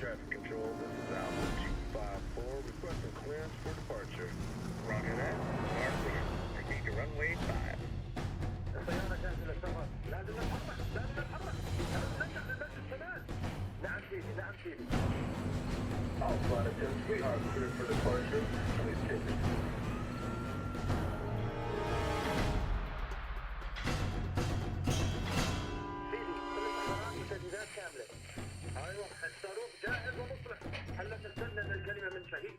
traffic control. This is Alpha 254 requesting clearance for departure. Roger that. Start clear. Proceed to runway 5. الطيارة جاهزة للسفر. لازم نتحرك. لازم نتحرك. نرجع للمسجد كمان. نعم سيدي. نعم سيدي. Alpha 10, we are clear for departure. Please take it. سيدي، كل الحرارات وتجهيزات كاملة. ايوه، الصاروخ جاهز ومصلح. هلا ترسلنا الكلمة من شهيد.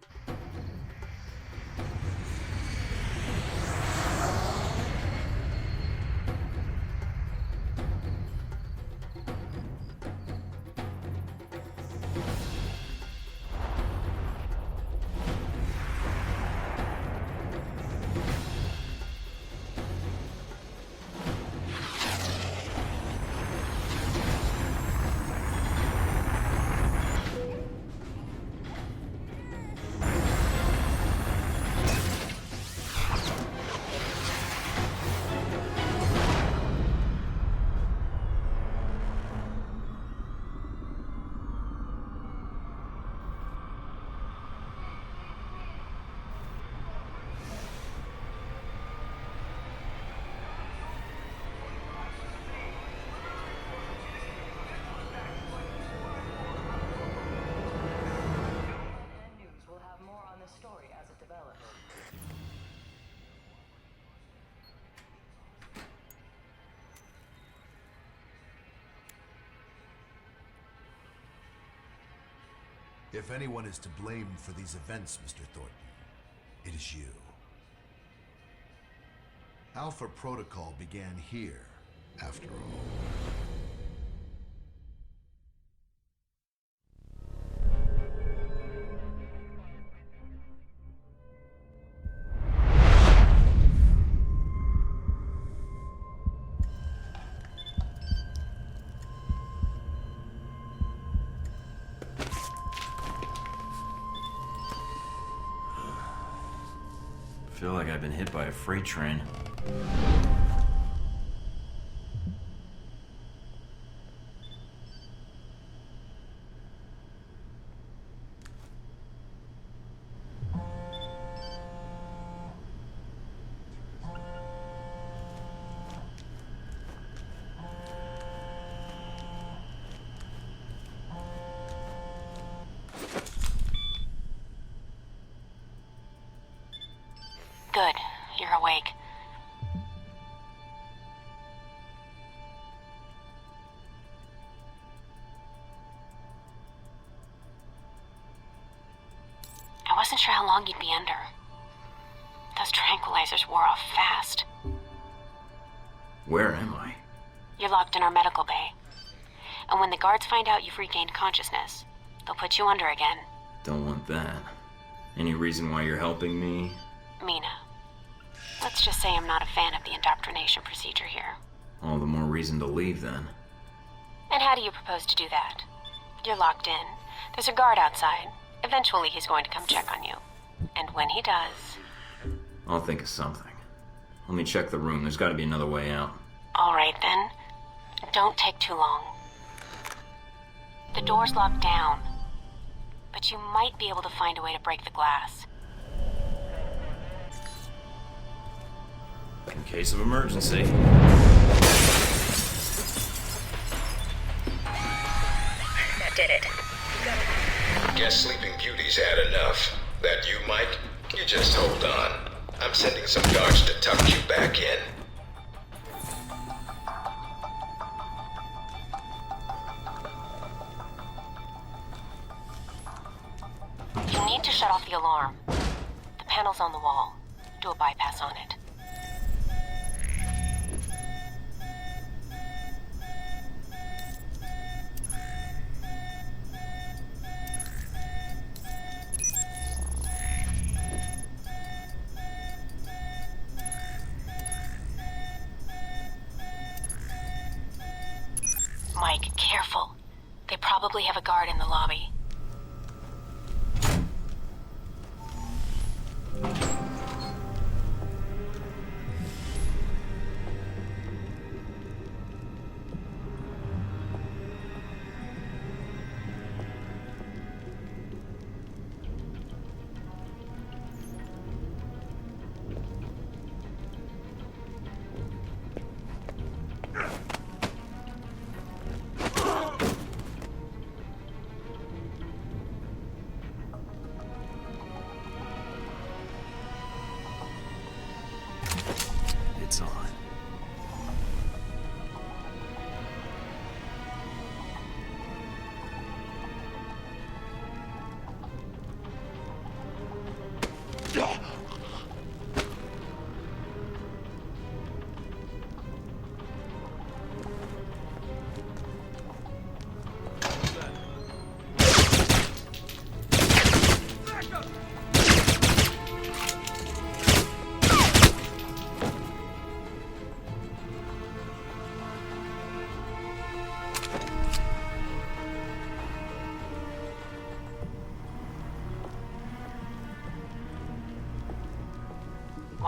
If anyone is to blame for these events, Mr. Thorton, it is you. Alpha Protocol began here, after all. I feel like I've been hit by a freight train. Good. You're awake. I wasn't sure how long you'd be under. Those tranquilizers wore off fast. Where am I? You're locked in our medical bay. And when the guards find out you've regained consciousness, they'll put you under again. Don't want that. Any reason why you're helping me? Mina. Let's just say I'm not a fan of the indoctrination procedure here. All the more reason to leave, then. And how do you propose to do that? You're locked in. There's a guard outside. Eventually he's going to come check on you. And when he does... I'll think of something. Let me check the room. There's got to be another way out. All right, then. Don't take too long. The door's locked down. But you might be able to find a way to break the glass. In case of emergency. That did it. Guess Sleeping Beauty's had enough. That you, Mike? You just hold on. I'm sending some guards to tuck you back in. You need to shut off the alarm. The panel's on the wall. Do a bypass on it. Mike, careful. They probably have a guard in the lobby.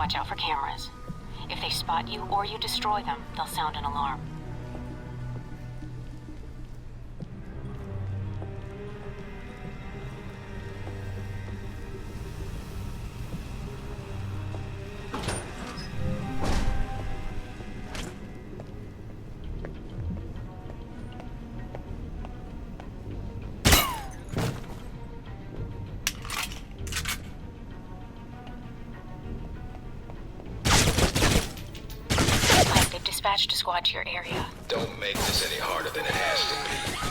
watch out for cameras. If they spot you or you destroy them, they'll sound an alarm. Dispatched a squad to your area. Don't make this any harder than it has to be.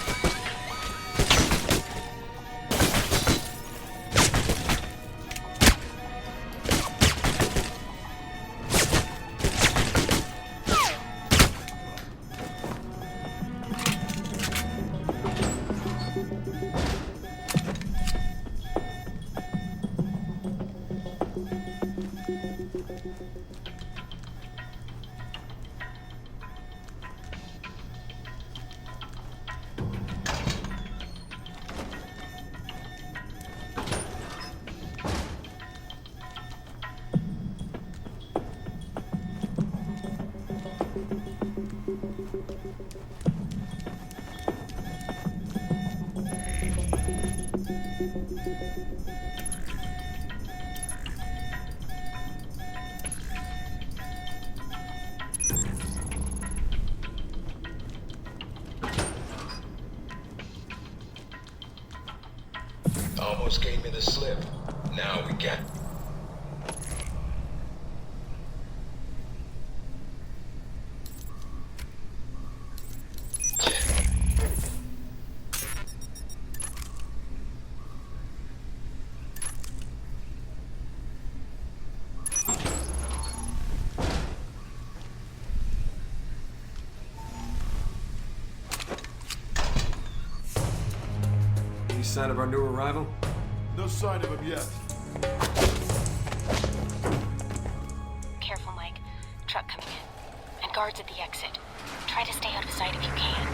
Almost gave me the slip. Now we got... Any sign of our new arrival? No sign of him yet. Careful, Mike. Truck coming in. And guards at the exit. Try to stay out of sight if you can.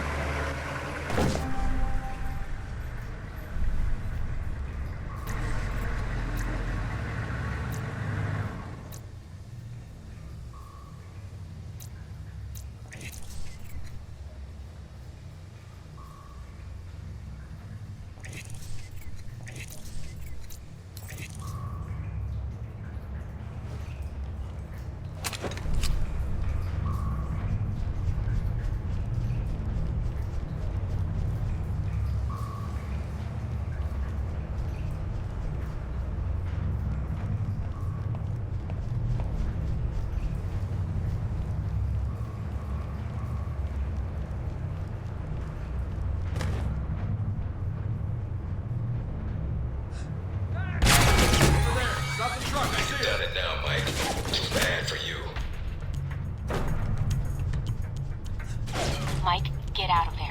You've done it now, Mike. Too bad for you. Mike, get out of there.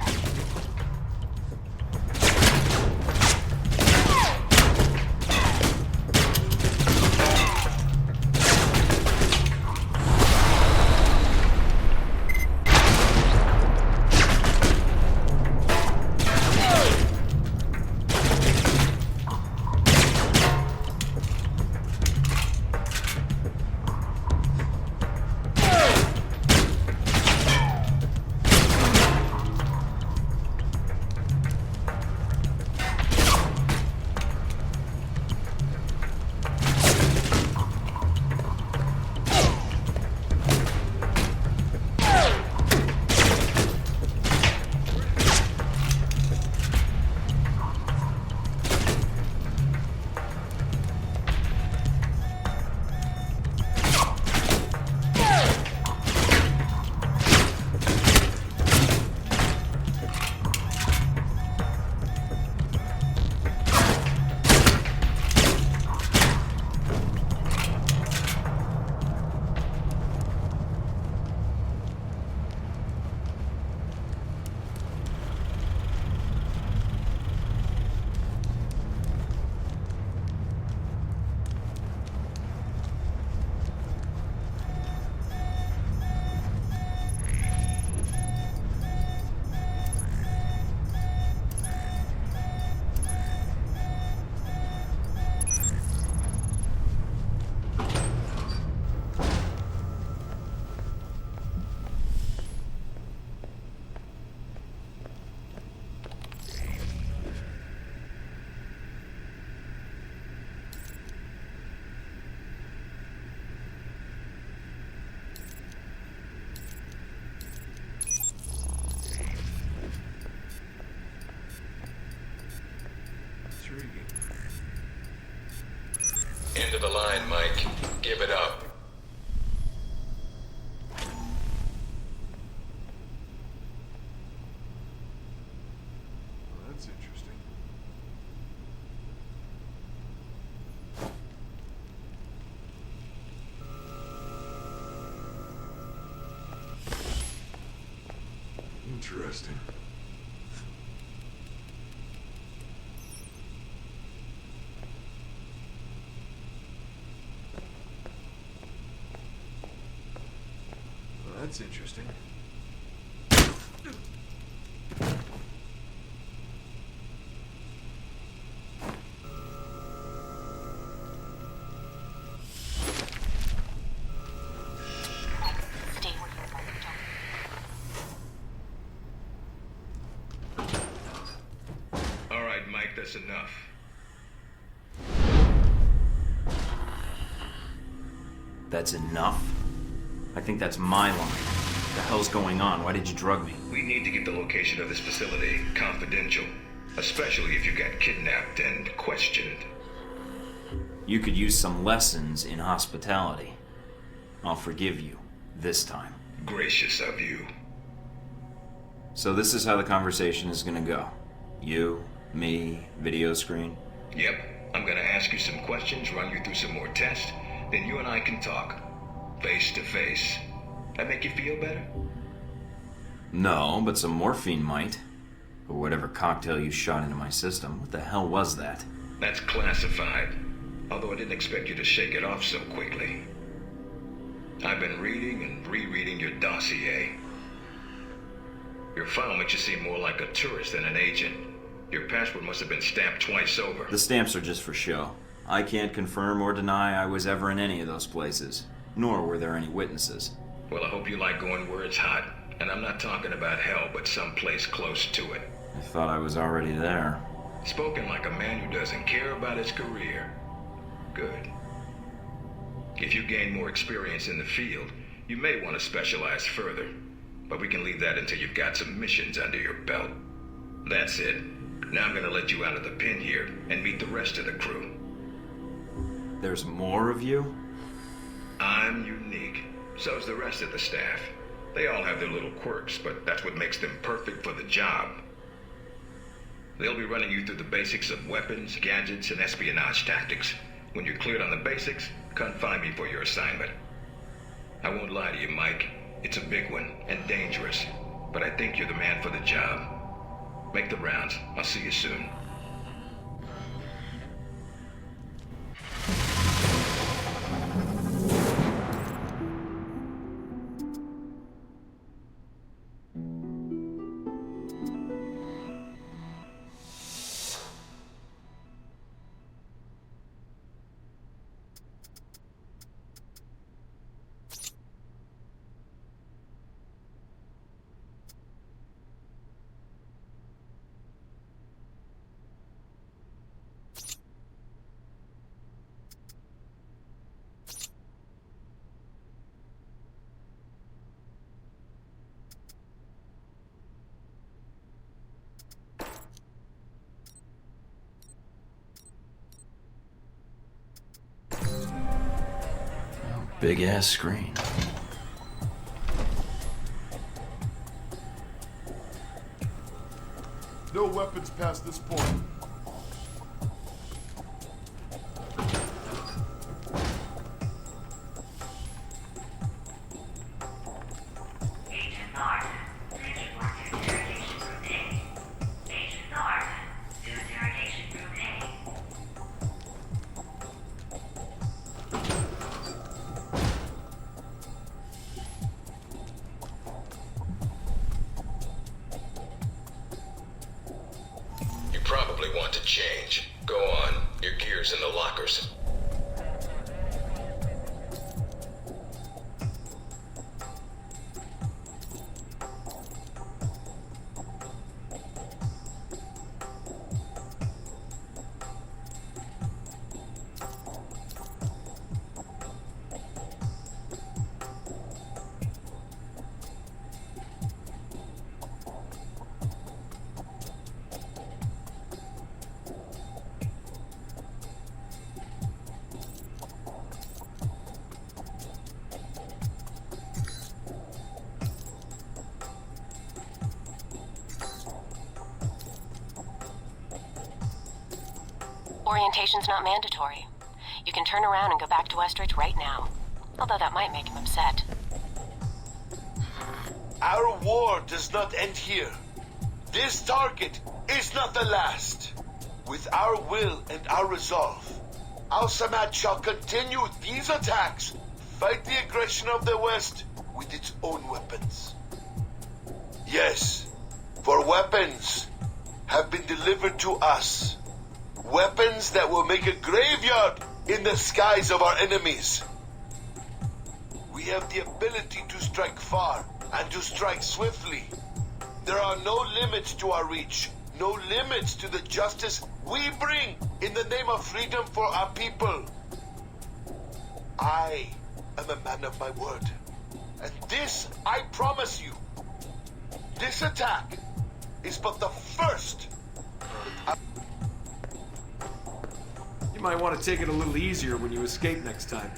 end of the line, Mike. Give it up. That's interesting. Interesting. That's interesting. Stay where you are. Don't. All right, Mike, that's enough. That's enough? I think that's my line. What the hell's going on? Why did you drug me? We need to get the location of this facility confidential, especially if you got kidnapped and questioned. You could use some lessons in hospitality. I'll forgive you. This time. Gracious of you. So this is how the conversation is gonna go. You, me, video screen. Yep, I'm gonna ask you some questions, run you through some more tests, then you and I can talk. Face to face. That make you feel better? No, but some morphine might. Or whatever cocktail you shot into my system. What the hell was that? That's classified. Although I didn't expect you to shake it off so quickly. I've been reading and rereading your dossier. Your file makes you seem more like a tourist than an agent. Your passport must have been stamped twice over. The stamps are just for show. I can't confirm or deny I was ever in any of those places. Nor were there any witnesses. Well, I hope you like going where it's hot. And I'm not talking about hell, but someplace close to it. I thought I was already there. Spoken like a man who doesn't care about his career. Good. If you gain more experience in the field, you may want to specialize further. But we can leave that until you've got some missions under your belt. That's it. Now I'm gonna let you out of the pen here and meet the rest of the crew. There's more of you? I'm unique. So's the rest of the staff. They all have their little quirks, but that's what makes them perfect for the job. They'll be running you through the basics of weapons, gadgets, and espionage tactics. When you're cleared on the basics, come find me for your assignment. I won't lie to you, Mike. It's a big one, and dangerous. But I think you're the man for the job. Make the rounds. I'll see you soon. Big ass screen. No weapons past this point. Agent North, please report to interrogation group A. Agent North, to interrogation group A. You probably want to change. Go on. Your gear's in the lockers. Orientation's not mandatory. You can turn around and go back to Westridge right now. Although that might make him upset. Our war does not end here. This target is not the last. With our will and our resolve, Al-Samad shall continue these attacks, fight the aggression of the West with its own weapons. Yes, for weapons have been delivered to us. Weapons that will make a graveyard in the skies of our enemies. We have the ability to strike far and to strike swiftly. There are no limits to our reach, no limits to the justice we bring in the name of freedom for our people. I am a man of my word. And this, I promise you, this attack is but the first. You might want to take it a little easier when you escape next time.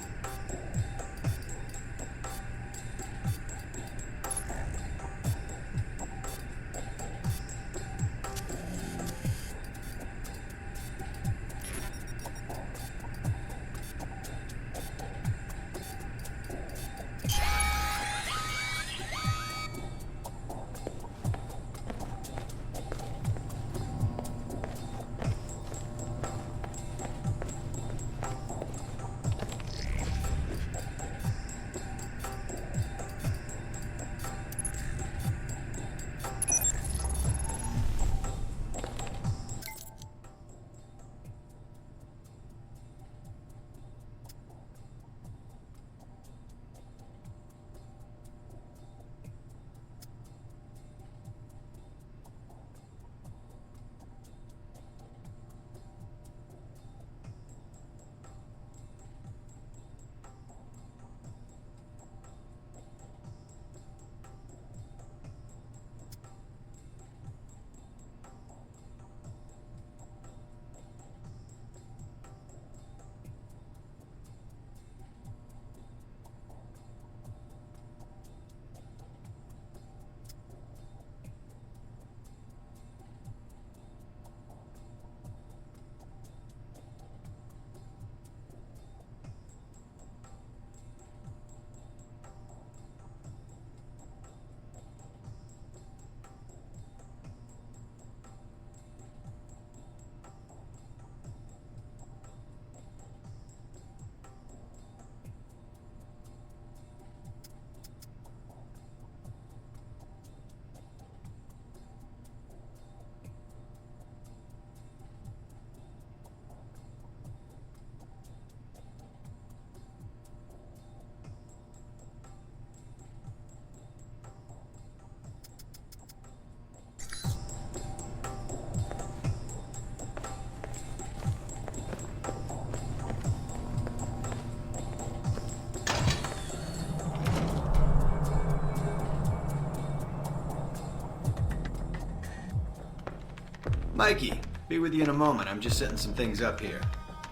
Mikey, be with you in a moment. I'm just setting some things up here.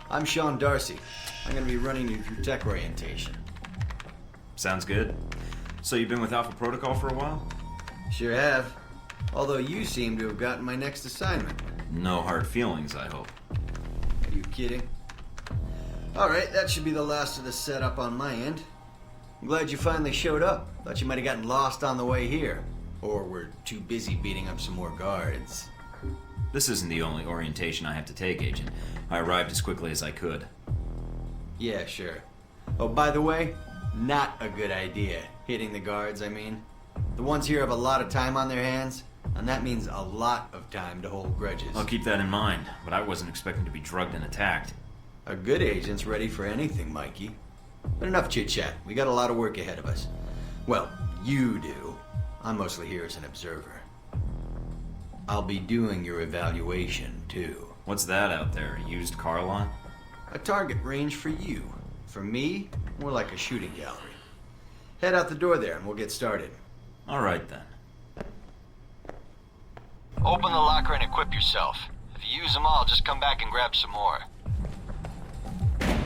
I'm Sean Darcy. I'm going to be running you through tech orientation. Sounds good. So you've been with Alpha Protocol for a while? Sure have. Although you seem to have gotten my next assignment. No hard feelings, I hope. Are you kidding? Alright, that should be the last of the setup on my end. I'm glad you finally showed up. Thought you might have gotten lost on the way here. Or were too busy beating up some more guards. This isn't the only orientation I have to take, Agent. I arrived as quickly as I could. Yeah, sure. Oh, by the way, not a good idea. Hitting the guards, I mean. The ones here have a lot of time on their hands, and that means a lot of time to hold grudges. I'll keep that in mind, but I wasn't expecting to be drugged and attacked. A good agent's ready for anything, Mikey. But enough chit-chat. We got a lot of work ahead of us. Well, you do. I'm mostly here as an observer. I'll be doing your evaluation, too. What's that out there? A used car lot? A target range for you. For me, more like a shooting gallery. Head out the door there and we'll get started. All right, then. Open the locker and equip yourself. If you use them all, just come back and grab some more.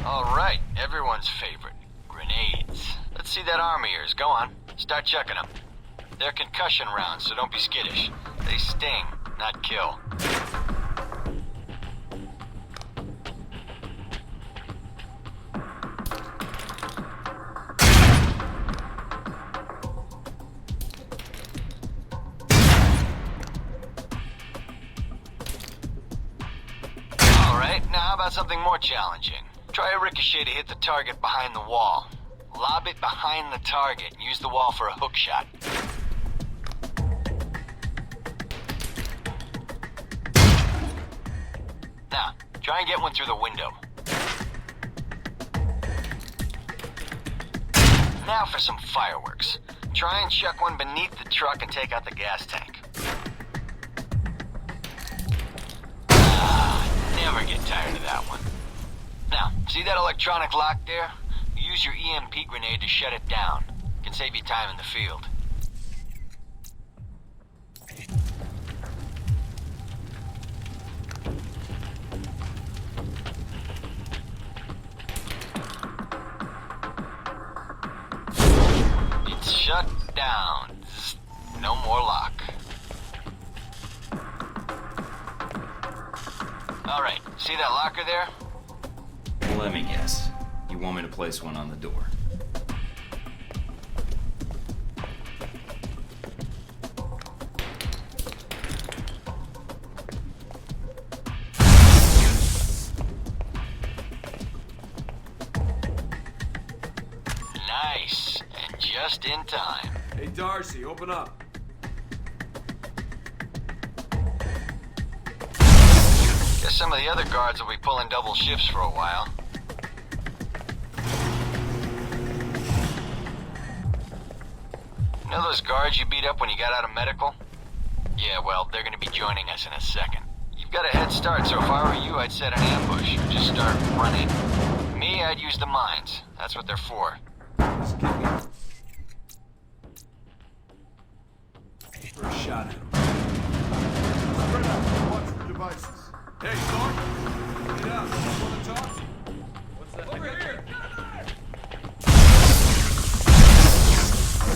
All right, everyone's favorite. Grenades. Let's see that arm of yours. Go on. Start checking them. They're concussion rounds, so don't be skittish. They sting, not kill. Alright, now how about something more challenging? Try a ricochet to hit the target behind the wall. Lob it behind the target and use the wall for a hook shot. Now, try and get one through the window. Now for some fireworks. Try and chuck one beneath the truck and take out the gas tank. Never get tired of that one. Now, see that electronic lock there? Use your EMP grenade to shut it down. Can save you time in the field. It's shut down. No more lock. Alright, see that locker there? Let me guess. You want me to place one on the door? Nice, and just in time. Hey, Darcy, open up. Guess some of the other guards will be pulling double shifts for a while. You know those guards you beat up when you got out of medical? Yeah, well, they're gonna be joining us in a second. You've got a head start, so if I were you, I'd set an ambush. Just start running. Me, I'd use the mines. That's what they're for. Just kick me. First shot at him. Spread out. Watch for devices. Hey, Thornton! Get out. Want to talk? What's that? Over here!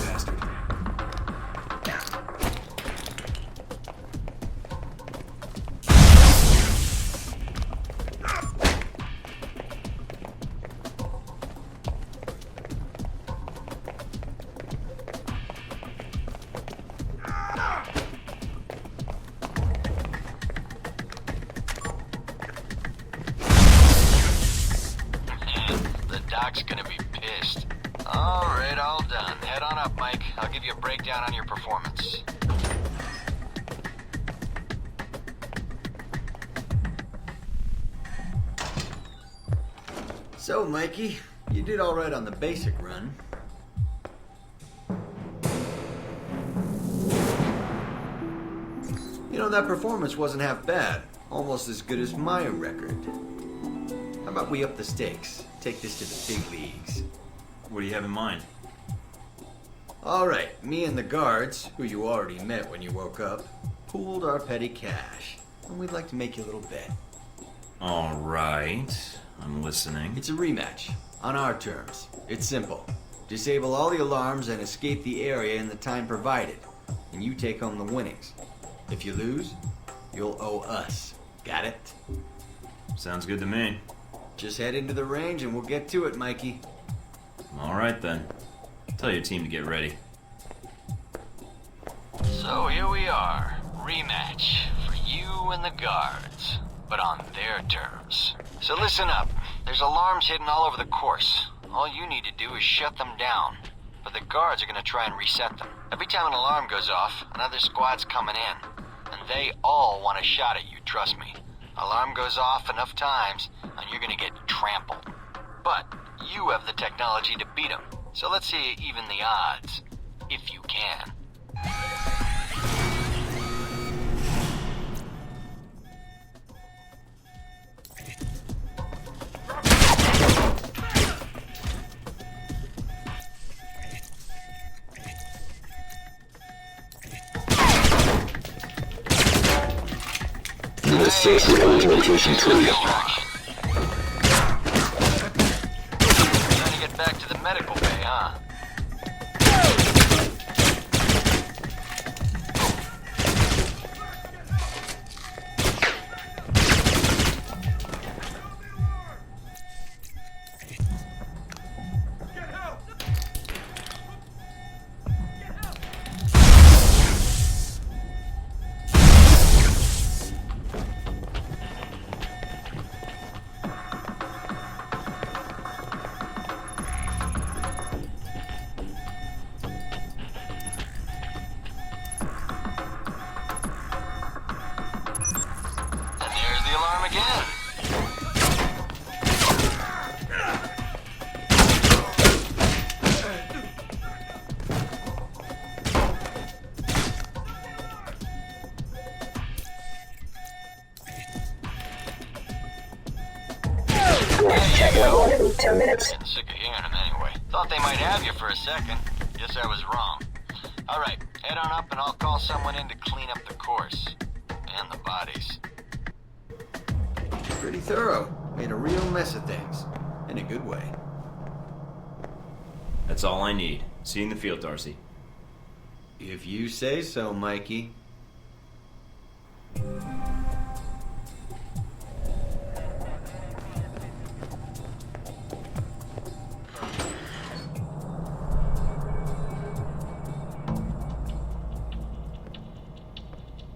Bastard. Doc's gonna be pissed. Alright, all done. Head on up, Mike. I'll give you a breakdown on your performance. So, Mikey, you did all right on the basic run. You know, that performance wasn't half bad. Almost as good as my record. How about we up the stakes? Take this to the big leagues. What do you have in mind? All right, me and the guards, who you already met when you woke up, pooled our petty cash. And we'd like to make you a little bet. All right. I'm listening. It's a rematch, on our terms. It's simple. Disable all the alarms and escape the area in the time provided. And you take home the winnings. If you lose, you'll owe us. Got it? Sounds good to me. Just head into the range and we'll get to it, Mikey. All right, then. Tell your team to get ready. So here we are. Rematch for you and the guards, but on their terms. So listen up. There's alarms hidden all over the course. All you need to do is shut them down. But the guards are going to try and reset them. Every time an alarm goes off, another squad's coming in. And they all want a shot at you, trust me. Alarm goes off enough times, and you're gonna get trampled. But you have the technology to beat them. So let's see you even the odds. If you can. Infiltration tree. Trying to get back to the medical bay, huh? go. 10 minutes. Getting sick of hearing them anyway. Thought they might have you for a second. Guess I was wrong. Alright, head on up and I'll call someone in to clean up the course. And the bodies. Pretty thorough. Made a real mess of things. In a good way. That's all I need. See you in the field, Darcy. If you say so, Mikey.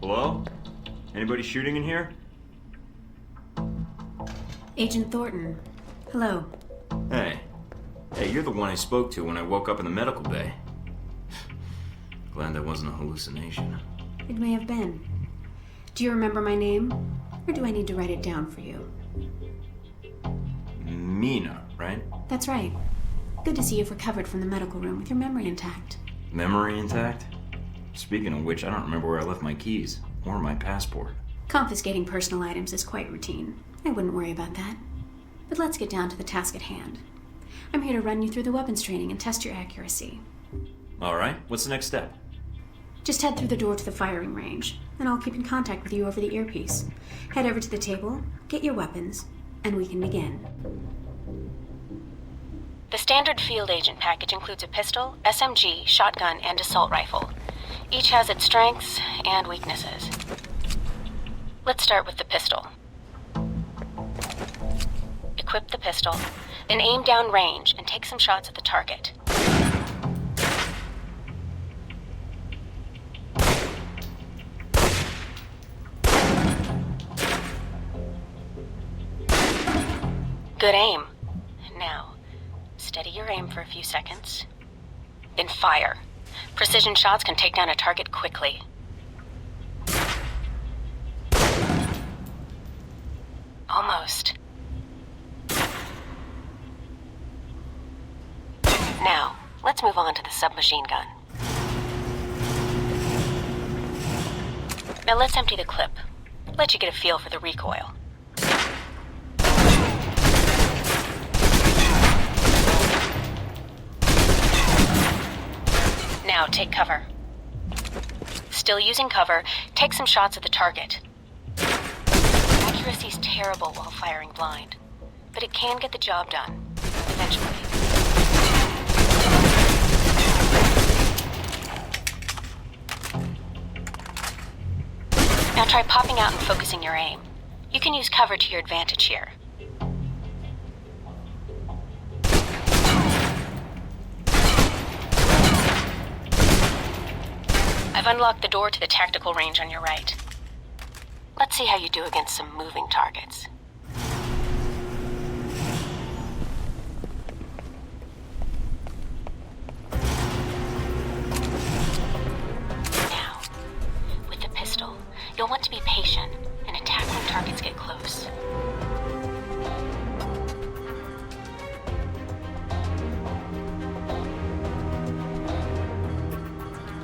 Hello? Anybody shooting in here? Agent Thornton. Hello. Hey. Hey, you're the one I spoke to when I woke up in the medical bay. Glad that wasn't a hallucination. It may have been. Do you remember my name? Or do I need to write it down for you? Mina, right? That's right. Good to see you've recovered from the medical room with your memory intact. Memory intact? Speaking of which, I don't remember where I left my keys. Or my passport. Confiscating personal items is quite routine. I wouldn't worry about that. But let's get down to the task at hand. I'm here to run you through the weapons training and test your accuracy. Alright, what's the next step? Just head through the door to the firing range, and I'll keep in contact with you over the earpiece. Head over to the table, get your weapons, and we can begin. The standard field agent package includes a pistol, SMG, shotgun, and assault rifle. Each has its strengths and weaknesses. Let's start with the pistol. Equip the pistol, then aim down range and take some shots at the target. Good aim. Now, steady your aim for a few seconds. Then fire. Precision shots can take down a target quickly. Almost. Now, let's move on to the submachine gun. Now let's empty the clip. Let you get a feel for the recoil. Now take cover. Still using cover, take some shots at the target. Accuracy's terrible while firing blind, but it can get the job done, eventually. Now try popping out and focusing your aim. You can use cover to your advantage here. I've unlocked the door to the tactical range on your right. Let's see how you do against some moving targets. Now, with the pistol, you'll want to be patient and attack when targets get close.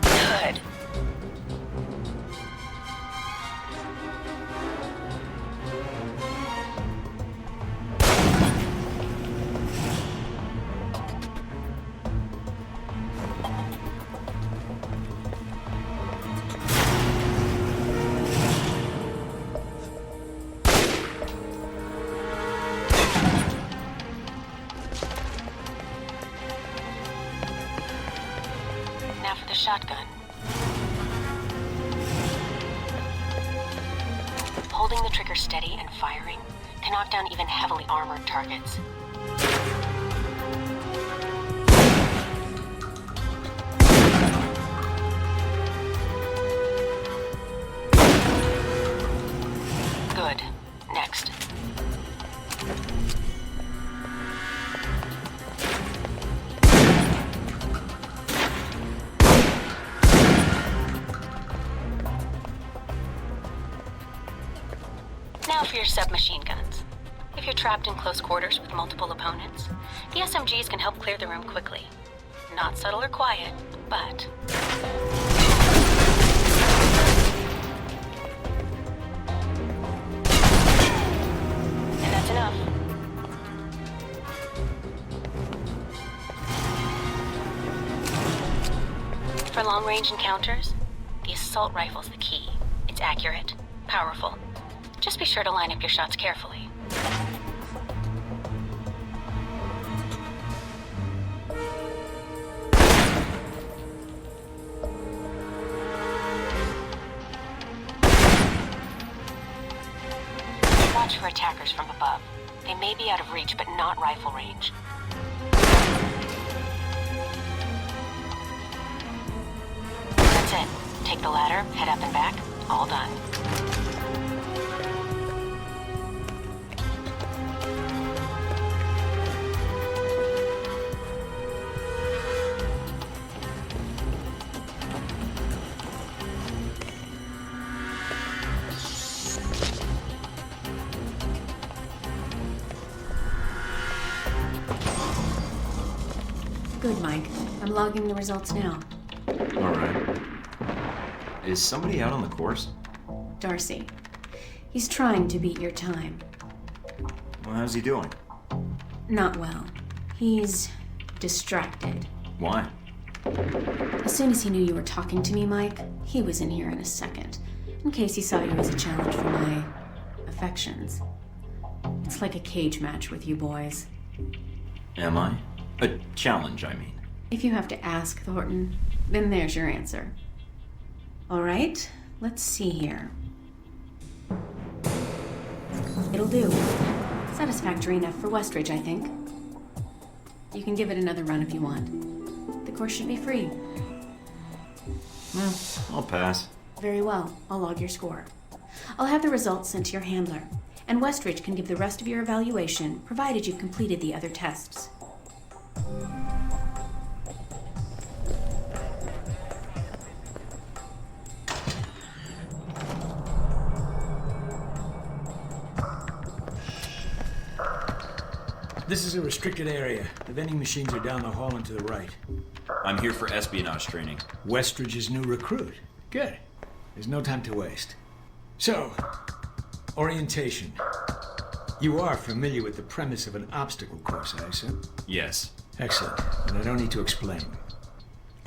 Good. Now for the shotgun. Holding the trigger steady and firing can knock down even heavily armored targets. Good. Next. Now for your submachine guns. If you're trapped in close quarters with multiple opponents, the SMGs can help clear the room quickly. Not subtle or quiet, but... And that's enough. long-range encounters, the assault rifle's the key. It's accurate, powerful. Just be sure to line up your shots carefully. Watch for attackers from above. They may be out of reach, but not rifle range. That's it. Take the ladder, head up and back. All done. Good, Mike. I'm logging the results now. Alright. Is somebody out on the course? Darcy. He's trying to beat your time. Well, how's he doing? Not well. He's distracted. Why? As soon as he knew you were talking to me, Mike, he was in here in a second, in case he saw you as a challenge for my affections. It's like a cage match with you boys. Am I? A challenge, I mean. If you have to ask, Thornton, then there's your answer. All right, let's see here. It'll do. Satisfactory enough for Westridge, I think. You can give it another run if you want. The course should be free. I'll pass. Very well. I'll log your score. I'll have the results sent to your handler, and Westridge can give the rest of your evaluation, provided you've completed the other tests. This is a restricted area. The vending machines are down the hall and to the right. I'm here for espionage training. Westridge's new recruit. Good. There's no time to waste. So, orientation. You are familiar with the premise of an obstacle course, I assume? Yes. Excellent. And I don't need to explain.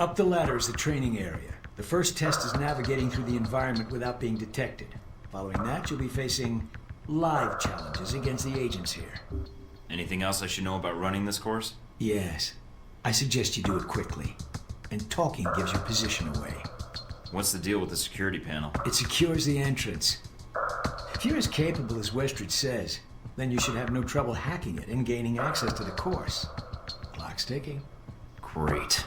Up the ladder is the training area. The first test is navigating through the environment without being detected. Following that, you'll be facing live challenges against the agents here. Anything else I should know about running this course? Yes. I suggest you do it quickly. And talking gives your position away. What's the deal with the security panel? It secures the entrance. If you're as capable as Westridge says, then you should have no trouble hacking it and gaining access to the course. Clock's ticking. Great.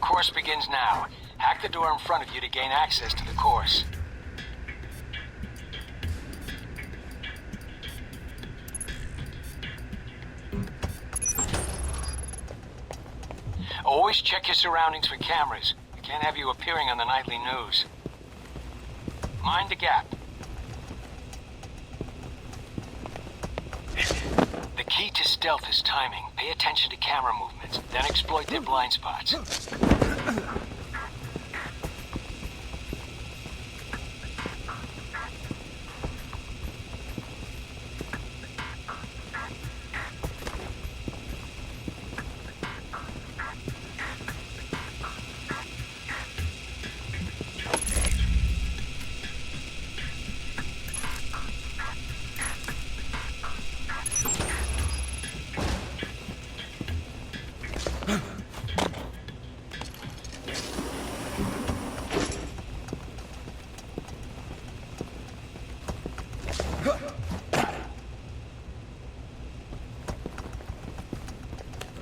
Course begins now. Hack the door in front of you to gain access to the course. Always check your surroundings for cameras. We can't have you appearing on the nightly news. Mind the gap. The key to stealth is timing. Pay attention to camera movements, then exploit their blind spots.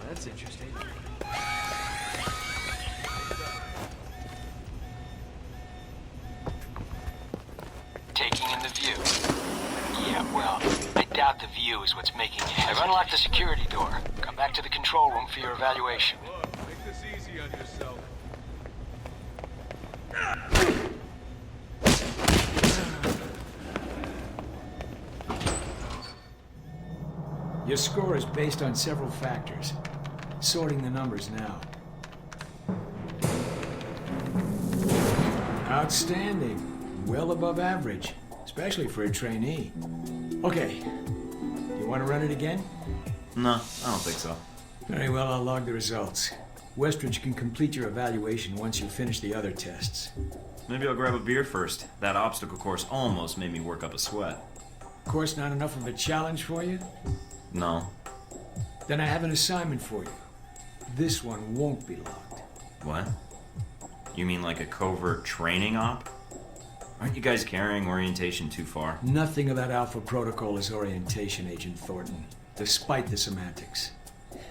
That's interesting. Taking in the view. Yeah, well, I doubt the view is what's making you hesitate. I've unlocked the security door. Come back to the control room for your evaluation. Look, make this easy on yourself. Your score is based on several factors. Sorting the numbers now. Outstanding. Well above average, especially for a trainee. Okay. You want to run it again? No, I don't think so. Very well, I'll log the results. Westridge can complete your evaluation once you finish the other tests. Maybe I'll grab a beer first. That obstacle course almost made me work up a sweat. Course not enough of a challenge for you? No. Then I have an assignment for you. This one won't be logged. What? You mean like a covert training op? Aren't you guys carrying orientation too far? Nothing about Alpha Protocol is orientation, Agent Thornton, despite the semantics.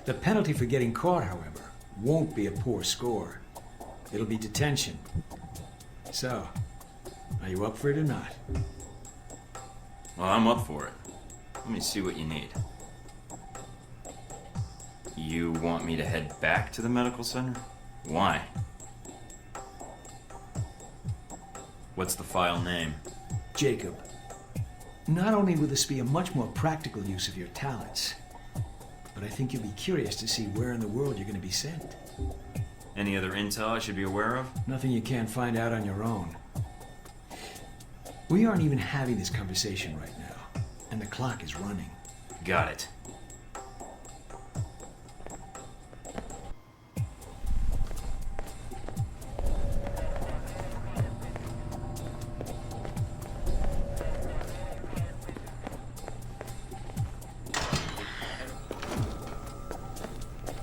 The penalty for getting caught, however, won't be a poor score. It'll be detention. So, are you up for it or not? Well, I'm up for it. Let me see what you need. You want me to head back to the medical center? Why? What's the file name? Jacob. Not only will this be a much more practical use of your talents, but I think you'll be curious to see where in the world you're going to be sent. Any other intel I should be aware of? Nothing you can't find out on your own. We aren't even having this conversation right now, and the clock is running. Got it.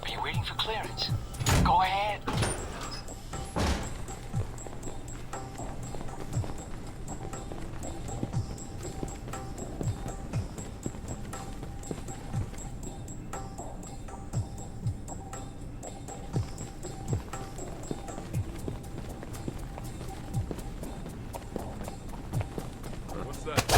Are you waiting for clearance? Go ahead. What's that?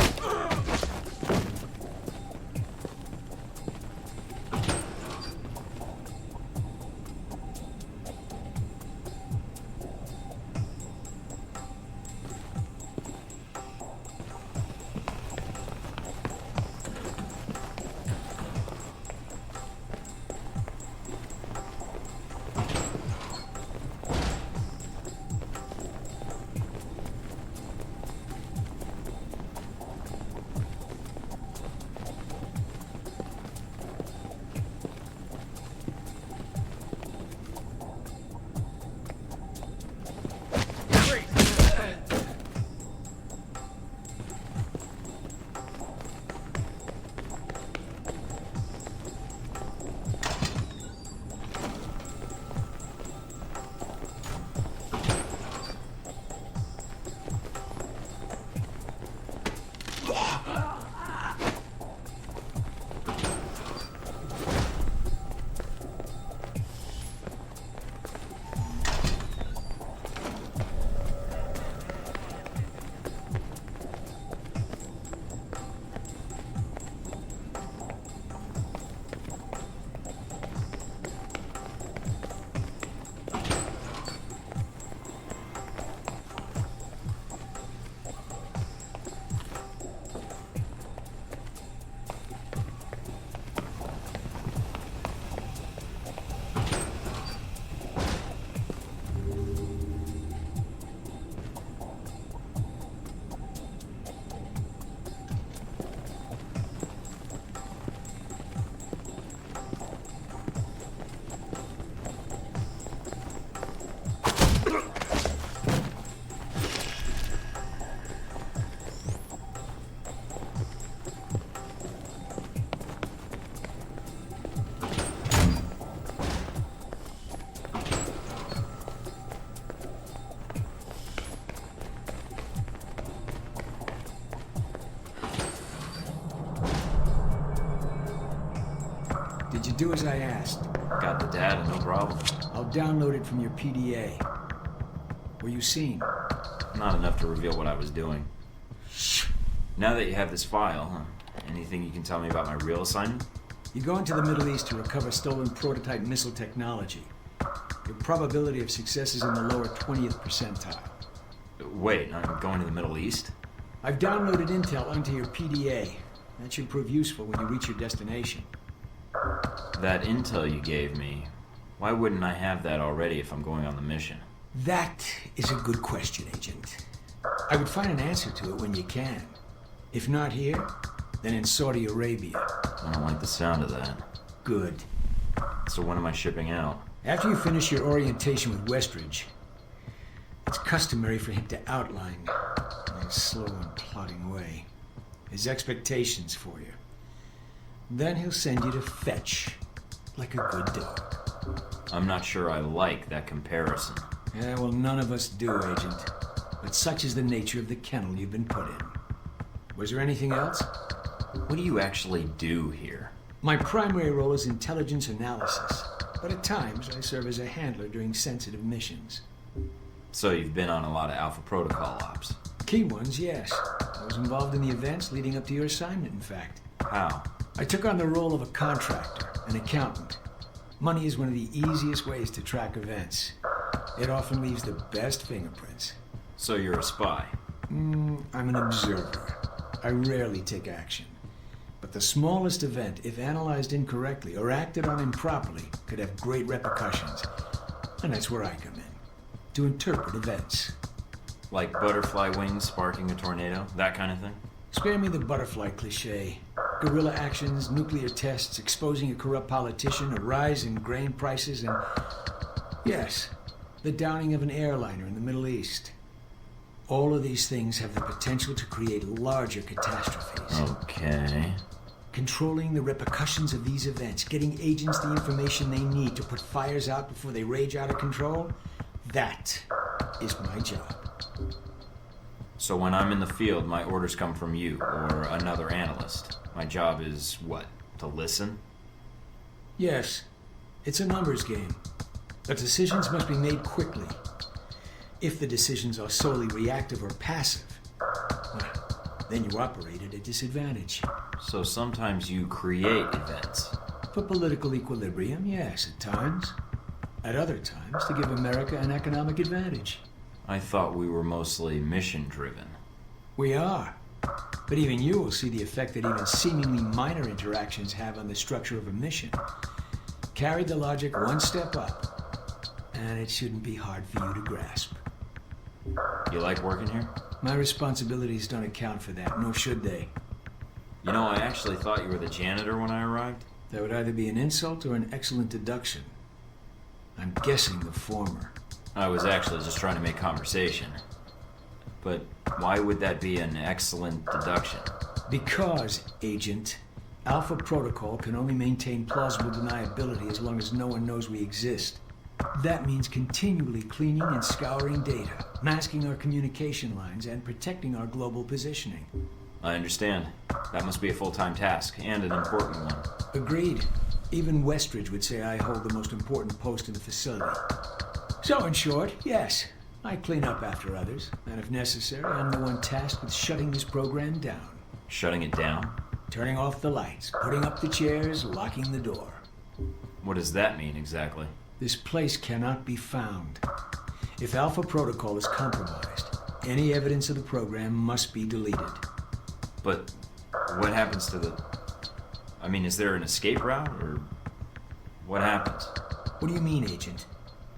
Did you do as I asked? Got the data, no problem. I'll download it from your PDA. Were you seen? Not enough to reveal what I was doing. Now that you have this file, anything you can tell me about my real assignment? You go into the Middle East to recover stolen prototype missile technology. Your probability of success is in the lower 20th percentile. Wait, I'm going to the Middle East? I've downloaded intel onto your PDA. That should prove useful when you reach your destination. That intel you gave me, why wouldn't I have that already if I'm going on the mission? That is a good question, Agent. I would find an answer to it when you can. If not here, then in Saudi Arabia. I don't like the sound of that. Good. So when am I shipping out? After you finish your orientation with Westridge, it's customary for him to outline, in a slow and plodding way, his expectations for you. Then he'll send you to fetch, like a good dog. I'm not sure I like that comparison. Yeah, well, none of us do, Agent. But such is the nature of the kennel you've been put in. Was there anything else? What do you actually do here? My primary role is intelligence analysis, but at times I serve as a handler during sensitive missions. So you've been on a lot of Alpha Protocol ops? Key ones, yes. I was involved in the events leading up to your assignment, in fact. How? I took on the role of a contractor, an accountant. Money is one of the easiest ways to track events. It often leaves the best fingerprints. So you're a spy? I'm an observer. I rarely take action. But the smallest event, if analyzed incorrectly or acted on improperly, could have great repercussions. And that's where I come in. To interpret events. Like butterfly wings sparking a tornado? That kind of thing? Spare me the butterfly cliché. Guerrilla actions, nuclear tests, exposing a corrupt politician, a rise in grain prices, and... yes, the downing of an airliner in the Middle East. All of these things have the potential to create larger catastrophes. Okay. Controlling the repercussions of these events, getting agents the information they need to put fires out before they rage out of control, that is my job. So when I'm in the field, my orders come from you, or another analyst. My job is what? To listen? Yes. It's a numbers game. But decisions must be made quickly. If the decisions are solely reactive or passive, well, then you operate at a disadvantage. So sometimes you create events? For political equilibrium, yes, at times. At other times, to give America an economic advantage. I thought we were mostly mission-driven. We are. But even you will see the effect that even seemingly minor interactions have on the structure of a mission. Carry the logic one step up, and it shouldn't be hard for you to grasp. You like working here? My responsibilities don't account for that, nor should they. You know, I actually thought you were the janitor when I arrived. That would either be an insult or an excellent deduction. I'm guessing the former. I was actually just trying to make conversation. But why would that be an excellent deduction? Because, Agent, Alpha Protocol can only maintain plausible deniability as long as no one knows we exist. That means continually cleaning and scouring data, masking our communication lines, and protecting our global positioning. I understand. That must be a full-time task, and an important one. Agreed. Even Westridge would say I hold the most important post in the facility. So, in short, yes, I clean up after others, and if necessary, I'm the one tasked with shutting this program down. Shutting it down? Turning off the lights, putting up the chairs, locking the door. What does that mean, exactly? This place cannot be found. If Alpha Protocol is compromised, any evidence of the program must be deleted. But what happens to the... I mean, is there an escape route, or what happens? What do you mean, Agent?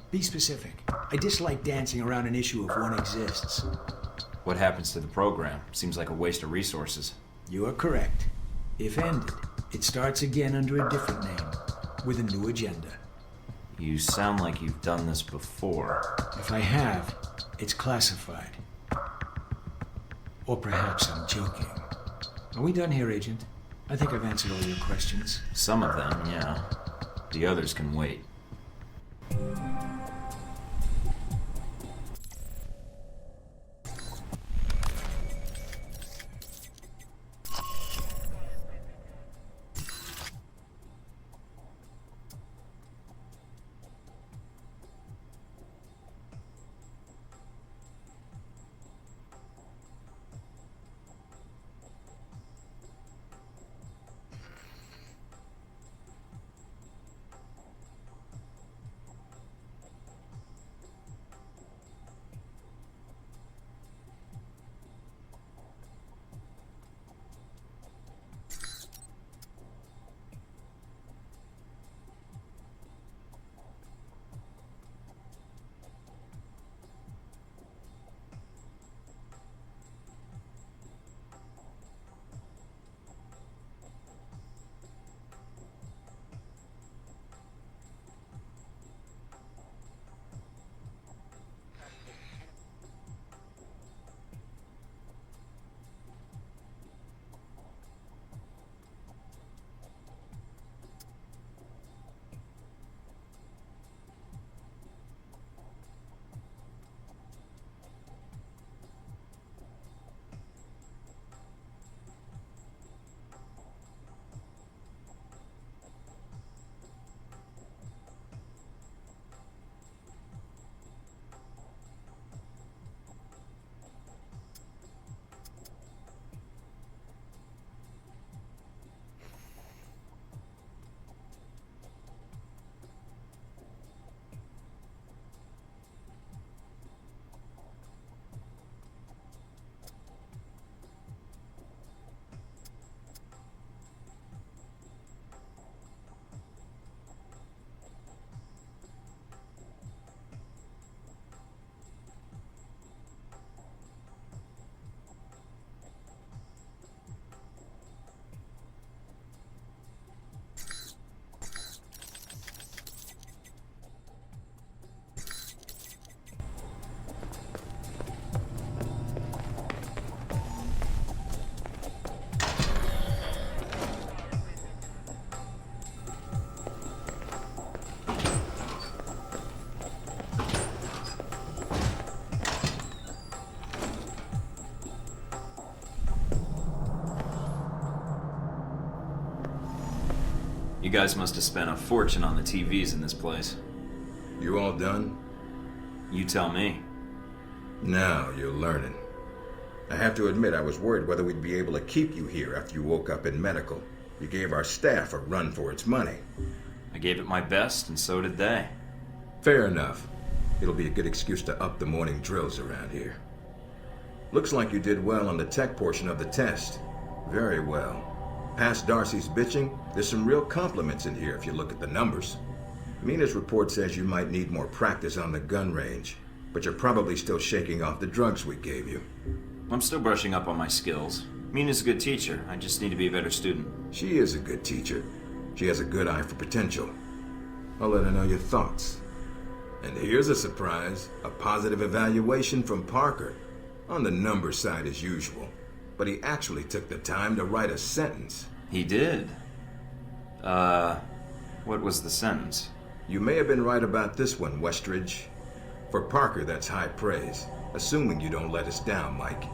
Be specific. I dislike dancing around an issue if one exists. What happens to the program? Seems like a waste of resources. You are correct. If ended, it starts again under a different name, with a new agenda. You sound like you've done this before. If I have, it's classified. Or perhaps I'm joking. Are we done here, Agent? I think I've answered all your questions. Some of them, yeah. The others can wait. You guys must have spent a fortune on the TVs in this place. You all done? You tell me. Now you're learning. I have to admit I was worried whether we'd be able to keep you here after you woke up in medical. You gave our staff a run for its money. I gave it my best, and so did they. Fair enough. It'll be a good excuse to up the morning drills around here. Looks like you did well on the tech portion of the test. Very well. Past Darcy's bitching, there's some real compliments in here if you look at the numbers. Mina's report says you might need more practice on the gun range, but you're probably still shaking off the drugs we gave you. I'm still brushing up on my skills. Mina's a good teacher. I just need to be a better student. She is a good teacher. She has a good eye for potential. I'll let her know your thoughts. And here's a surprise, a positive evaluation from Parker. On the number side as usual. But he actually took the time to write a sentence. He did? What was the sentence? You may have been right about this one, Westridge. For Parker, that's high praise. Assuming you don't let us down, Mike.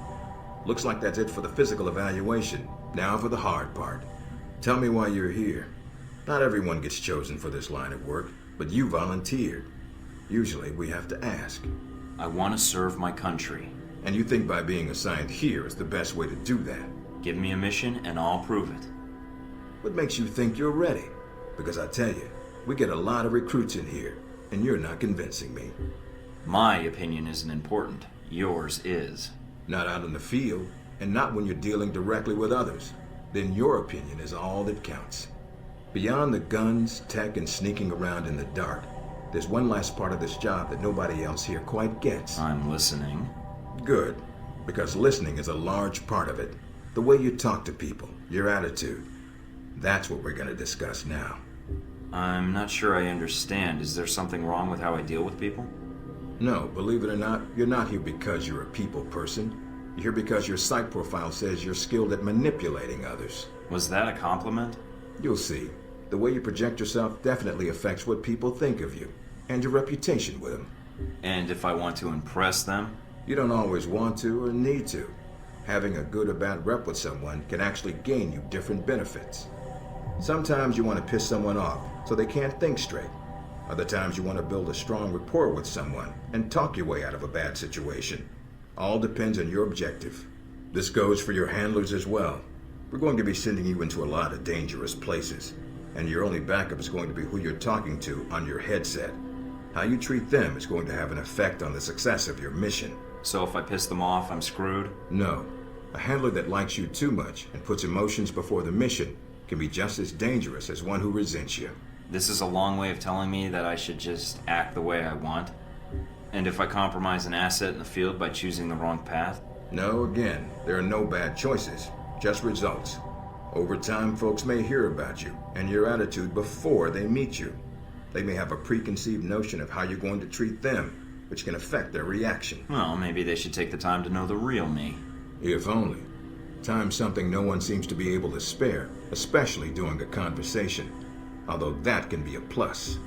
Looks like that's it for the physical evaluation. Now for the hard part. Tell me why you're here. Not everyone gets chosen for this line of work, but you volunteered. Usually we have to ask. I want to serve my country. And you think by being assigned here is the best way to do that? Give me a mission and I'll prove it. What makes you think you're ready? Because I tell you, we get a lot of recruits in here, and you're not convincing me. My opinion isn't important. Yours is. Not out in the field, and not when you're dealing directly with others. Then your opinion is all that counts. Beyond the guns, tech, and sneaking around in the dark, there's one last part of this job that nobody else here quite gets. I'm listening. Good, because listening is a large part of it. The way you talk to people, your attitude. That's what we're going to discuss now. I'm not sure I understand. Is there something wrong with how I deal with people? No, believe it or not, you're not here because you're a people person. You're here because your psych profile says you're skilled at manipulating others. Was that a compliment? You'll see. The way you project yourself definitely affects what people think of you, and your reputation with them. And if I want to impress them? You don't always want to or need to. Having a good or bad rep with someone can actually gain you different benefits. Sometimes you want to piss someone off so they can't think straight. Other times you want to build a strong rapport with someone and talk your way out of a bad situation. All depends on your objective. This goes for your handlers as well. We're going to be sending you into a lot of dangerous places, and your only backup is going to be who you're talking to on your headset. How you treat them is going to have an effect on the success of your mission. So if I piss them off, I'm screwed? No. A handler that likes you too much and puts emotions before the mission can be just as dangerous as one who resents you. This is a long way of telling me that I should just act the way I want? And if I compromise an asset in the field by choosing the wrong path? No, again, there are no bad choices, just results. Over time, folks may hear about you and your attitude before they meet you. They may have a preconceived notion of how you're going to treat them, which can affect their reaction. Well, maybe they should take the time to know the real me. If only. Time's something no one seems to be able to spare, especially during a conversation. Although that can be a plus.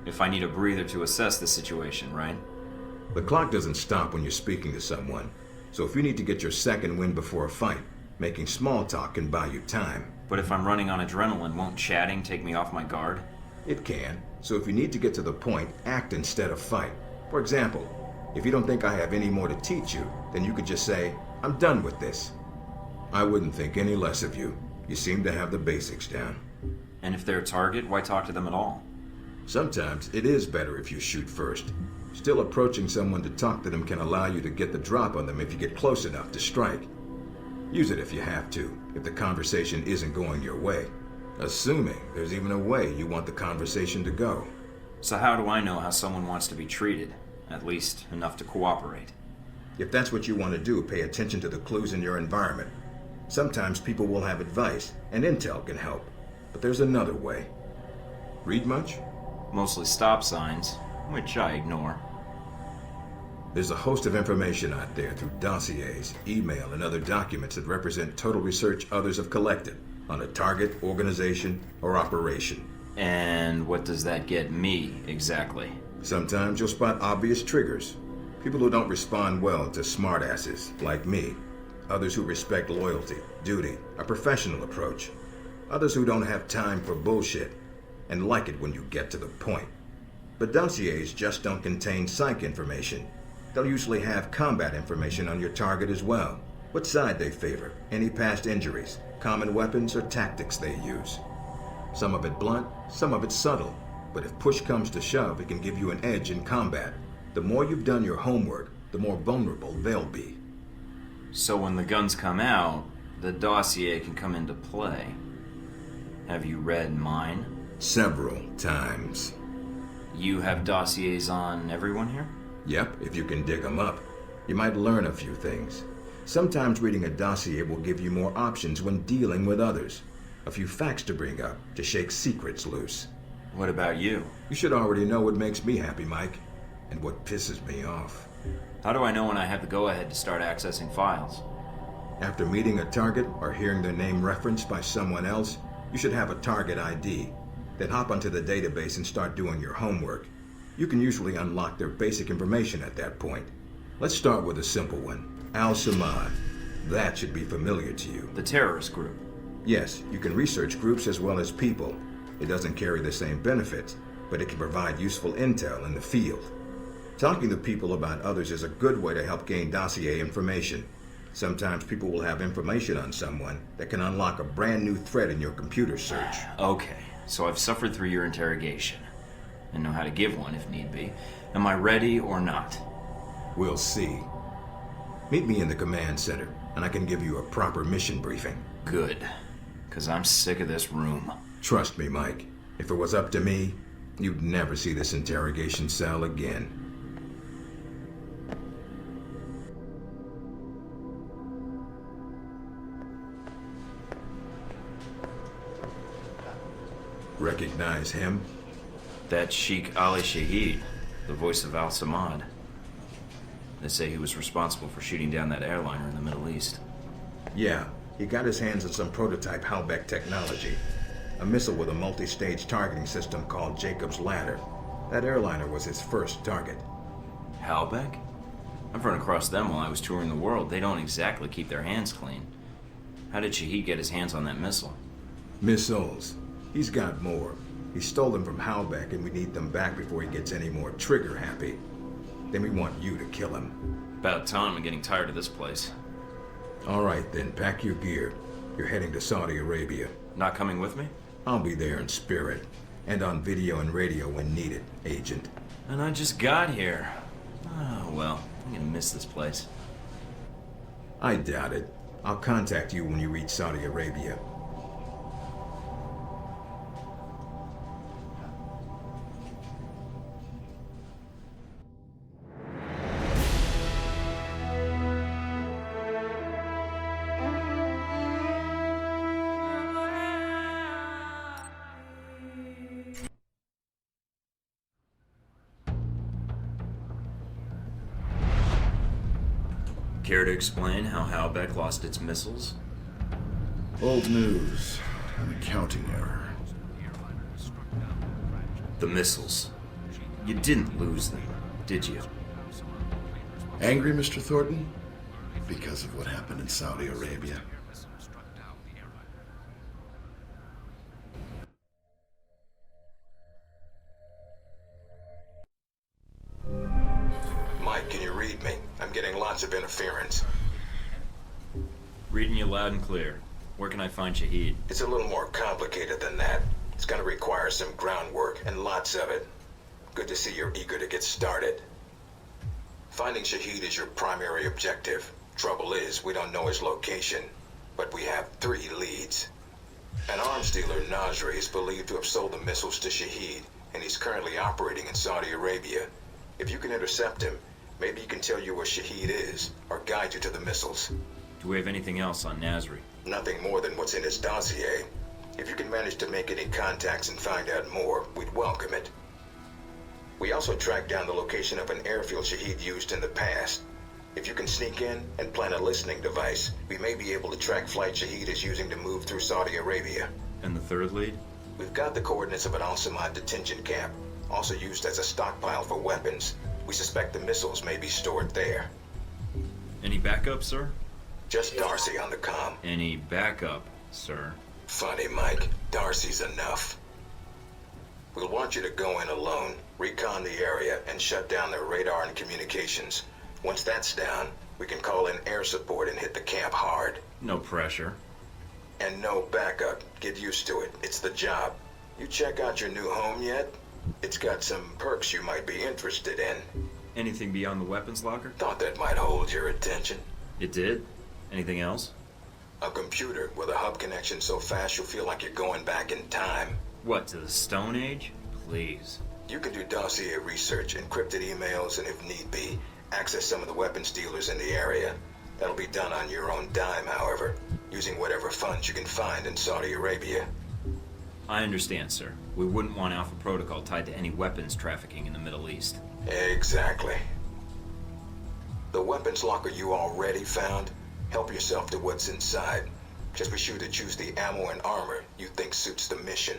If I need a breather to assess the situation, right? The clock doesn't stop when you're speaking to someone. So if you need to get your second win before a fight, making small talk can buy you time. But if I'm running on adrenaline, won't chatting take me off my guard? It can. So if you need to get to the point, act instead of fight. For example, if you don't think I have any more to teach you, then you could just say, I'm done with this. I wouldn't think any less of you. You seem to have the basics down. And if they're a target, why talk to them at all? Sometimes it is better if you shoot first. Still, approaching someone to talk to them can allow you to get the drop on them if you get close enough to strike. Use it if you have to, if the conversation isn't going your way. Assuming there's even a way you want the conversation to go. So how do I know how someone wants to be treated? At least enough to cooperate. If that's what you want to do, pay attention to the clues in your environment. Sometimes people will have advice, and intel can help. But there's another way. Read much? Mostly stop signs, which I ignore. There's a host of information out there through dossiers, email, and other documents that represent total research others have collected on a target, organization, or operation. And what does that get me, exactly? Sometimes you'll spot obvious triggers. People who don't respond well to smartasses, like me. Others who respect loyalty, duty, a professional approach. Others who don't have time for bullshit and like it when you get to the point. But dossiers just don't contain psych information. They'll usually have combat information on your target as well. What side they favor, any past injuries, common weapons or tactics they use. Some of it blunt, some of it subtle. But if push comes to shove, it can give you an edge in combat. The more you've done your homework, the more vulnerable they'll be. So when the guns come out, the dossier can come into play. Have you read mine? Several times. You have dossiers on everyone here? Yep, if you can dig them up. You might learn a few things. Sometimes reading a dossier will give you more options when dealing with others. A few facts to bring up, to shake secrets loose. What about you? You should already know what makes me happy, Mike, and what pisses me off. How do I know when I have the go-ahead to start accessing files? After meeting a target or hearing their name referenced by someone else, you should have a target ID. Then hop onto the database and start doing your homework. You can usually unlock their basic information at that point. Let's start with a simple one. Al-Samad. That should be familiar to you. The terrorist group? Yes, you can research groups as well as people. It doesn't carry the same benefits, but it can provide useful intel in the field. Talking to people about others is a good way to help gain dossier information. Sometimes people will have information on someone that can unlock a brand new thread in your computer search. Okay, so I've suffered through your interrogation and know how to give one if need be. Am I ready or not? We'll see. Meet me in the command center, and I can give you a proper mission briefing. Good, because I'm sick of this room. Trust me, Mike. If it was up to me, you'd never see this interrogation cell again. Recognize him? That's Sheikh Ali Shahid, the voice of Al-Samad. They say he was responsible for shooting down that airliner in the Middle East. Yeah, he got his hands on some prototype Halbeck technology. A missile with a multi-stage targeting system called Jacob's Ladder. That airliner was his first target. Halbeck? I've run across them while I was touring the world. They don't exactly keep their hands clean. How did Shahid get his hands on that missile? Missiles. He's got more. He stole them from Halbeck, and we need them back before he gets any more trigger-happy. Then we want you to kill him. About time. I'm getting tired of this place. All right, then. Pack your gear. You're heading to Saudi Arabia. Not coming with me? I'll be there in spirit. And on video and radio when needed, Agent. And I just got here. Oh, well. I'm gonna miss this place. I doubt it. I'll contact you when you reach Saudi Arabia. Care to explain how Halbeck lost its missiles? Old news. An accounting error. The missiles. You didn't lose them, did you? Angry, Mr. Thornton? Because of what happened in Saudi Arabia? Mike, can you read me? I'm getting lots of interference. Reading you loud and clear. Where can I find Shahid? It's a little more complicated than that. It's gonna require some groundwork, and lots of it. Good to see you're eager to get started. Finding Shahid is your primary objective. Trouble is, we don't know his location, but we have 3 leads. An arms dealer, Nasri, is believed to have sold the missiles to Shahid, and he's currently operating in Saudi Arabia. If you can intercept him, maybe he can tell you where Shahid is, or guide you to the missiles. Do we have anything else on Nasri? Nothing more than what's in his dossier. If you can manage to make any contacts and find out more, we'd welcome it. We also tracked down the location of an airfield Shahid used in the past. If you can sneak in and plant a listening device, we may be able to track flight Shahid is using to move through Saudi Arabia. And the third lead? We've got the coordinates of an Al-Samad detention camp, also used as a stockpile for weapons. We suspect the missiles may be stored there. Any backup, sir? Just Darcy on the comm. Any backup, sir? Funny, Mike. Darcy's enough. We'll want you to go in alone, recon the area, and shut down their radar and communications. Once that's down, we can call in air support and hit the camp hard. No pressure. And no backup. Get used to it. It's the job. You check out your new home yet? It's got some perks you might be interested in. Anything beyond the weapons locker? Thought that might hold your attention. It did? Anything else? A computer with a hub connection so fast you'll feel like you're going back in time. What, to the Stone Age? Please. You can do dossier research, encrypted emails, and if need be, access some of the weapons dealers in the area. That'll be done on your own dime, however, using whatever funds you can find in Saudi Arabia. I understand, sir. We wouldn't want Alpha Protocol tied to any weapons trafficking in the Middle East. Exactly. The weapons locker you already found, help yourself to what's inside. Just be sure to choose the ammo and armor you think suits the mission.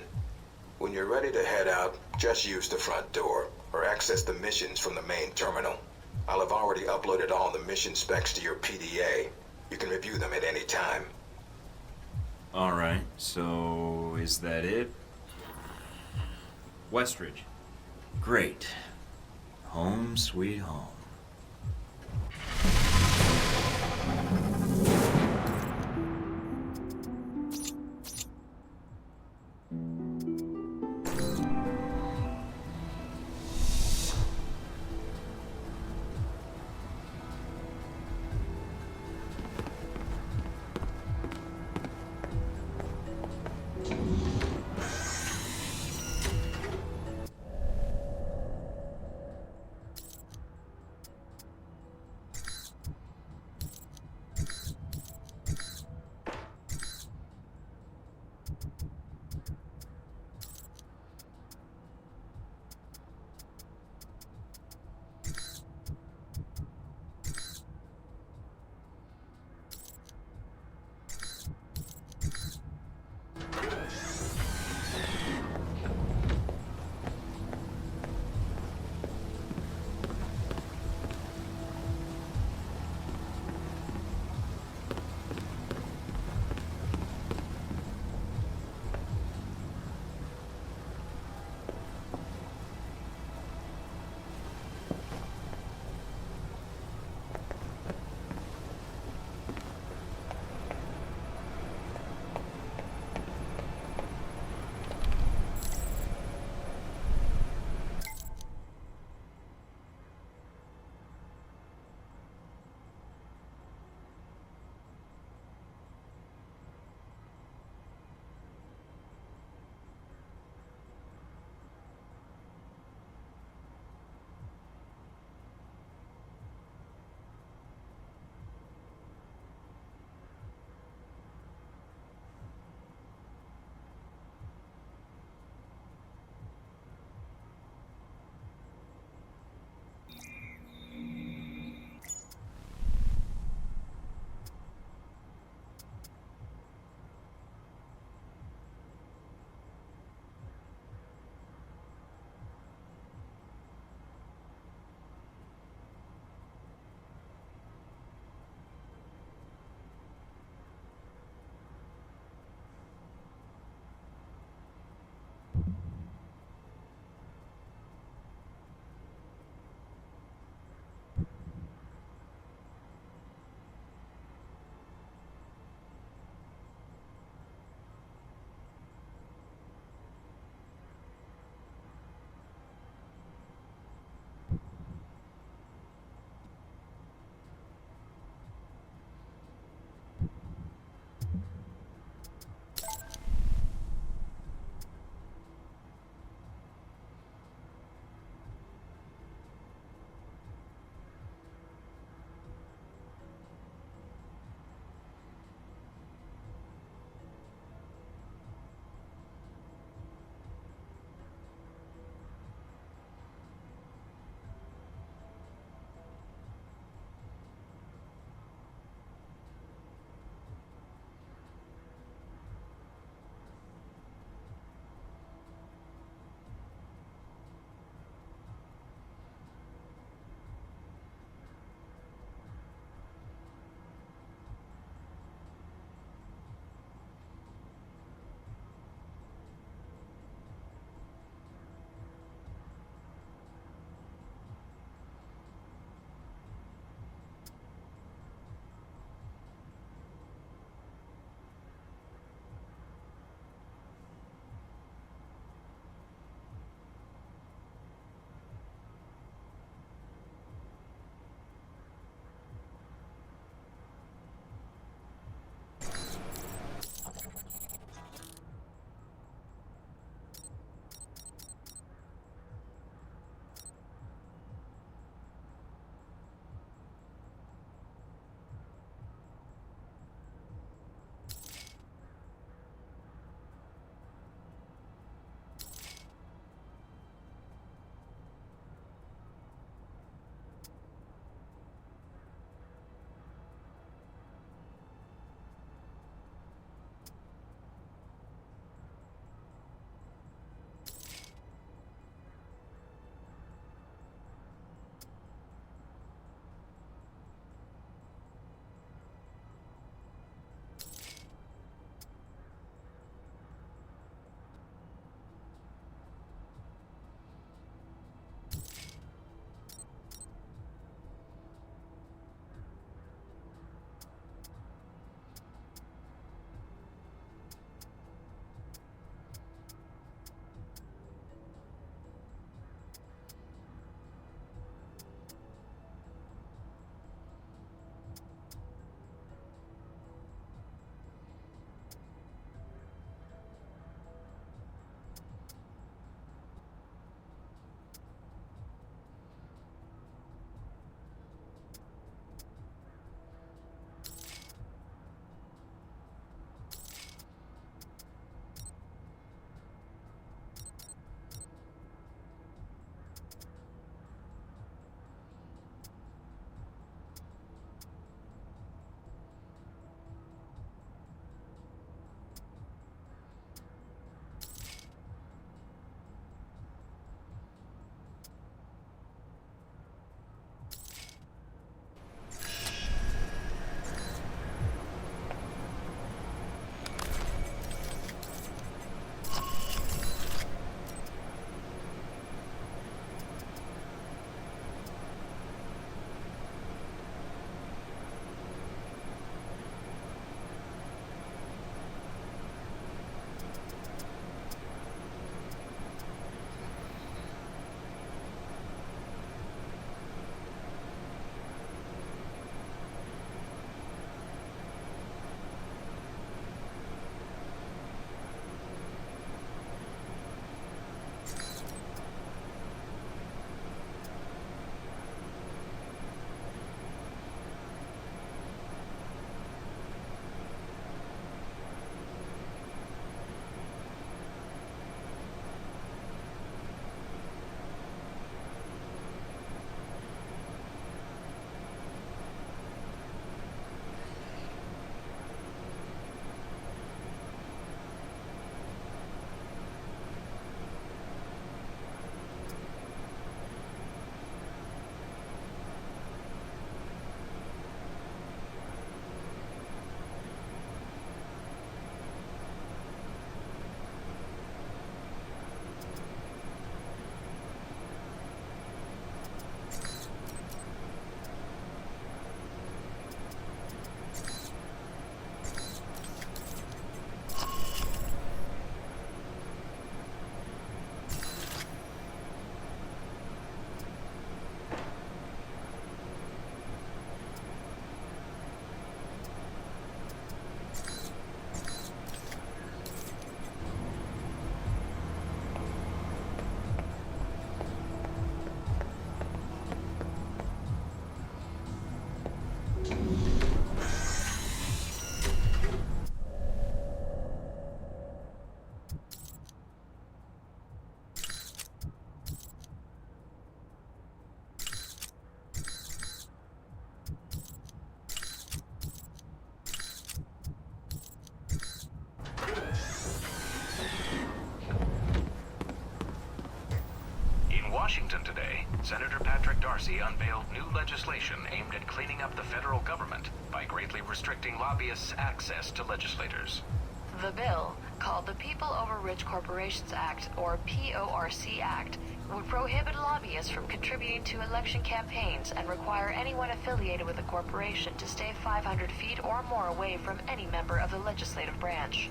When you're ready to head out, just use the front door, or access the missions from the main terminal. I'll have already uploaded all the mission specs to your PDA. You can review them at any time. Alright, so is that it? Westridge. Great. Home sweet home. Washington today, Senator Patrick Darcy unveiled new legislation aimed at cleaning up the federal government by greatly restricting lobbyists' access to legislators. The bill, called the People Over Rich Corporations Act, or PORC Act, would prohibit lobbyists from contributing to election campaigns and require anyone affiliated with a corporation to stay 500 feet or more away from any member of the legislative branch.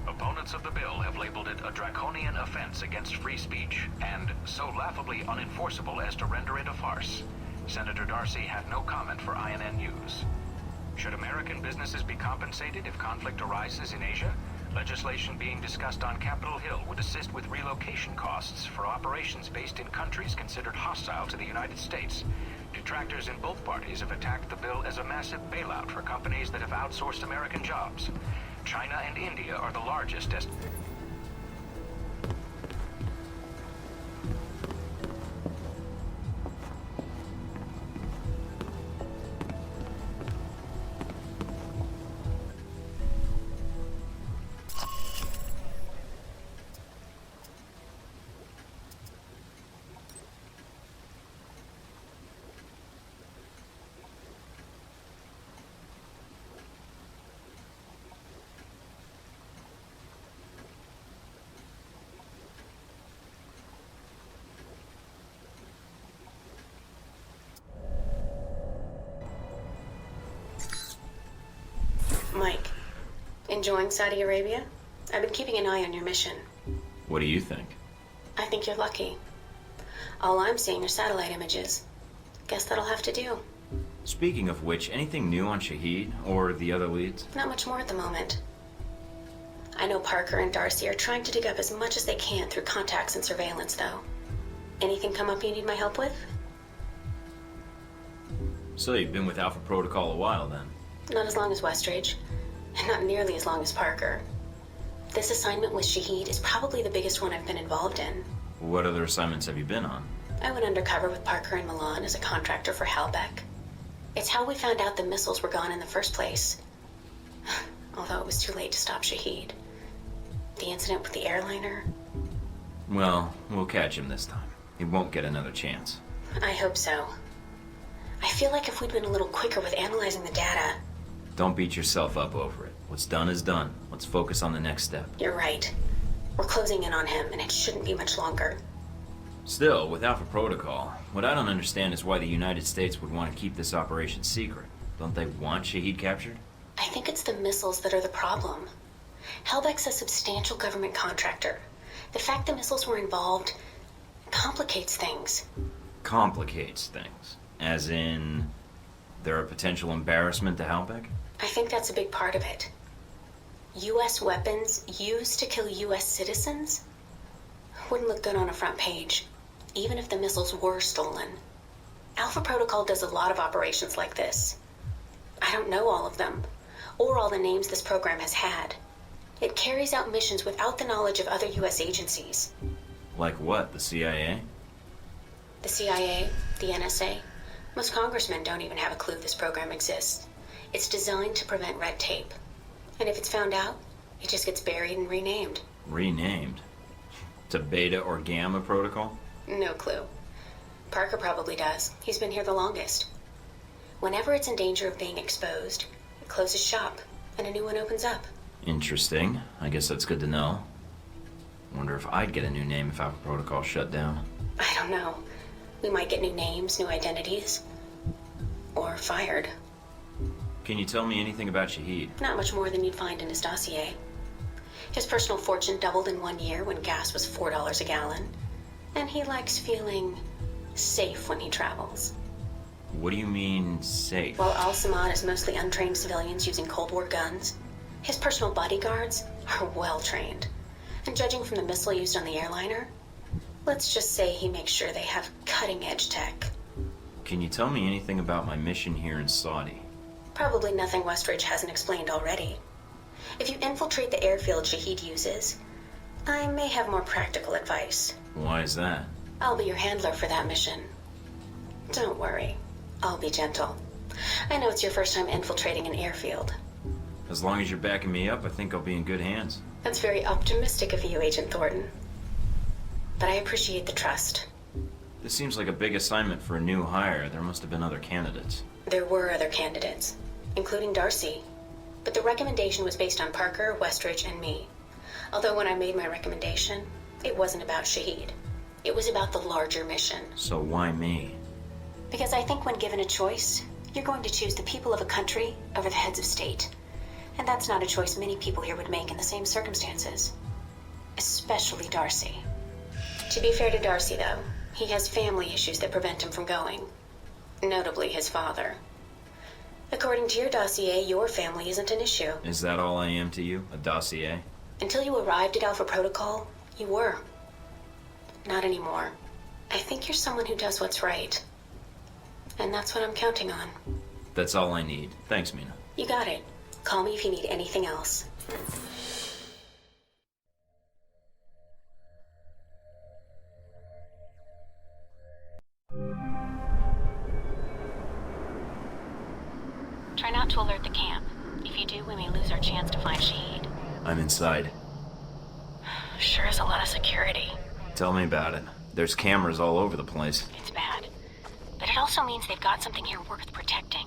Opponents of the bill have labeled it a draconian offense against free speech, and so laughably unenforceable as to render it a farce. Senator Darcy had no comment for INN News. Should American businesses be compensated if conflict arises in Asia? Legislation being discussed on Capitol Hill would assist with relocation costs for operations based in countries considered hostile to the United States. Detractors in both parties have attacked the bill as a massive bailout for companies that have outsourced American jobs. China and India are the largest Mike, enjoying Saudi Arabia? I've been keeping an eye on your mission. What do you think? I think you're lucky. All I'm seeing are satellite images. Guess that'll have to do. Speaking of which, anything new on Shahid or the other leads? Not much more at the moment. I know Parker and Darcy are trying to dig up as much as they can through contacts and surveillance, though. Anything come up you need my help with? So you've been with Alpha Protocol a while, then? Not as long as Westridge, and not nearly as long as Parker. This assignment with Shahid is probably the biggest one I've been involved in. What other assignments have you been on? I went undercover with Parker in Milan as a contractor for Halbeck. It's how we found out the missiles were gone in the first place. Although it was too late to stop Shahid. The incident with the airliner. Well, we'll catch him this time. He won't get another chance. I hope so. I feel like if we'd been a little quicker with analyzing the data... Don't beat yourself up over it. What's done is done. Let's focus on the next step. You're right. We're closing in on him, and it shouldn't be much longer. Still, with Alpha Protocol, what I don't understand is why the United States would want to keep this operation secret. Don't they want Shahid captured? I think it's the missiles that are the problem. Halbeck's a substantial government contractor. The fact the missiles were involved complicates things. Complicates things? As in, they're a potential embarrassment to Halbeck? I think that's a big part of it. U.S. weapons used to kill U.S. citizens wouldn't look good on a front page, even if the missiles were stolen. Alpha Protocol does a lot of operations like this. I don't know all of them, or all the names this program has had. It carries out missions without the knowledge of other U.S. agencies. Like what, the CIA? The CIA, the NSA. Most congressmen don't even have a clue this program exists. It's designed to prevent red tape. And if it's found out, it just gets buried and renamed. Renamed? To Beta or Gamma Protocol? No clue. Parker probably does. He's been here the longest. Whenever it's in danger of being exposed, it closes shop, and a new one opens up. Interesting. I guess that's good to know. Wonder if I'd get a new name if Alpha Protocol shut down. I don't know. We might get new names, new identities. Or fired. Can you tell me anything about Shahid? Not much more than you'd find in his dossier. His personal fortune doubled in 1 year when gas was $4 a gallon. And he likes feeling safe when he travels. What do you mean, safe? While Al-Samad is mostly untrained civilians using Cold War guns, his personal bodyguards are well-trained. And judging from the missile used on the airliner, let's just say he makes sure they have cutting-edge tech. Can you tell me anything about my mission here in Saudi? Probably nothing Westridge hasn't explained already. If you infiltrate the airfield Shahid uses, I may have more practical advice. Why is that? I'll be your handler for that mission. Don't worry. I'll be gentle. I know it's your first time infiltrating an airfield. As long as you're backing me up, I think I'll be in good hands. That's very optimistic of you, Agent Thornton. But I appreciate the trust. This seems like a big assignment for a new hire. There must have been other candidates. There were other candidates, including Darcy. But the recommendation was based on Parker, Westridge, and me. Although when I made my recommendation, it wasn't about Shahid. It was about the larger mission. So why me? Because I think when given a choice, you're going to choose the people of a country over the heads of state. And that's not a choice many people here would make in the same circumstances. Especially Darcy. To be fair to Darcy, though, he has family issues that prevent him from going. Notably his father. According to your dossier, your family isn't an issue. Is that all I am to you? A dossier? Until you arrived at Alpha Protocol, you were. Not anymore. I think you're someone who does what's right. And that's what I'm counting on. That's all I need. Thanks, Mina. You got it. Call me if you need anything else. Try not to alert the camp. If you do, we may lose our chance to find Shahid. I'm inside. Sure is a lot of security. Tell me about it. There's cameras all over the place. It's bad. But it also means they've got something here worth protecting.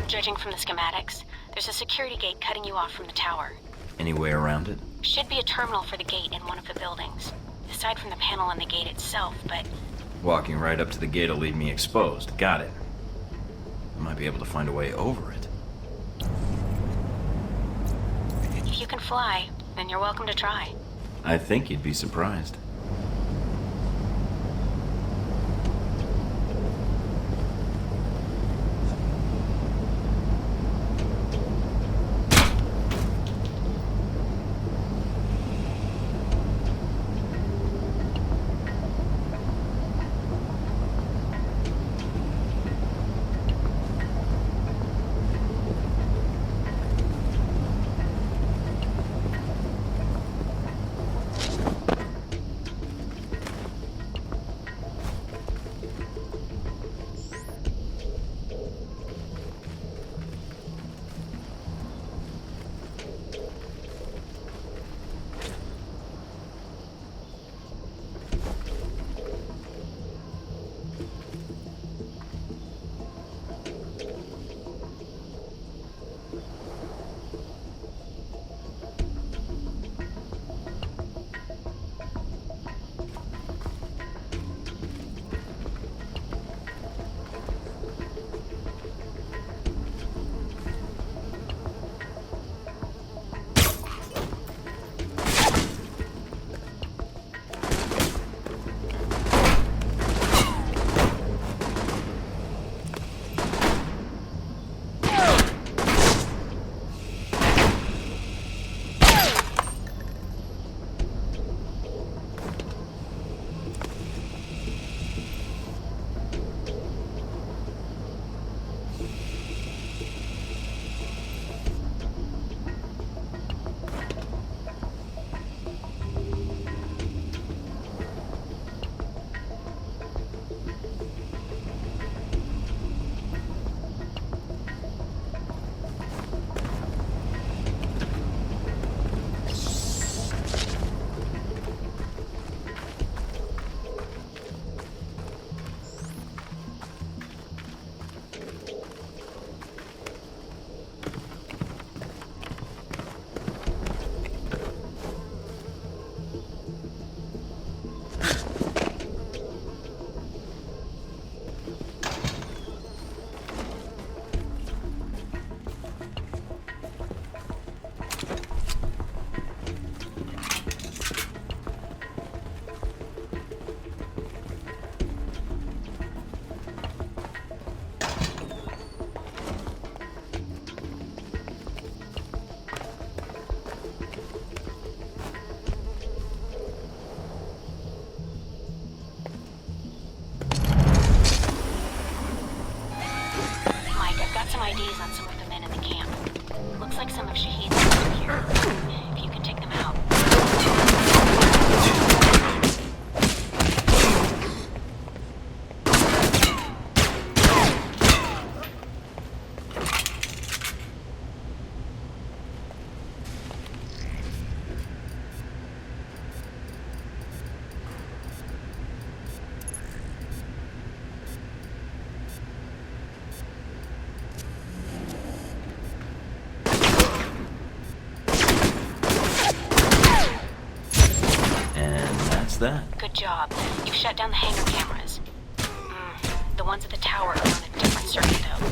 Judging from the schematics, there's a security gate cutting you off from the tower. Any way around it? Should be a terminal for the gate in one of the buildings. Aside from the panel on the gate itself, but... Walking right up to the gate will leave me exposed. Got it. I might be able to find a way over it. If you can fly, then you're welcome to try. I think you'd be surprised. like some of Shahid's men here. If you can take them out. That? Good job. You shut down the hangar cameras. The ones at the tower are on a different circuit, though.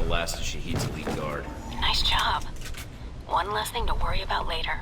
Last of Shahid's elite guard. Nice job. One less thing to worry about later.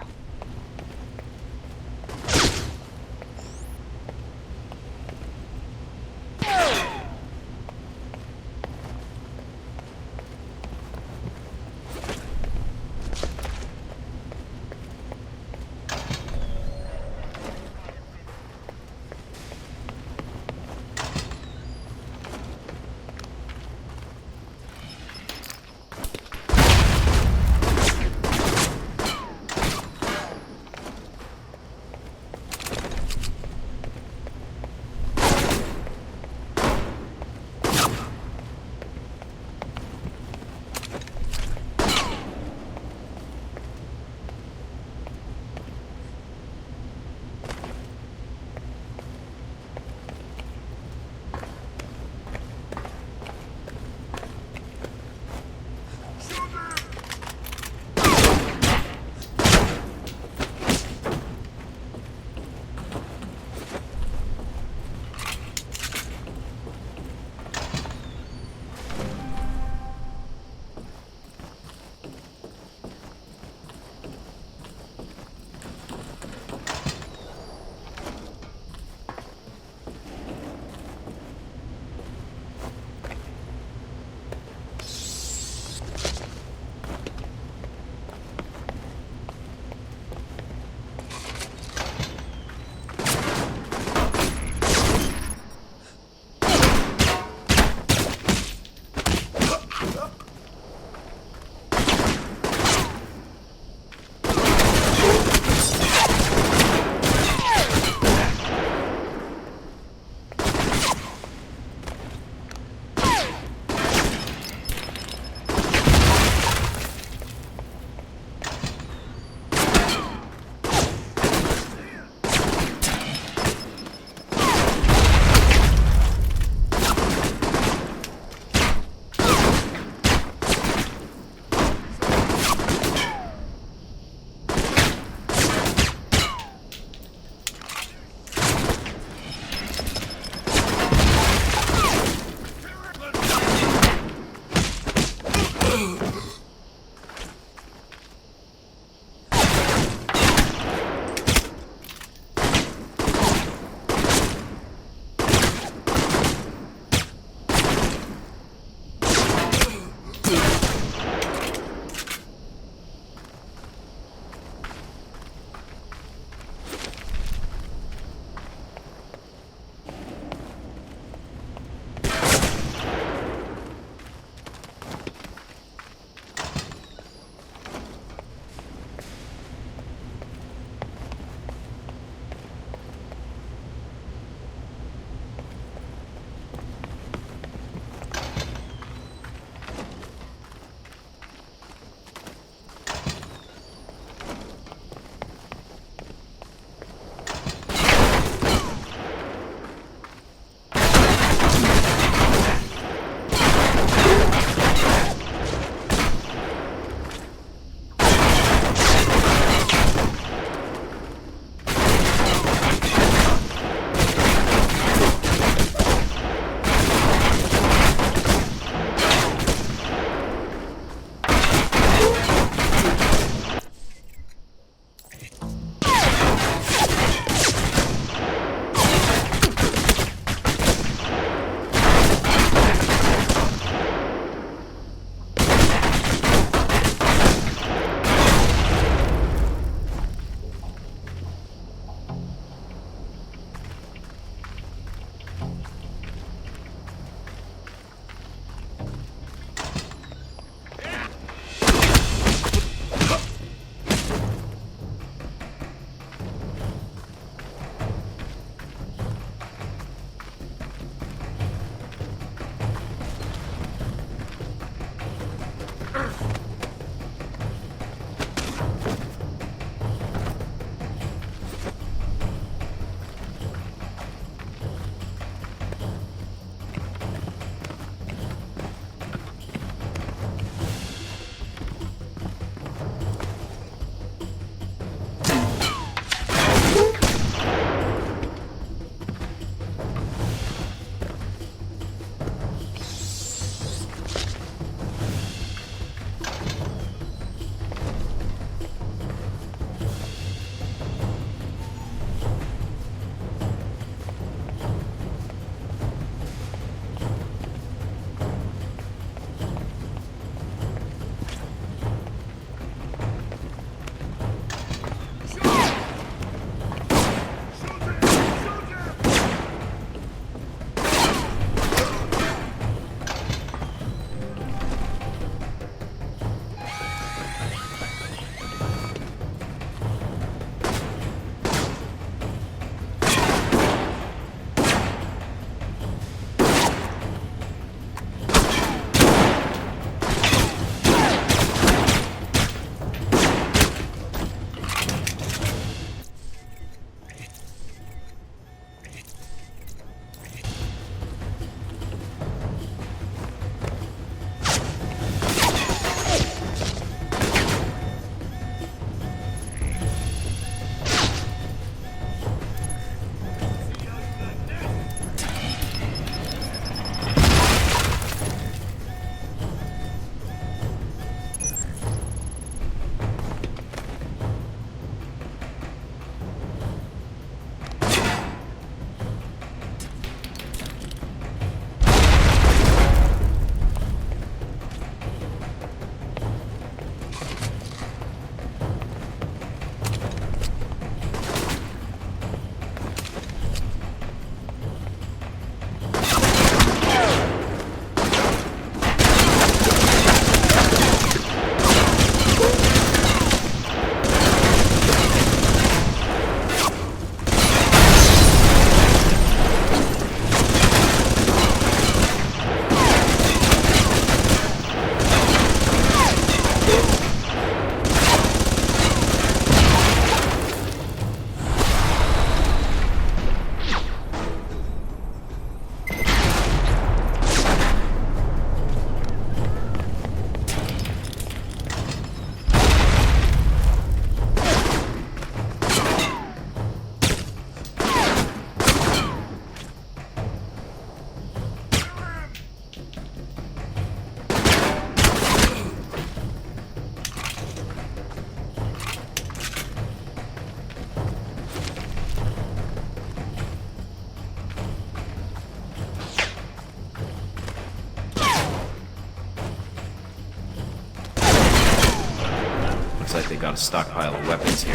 like they got a stockpile of weapons here.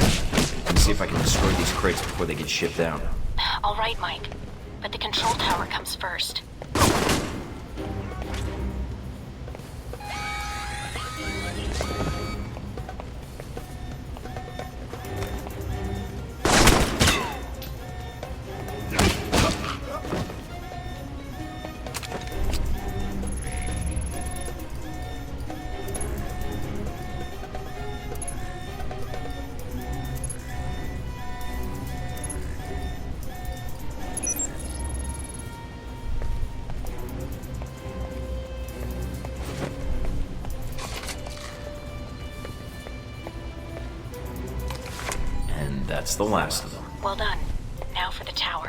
Let me see if I can destroy these crates before they get shipped out. All right, Mike. But the control tower comes first. That's the last of them. Well done. Now for the tower.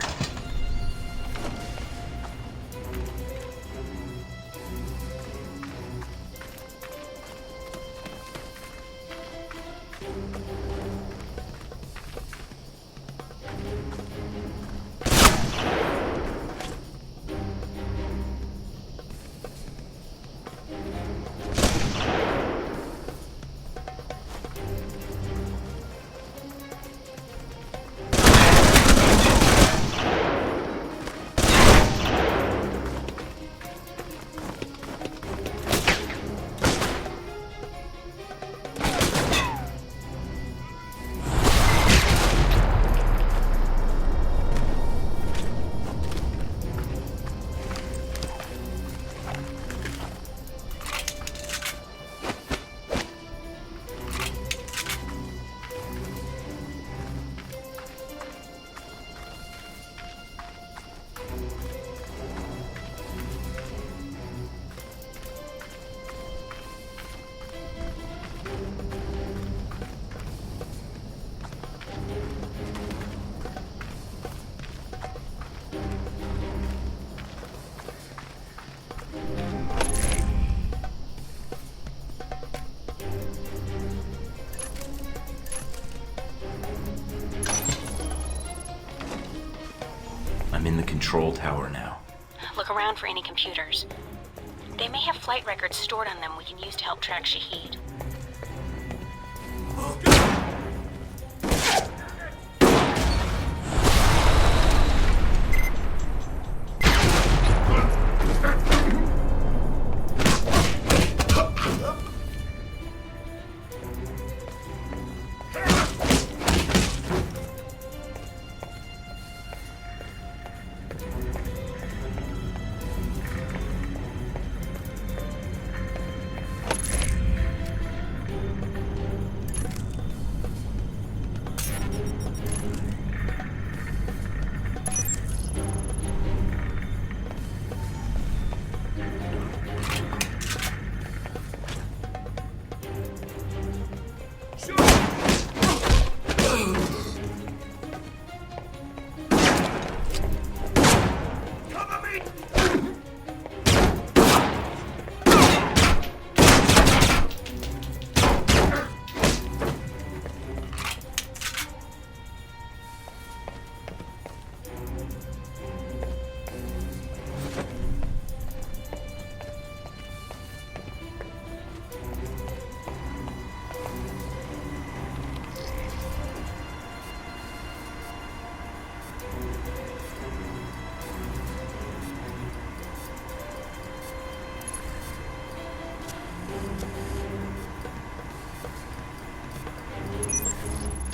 I'm in the control tower now. Look around for any computers. They may have flight records stored on them we can use to help track Shahid.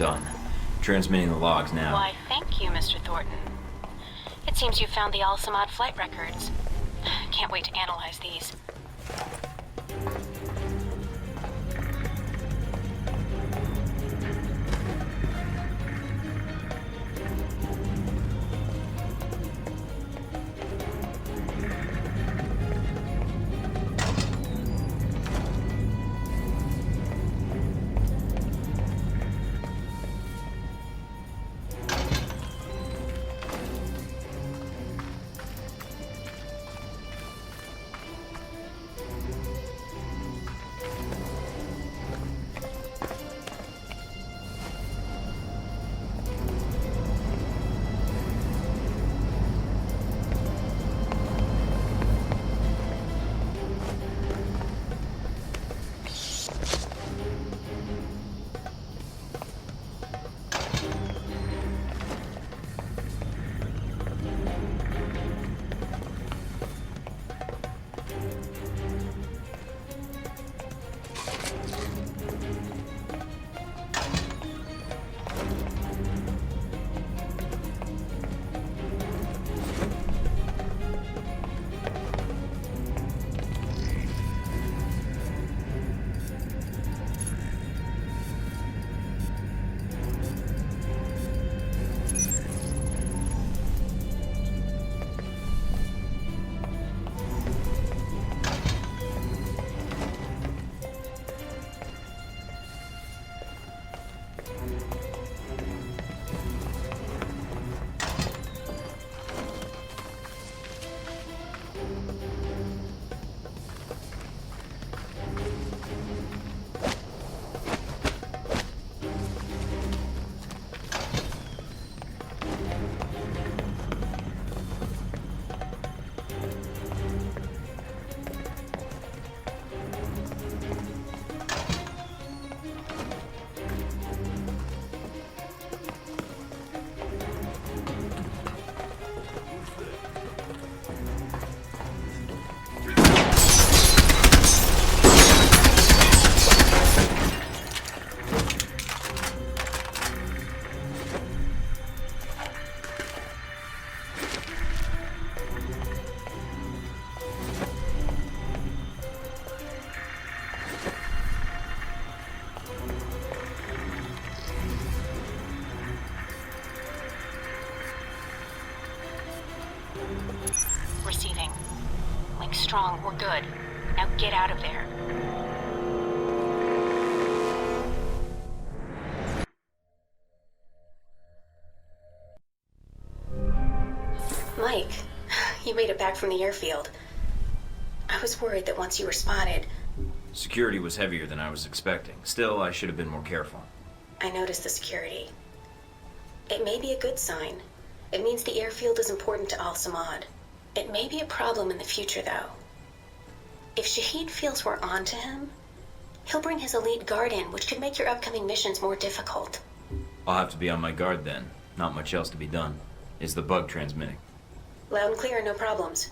Done. Transmitting the logs now. Why, thank you, Mr. Thornton. It seems you found the Al-Samad flight records. Can't wait to analyze these. Receiving. Link strong, we're good. Now get out of there. Mike, you made it back from the airfield. I was worried that once you were spotted... Security was heavier than I was expecting. Still, I should have been more careful. I noticed the security. It may be a good sign. It means the airfield is important to Al-Samad. It may be a problem in the future, though. If Shahid feels we're onto him, he'll bring his elite guard in, which could make your upcoming missions more difficult. I'll have to be on my guard then. Not much else to be done. Is the bug transmitting? Loud and clear, no problems.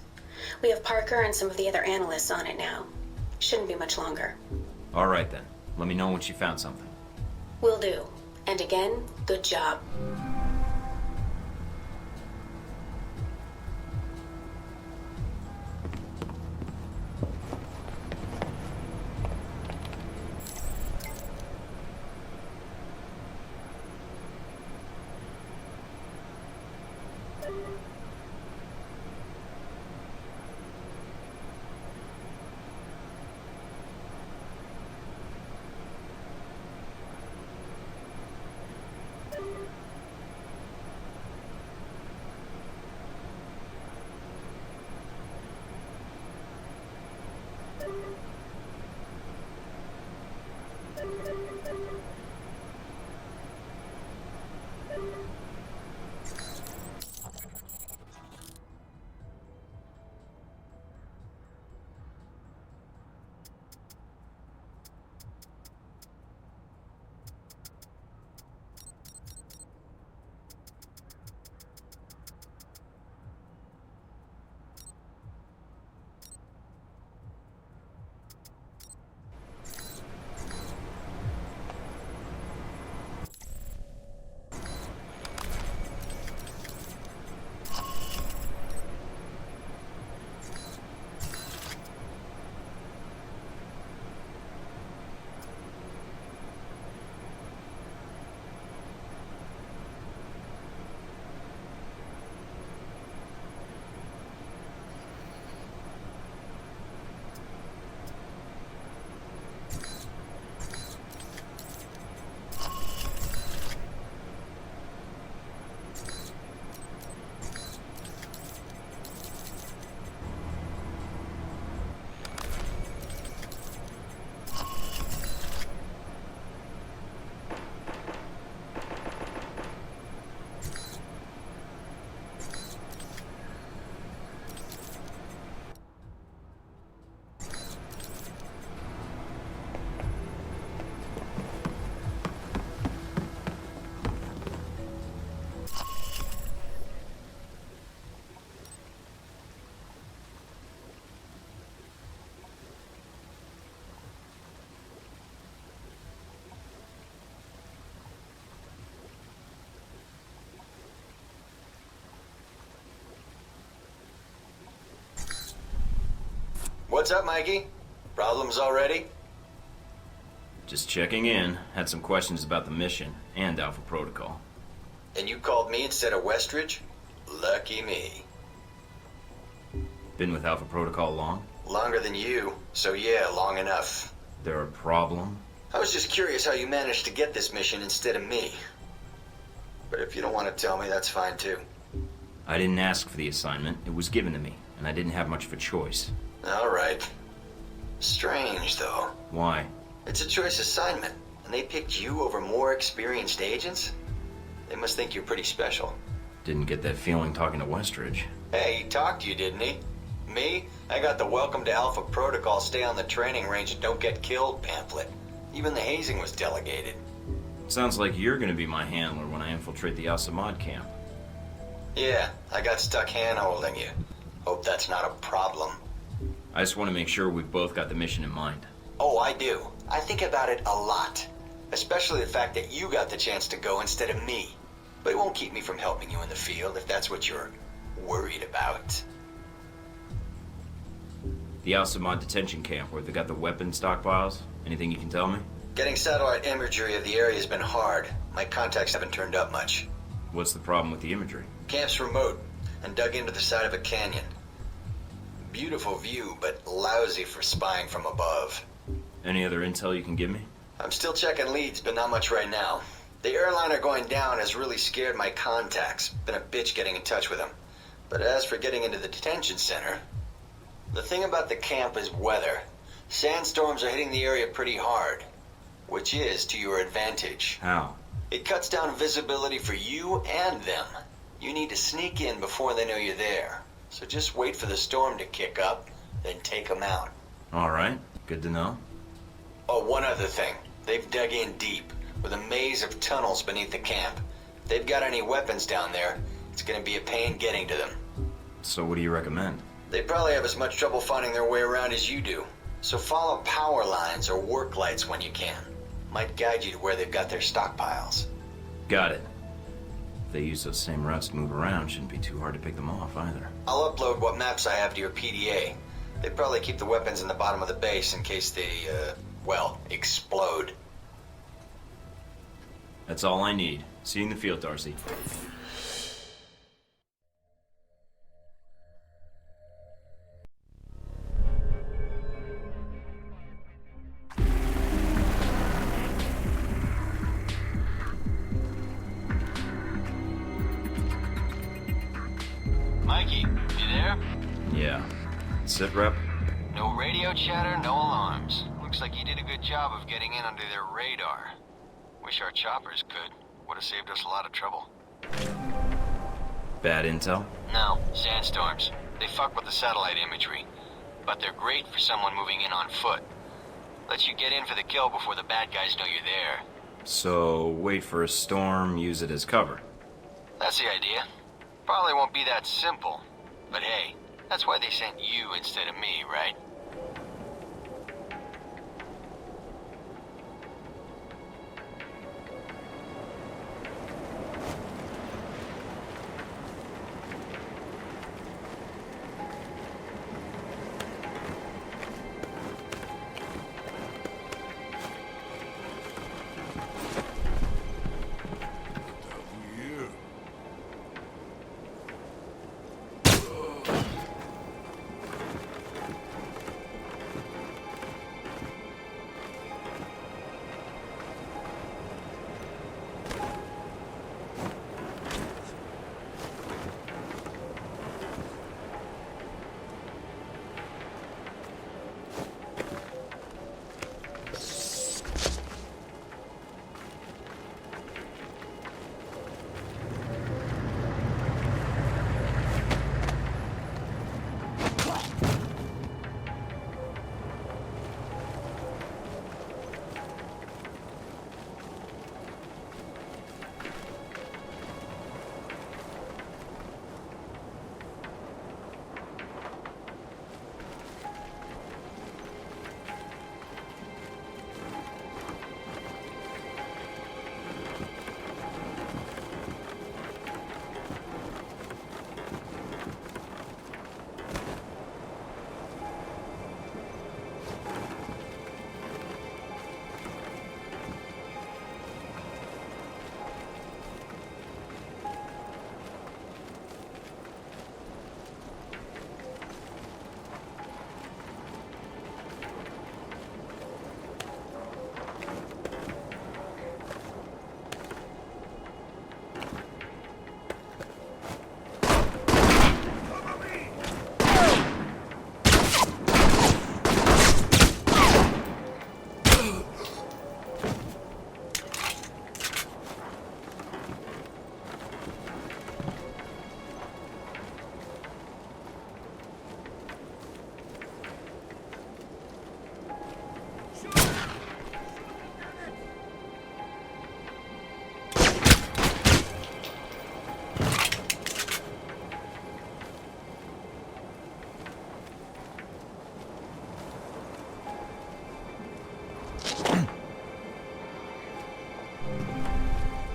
We have Parker and some of the other analysts on it now. Shouldn't be much longer. All right then. Let me know once you found something. Will do. And again, good job. What's up, Mikey? Problems already? Just checking in. Had some questions about the mission and Alpha Protocol. And you called me instead of Westridge? Lucky me. Been with Alpha Protocol long? Longer than you, so yeah, long enough. There a problem? I was just curious how you managed to get this mission instead of me. But if you don't want to tell me, that's fine too. I didn't ask for the assignment. It was given to me, and I didn't have much of a choice. All right. Strange, though. Why? It's a choice assignment, and they picked you over more experienced agents? They must think you're pretty special. Didn't get that feeling talking to Westridge. Hey, he talked to you, didn't he? Me? I got the Welcome to Alpha Protocol, stay on the training range and don't get killed pamphlet. Even the hazing was delegated. Sounds like you're gonna be my handler when I infiltrate the Al-Samad camp. Yeah, I got stuck hand-holding you. Hope that's not a problem. I just want to make sure we've both got the mission in mind. Oh, I do. I think about it a lot. Especially the fact that you got the chance to go instead of me. But it won't keep me from helping you in the field if that's what you're worried about. The Al-Samad detention camp, where they got the weapon stockpiles? Anything you can tell me? Getting satellite imagery of the area has been hard. My contacts haven't turned up much. What's the problem with the imagery? Camp's remote. and dug into the side of a canyon. Beautiful view, but lousy for spying from above. Any other intel you can give me? I'm still checking leads, but not much right now. The airliner going down has really scared my contacts. Been a bitch getting in touch with them. But as for getting into the detention center, the thing about the camp is weather. Sandstorms are hitting the area pretty hard, which is to your advantage. How? It cuts down visibility for you and them. You need to sneak in before they know you're there. So just wait for the storm to kick up, then take them out. All right, good to know. Oh, one other thing. They've dug in deep, with a maze of tunnels beneath the camp. If they've got any weapons down there, it's gonna be a pain getting to them. So what do you recommend? They probably have as much trouble finding their way around as you do. So follow power lines or work lights when you can. Might guide you to where they've got their stockpiles. Got it. If they use those same routes to move around, shouldn't be too hard to pick them off either. I'll upload what maps I have to your PDA. They probably keep the weapons in the bottom of the base in case they, well, explode. That's all I need. See you in the field, Darcy. Mikey, you there? Yeah. Sit, Rep? No radio chatter, no alarms. Looks like you did a good job of getting in under their radar. Wish our choppers could. Would have saved us a lot of trouble. Bad intel? No, sandstorms. They fuck with the satellite imagery. But they're great for someone moving in on foot. Lets you get in for the kill before the bad guys know you're there. So, wait for a storm, use it as cover. That's the idea. Probably won't be that simple. But hey, that's why they sent you instead of me, right?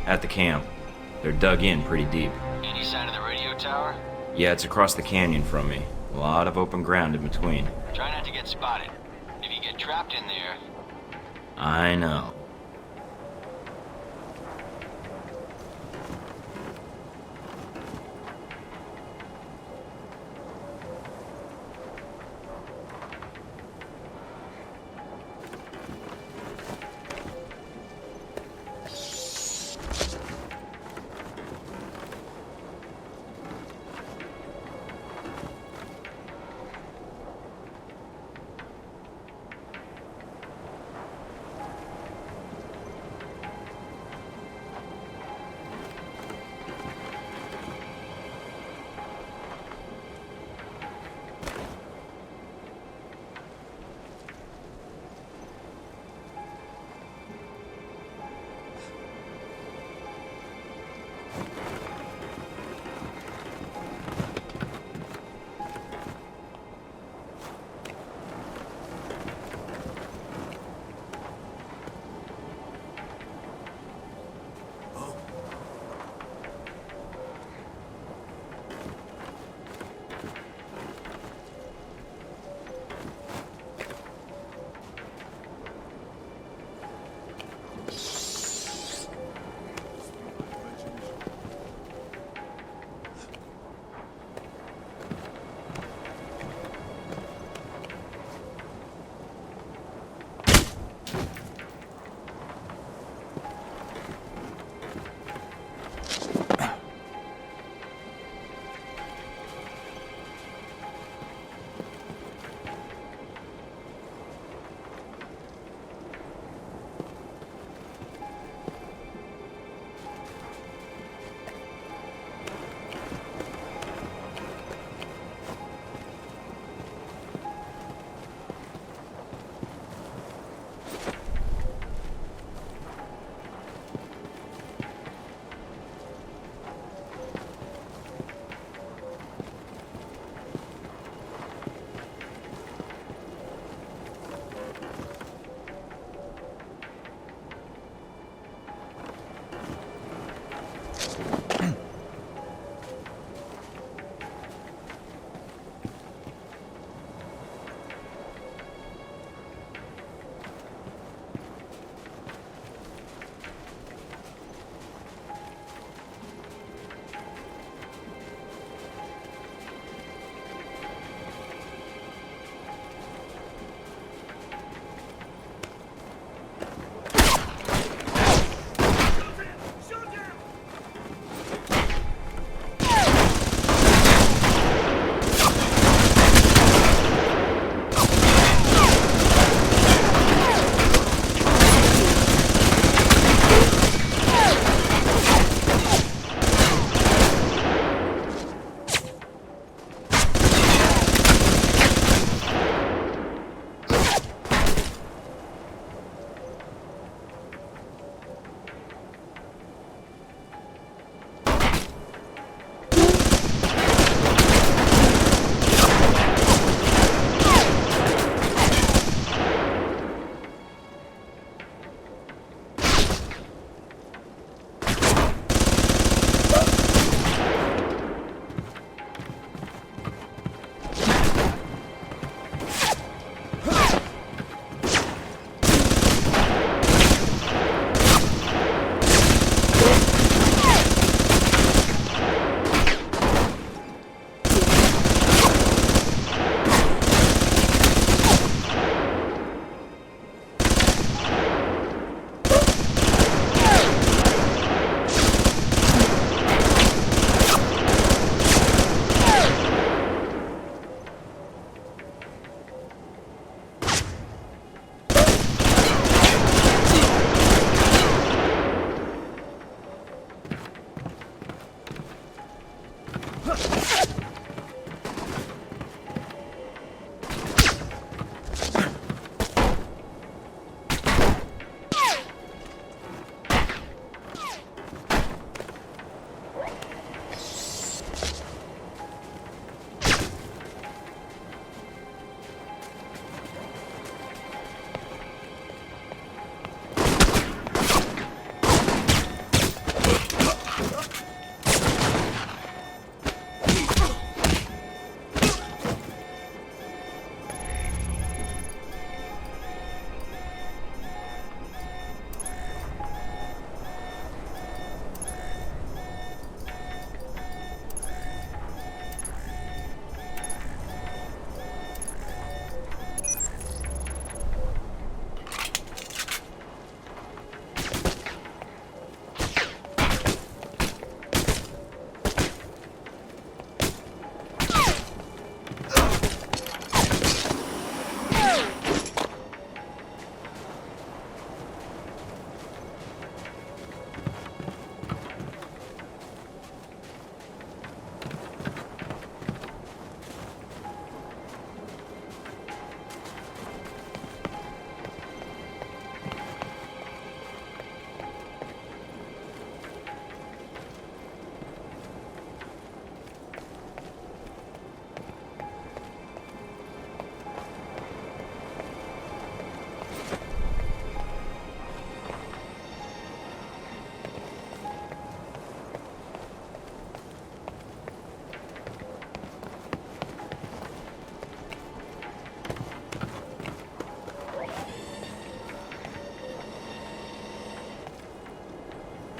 At the camp. They're dug in pretty deep. Any sign of the radio tower? Yeah, it's across the canyon from me. A lot of open ground in between. Try not to get spotted. If you get trapped in there... I know.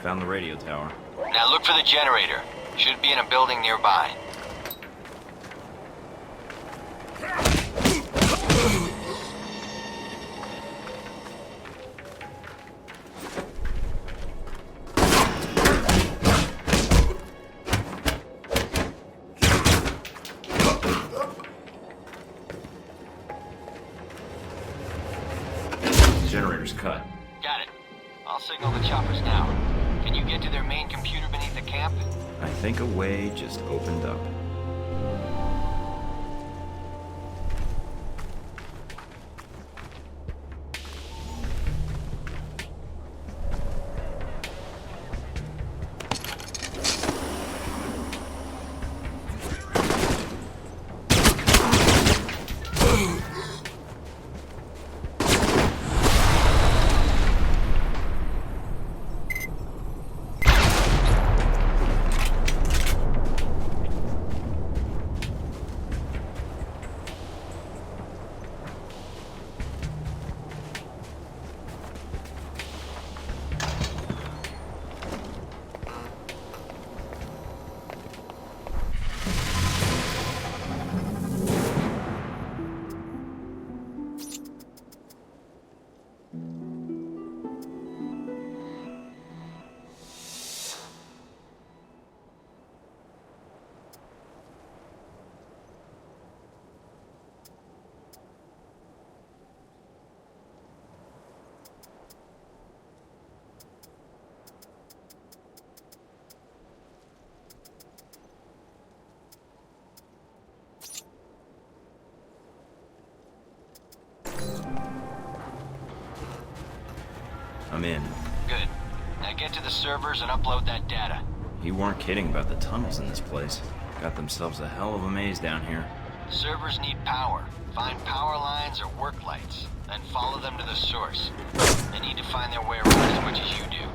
Found the radio tower. Now look for the generator. Should be in a building nearby. Generator's cut. Got it. I'll signal the choppers now. Can you get to their main computer beneath the camp? I think a way just opened up. I'm in. Good. Now get to the servers and upload that data. You weren't kidding about the tunnels in this place. Got themselves a hell of a maze down here. Servers need power. Find power lines or work lights, then follow them to the source. They need to find their way around as much as you do.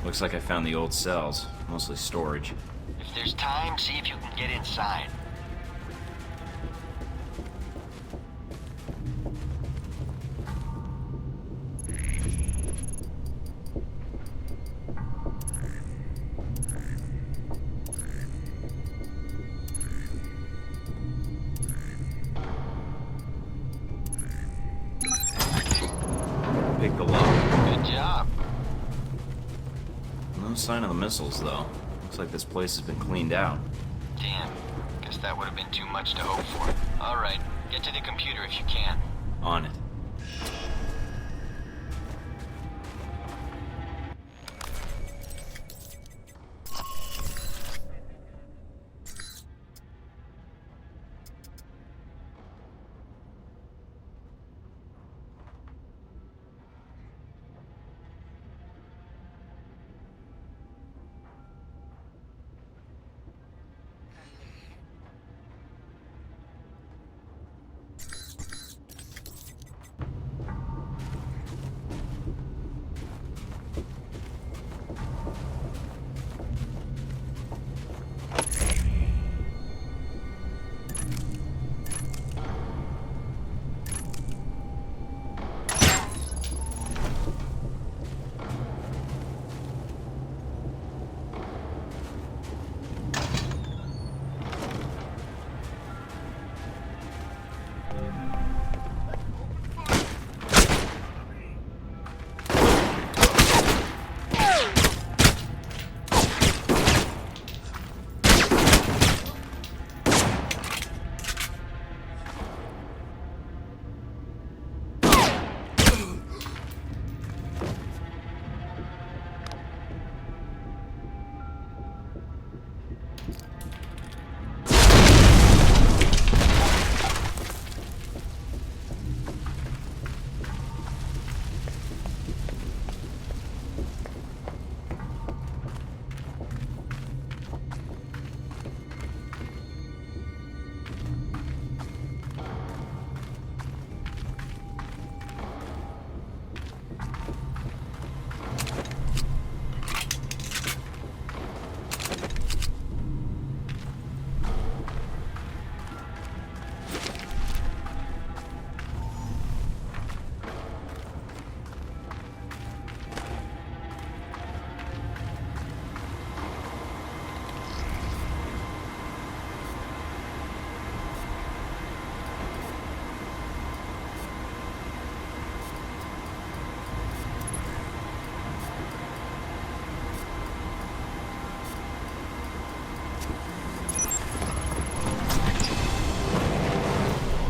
Looks like I found the old cells, mostly storage. If there's time, see if you can get inside. Pick the lock. Good job. No sign of the missiles, though. Looks like this place has been cleaned out. Damn. Guess that would have been too much to hope for. Alright, get to the computer if you can. On it.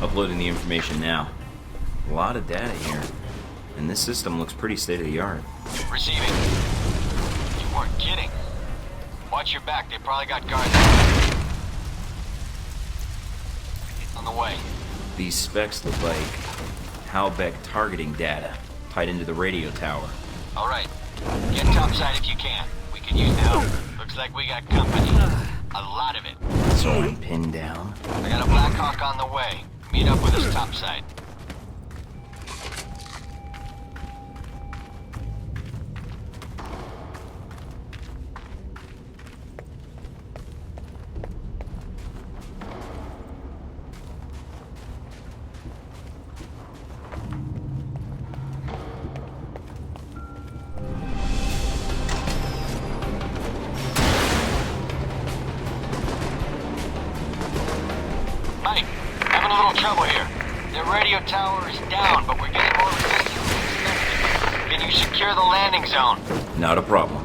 Uploading the information now. A lot of data here. And this system looks pretty state-of-the-art. Receiving. You weren't kidding. Watch your back, they probably got guards on the way. These specs look like Halbeck targeting data tied into the radio tower. Alright, get topside if you can. We can use the help. Looks like we got company. A lot of it. So I'm pinned down. I got a Black Hawk on the way. Meet up with us topside. Mike, having a little trouble here. The radio tower is down, but we're getting more resistance than expected. Can you secure the landing zone? Not a problem.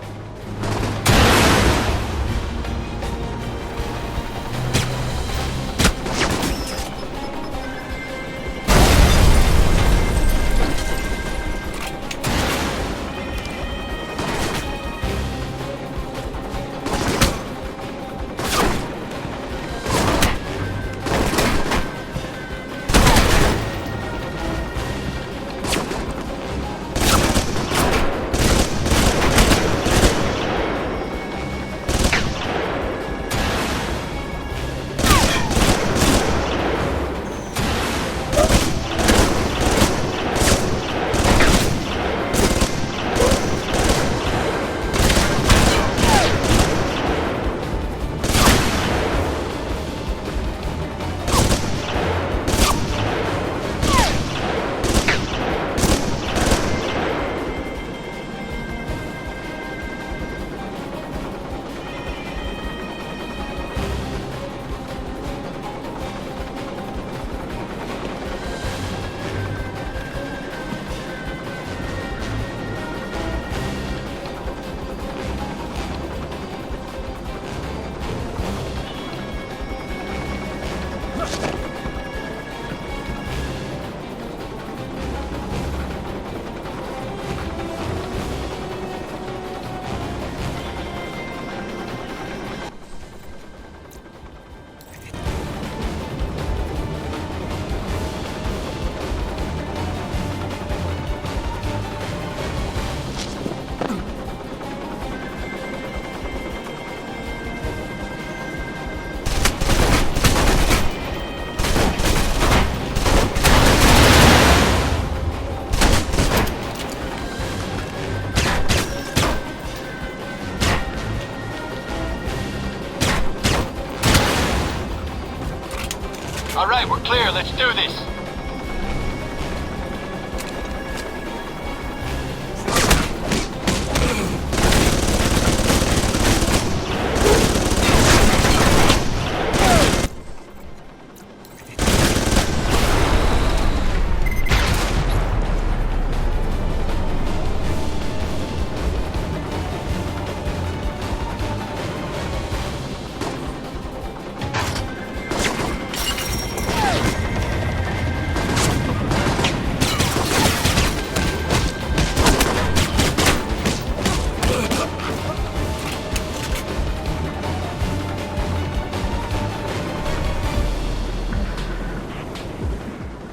All right, we're clear. Let's do this.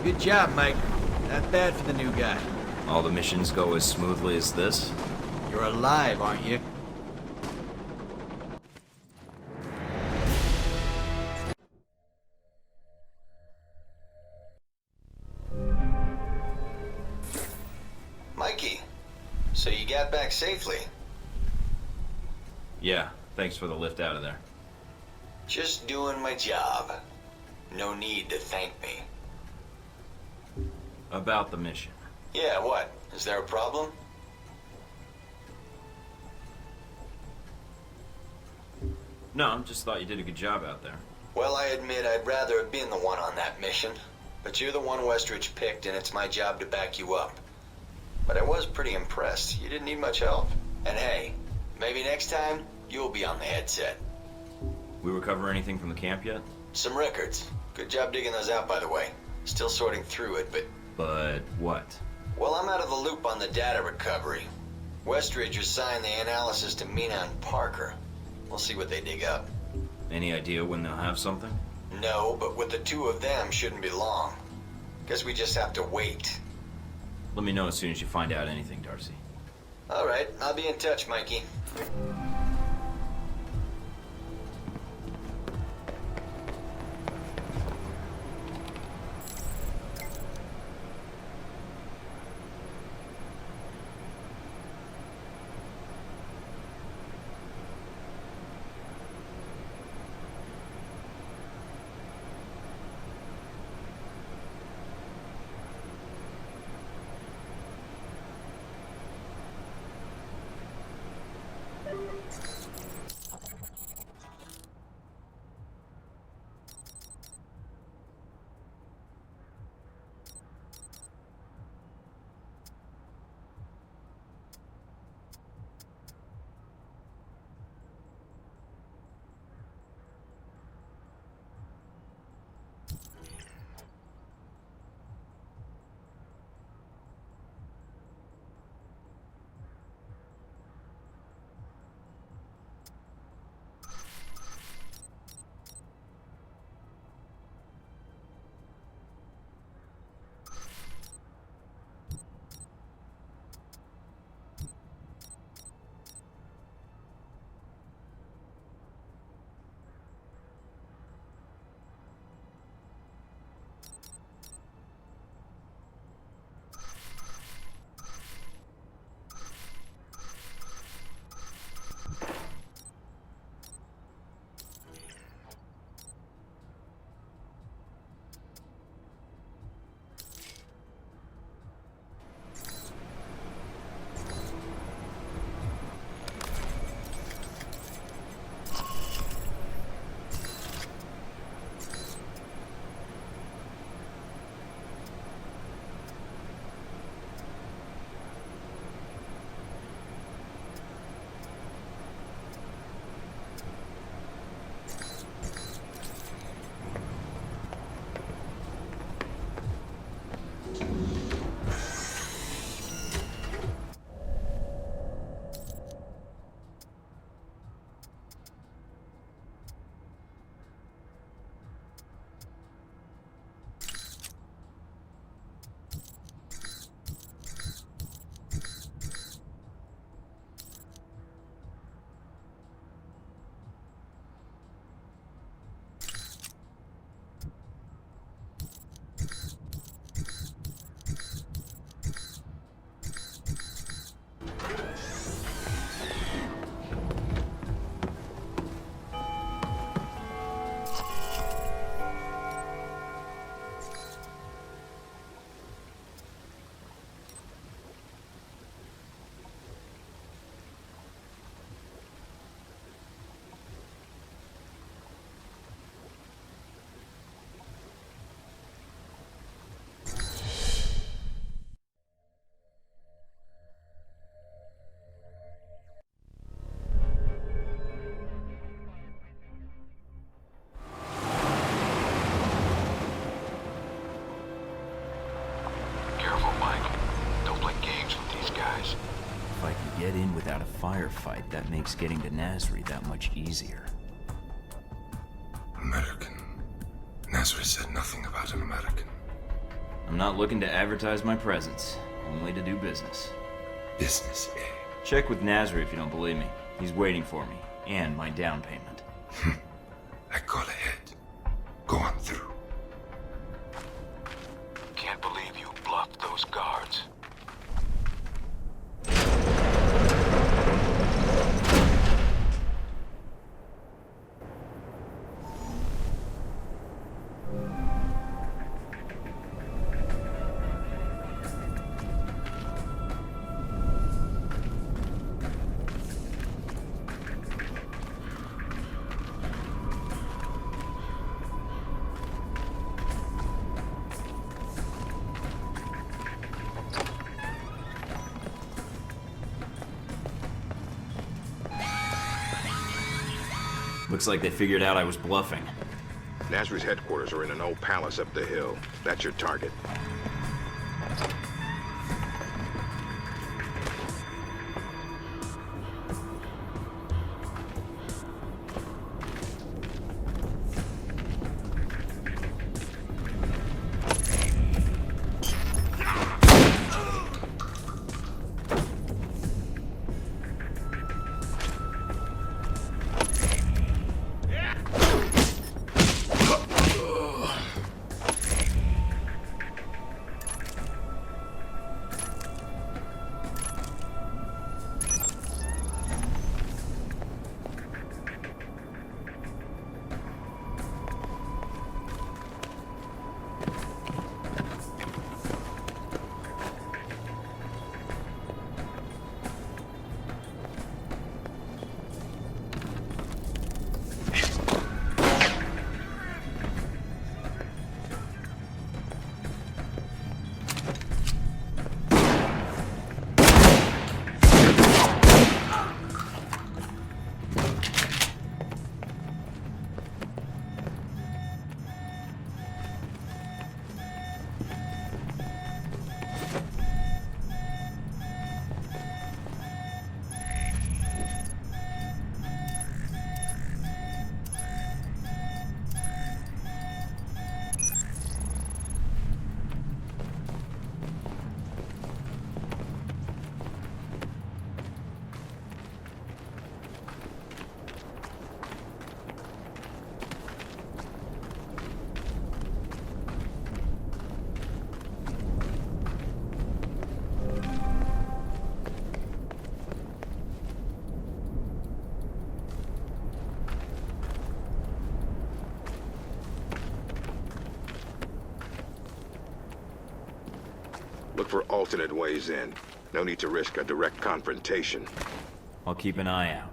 Good job, Mike. Not bad for the new guy. All the missions go as smoothly as this? You're alive, aren't you? Mikey, so you got back safely? Yeah, thanks for the lift out of there. Just doing my job. No need to thank me. About the mission. Yeah, what? Is there a problem? No, just thought you did a good job out there. Well, I admit I'd rather have been the one on that mission. But you're the one Westridge picked, and it's my job to back you up. But I was pretty impressed. You didn't need much help. And hey, maybe next time, you'll be on the headset. We recover anything from the camp yet? Some records. Good job digging those out, by the way. Still sorting through it, but... But what? Well, I'm out of the loop on the data recovery. Westridge assigned the analysis to Mina and Parker. We'll see what they dig up. Any idea when they'll have something? No, but with the two of them, shouldn't be long. Guess we just have to wait. Let me know as soon as you find out anything, Darcy. All right, I'll be in touch, Mikey. firefight, that makes getting to Nasri that much easier. American. Nasri said nothing about an American. I'm not looking to advertise my presence, only to do business. Business, eh? Check with Nasri if you don't believe me. He's waiting for me, and my down payment. I call ahead. Go on through. Can't believe you bluffed those guards. Looks like they figured out I was bluffing. Nasri's headquarters are in an old palace up the hill. That's your target. Look for alternate ways in. No need to risk a direct confrontation. I'll keep an eye out.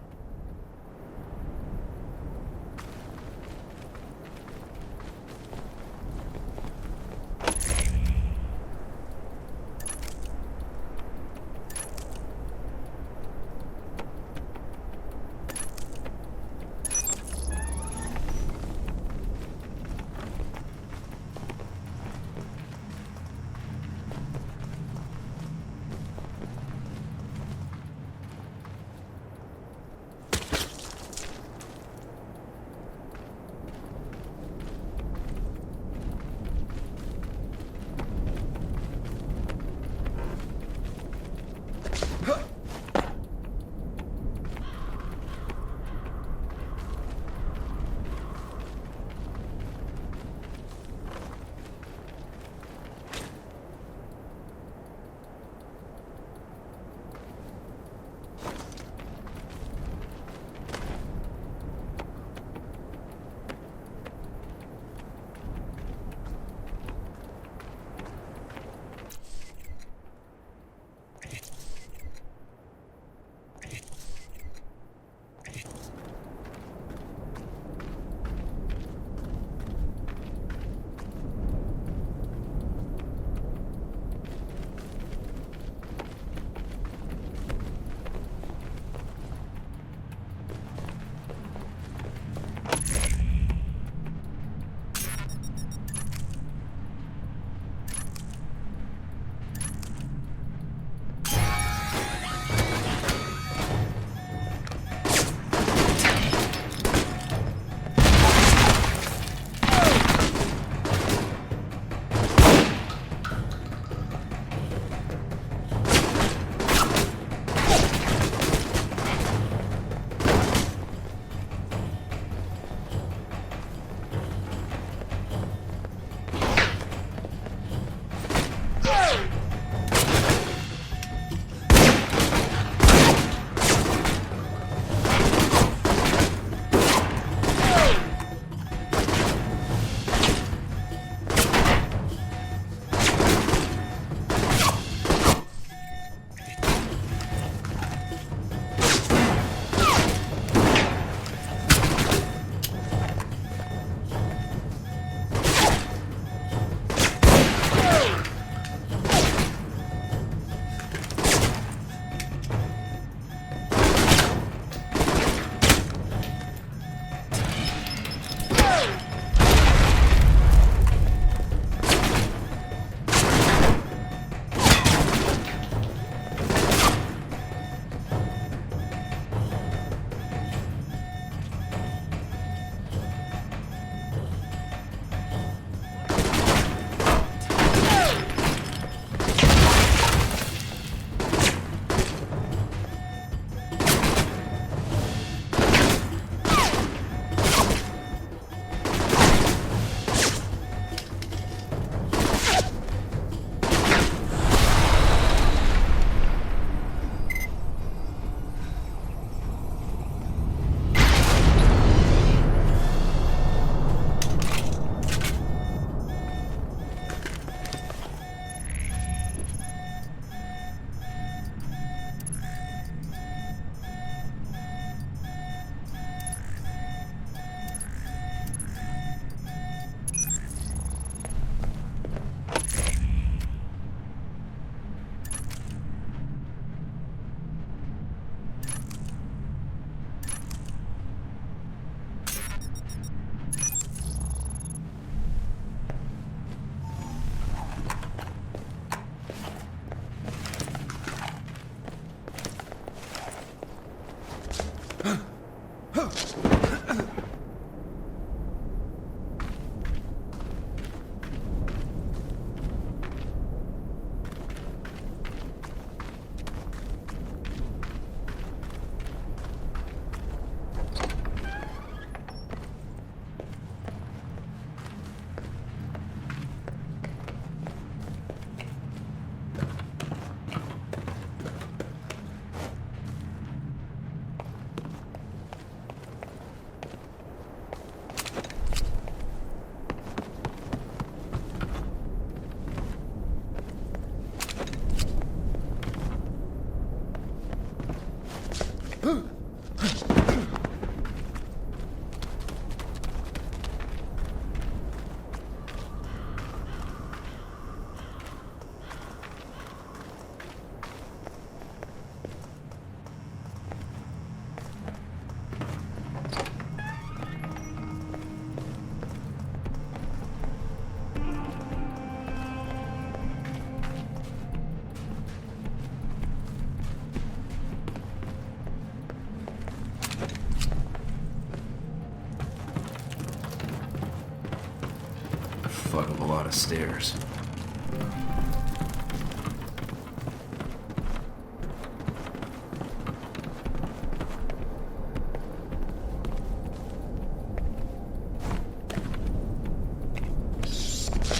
Fuck of a lot of stairs.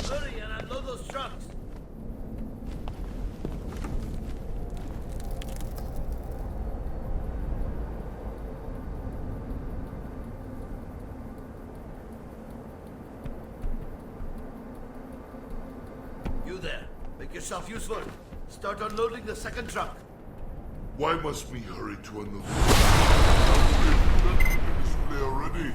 Hurry and unload those trucks. You there. Make yourself useful. Start unloading the second truck. Why must we hurry to another? Display already.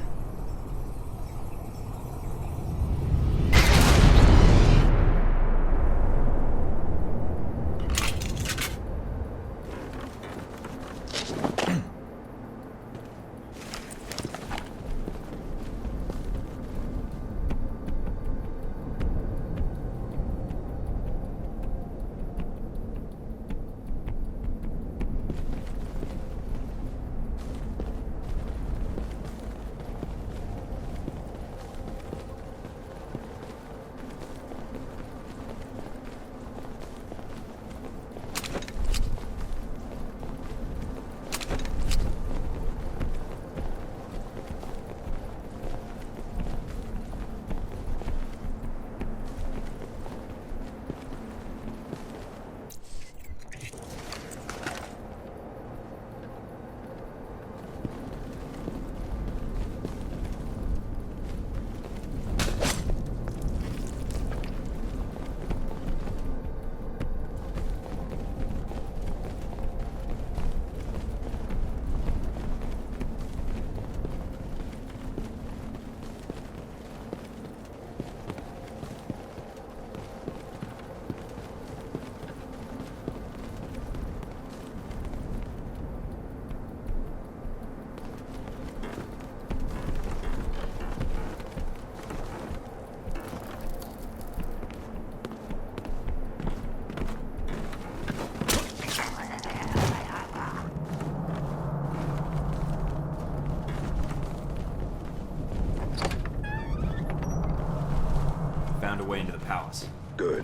Found a way into the palace. Good.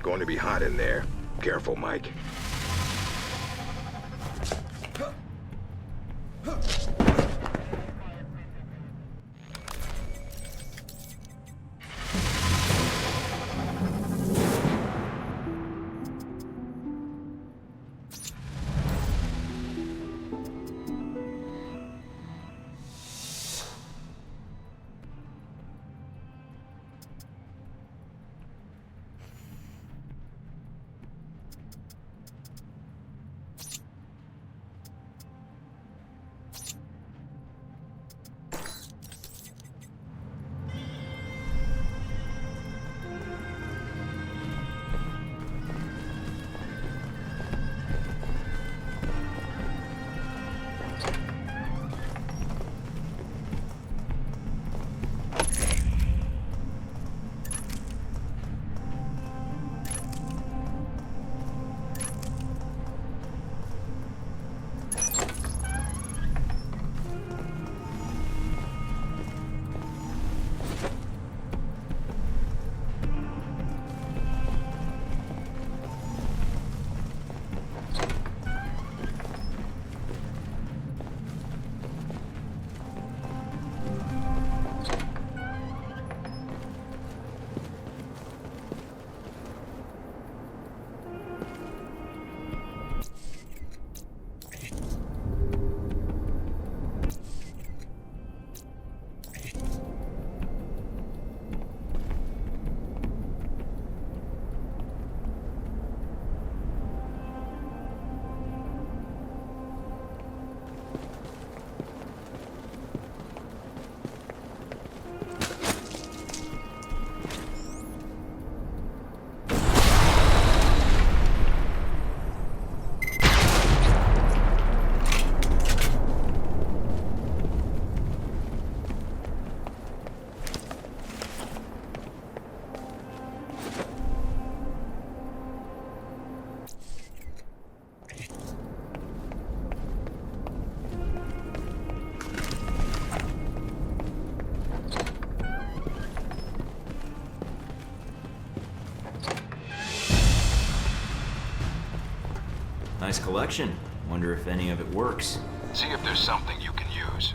Going to be hot in there. Careful, Mike. Nice collection. Wonder if any of it works. See if there's something you can use.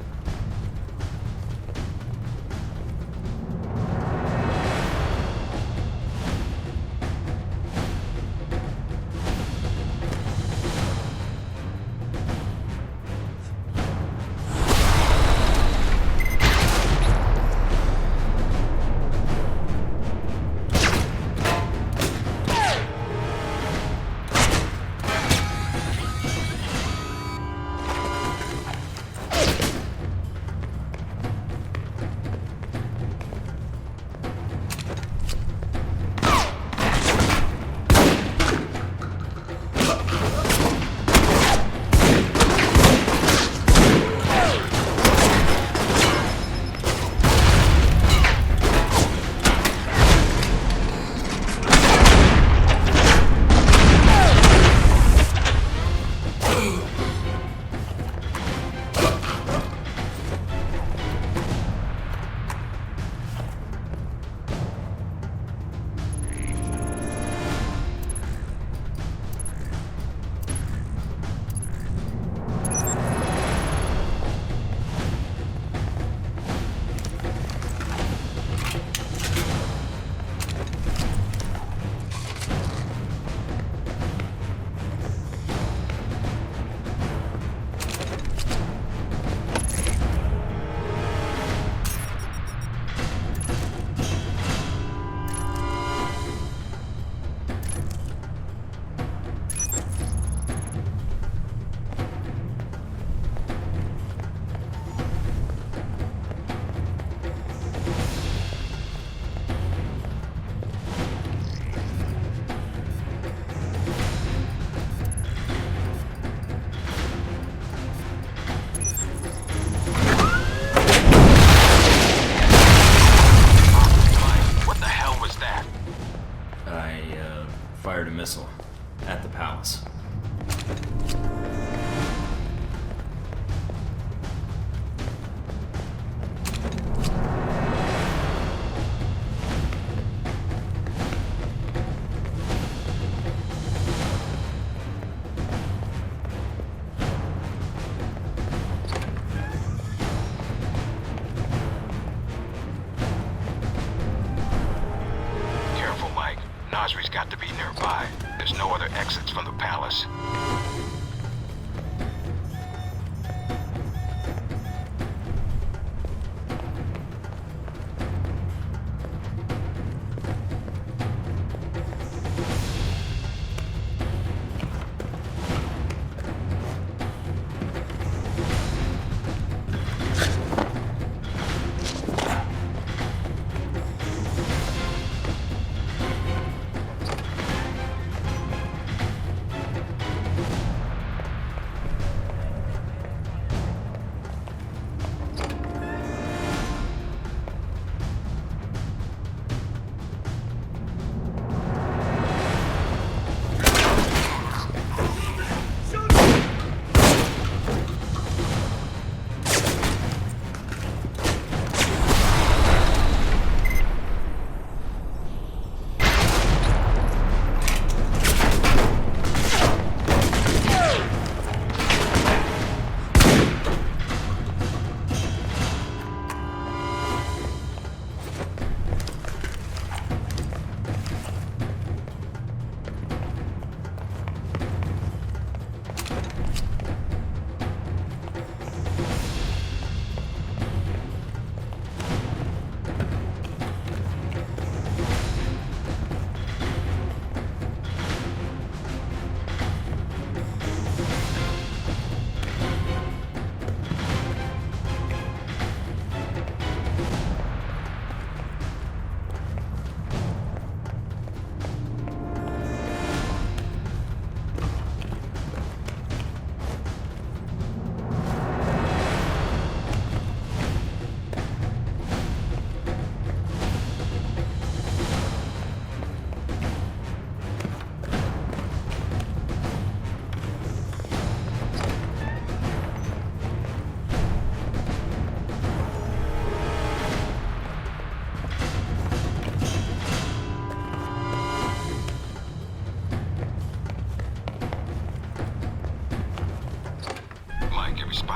Fired a missile at the palace. Careful, Mike. Nasri's got to be nearby. There's no other exits from the palace.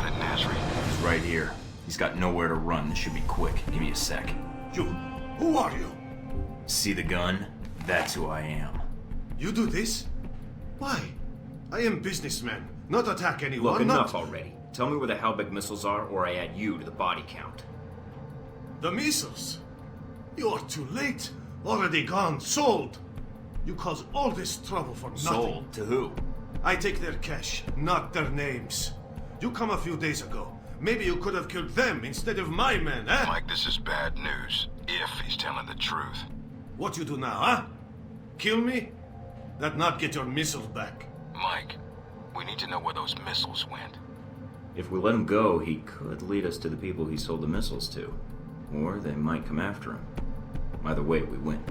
about it, Nasri? He's right here. He's got nowhere to run. This should be quick. Give me a sec. Who are you? See the gun? That's who I am. You do this? Why? I am businessman, not attack anyone. Look, enough already. Tell me where the Halbig missiles are, or I add you to the body count. The missiles? You're too late. Already gone. Sold. You cause all this trouble for nothing. Sold? To who? I take their cash, not their names. You come a few days ago. Maybe you could have killed them instead of my men, eh? Mike, this is bad news. If he's telling the truth. What you do now, huh? Kill me? That not get your missiles back. Mike, we need to know where those missiles went. If we let him go, he could lead us to the people he sold the missiles to. Or they might come after him. Either way, we win.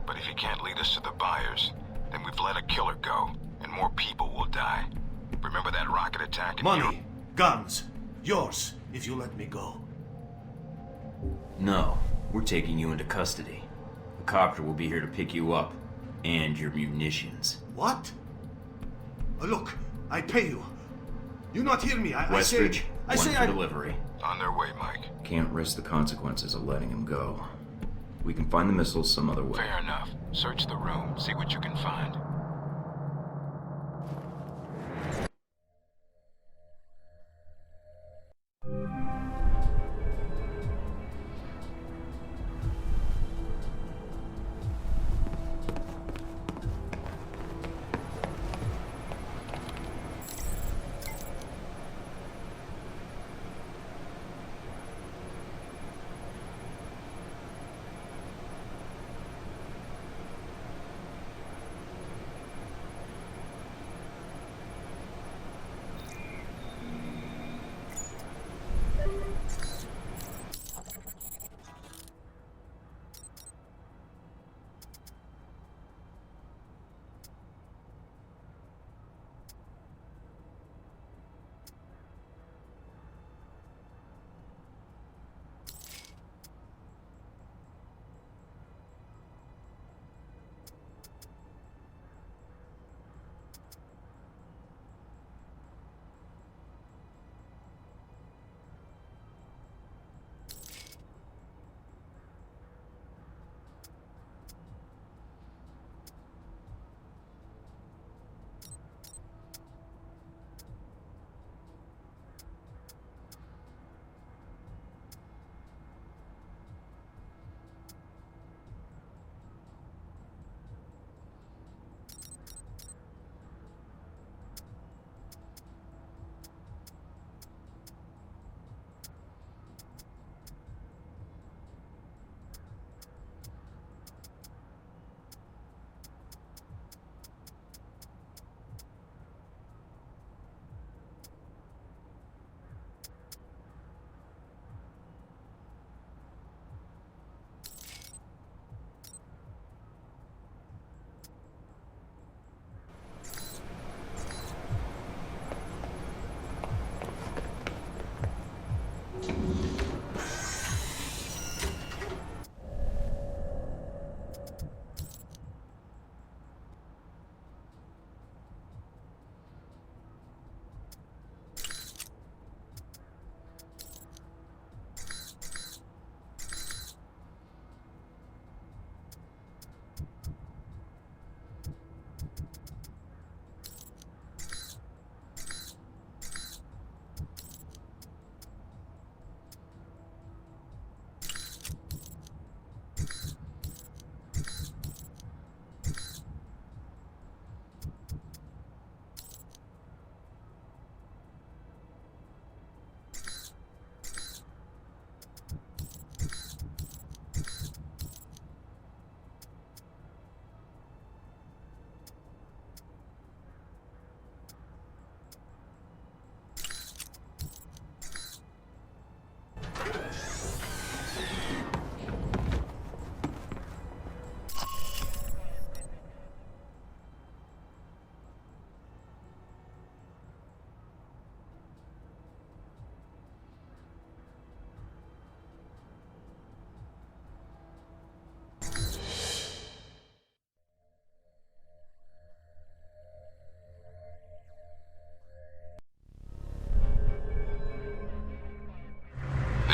But if he can't lead us to the buyers, then we've let a killer go, and more people will die. Remember that rocket attack? Money, guns, yours, if you let me go. No, we're taking you into custody. A copter will be here to pick you up, and your munitions. What? Look, I pay you. You not hear me? Westridge, I say for delivery. On their way, Mike. Can't risk the consequences of letting him go. We can find the missiles some other way. Fair enough. Search the room, see what you can find.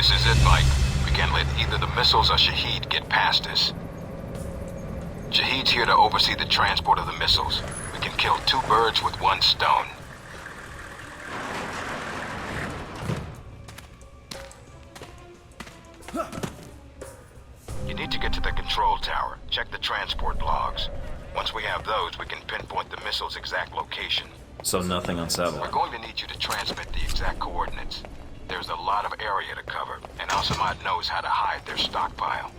This is it, Mike. We can't let either the missiles or Shahid get past us. Shahid's here to oversee the transport of the missiles. We can kill 2 birds with 1 stone. You need to get to the control tower. Check the transport logs. Once we have those, we can pinpoint the missile's exact location. So nothing on satellite. We're going to need you to transmit the exact coordinates. There's a lot of area to cover, and Al-Samad knows how to hide their stockpile.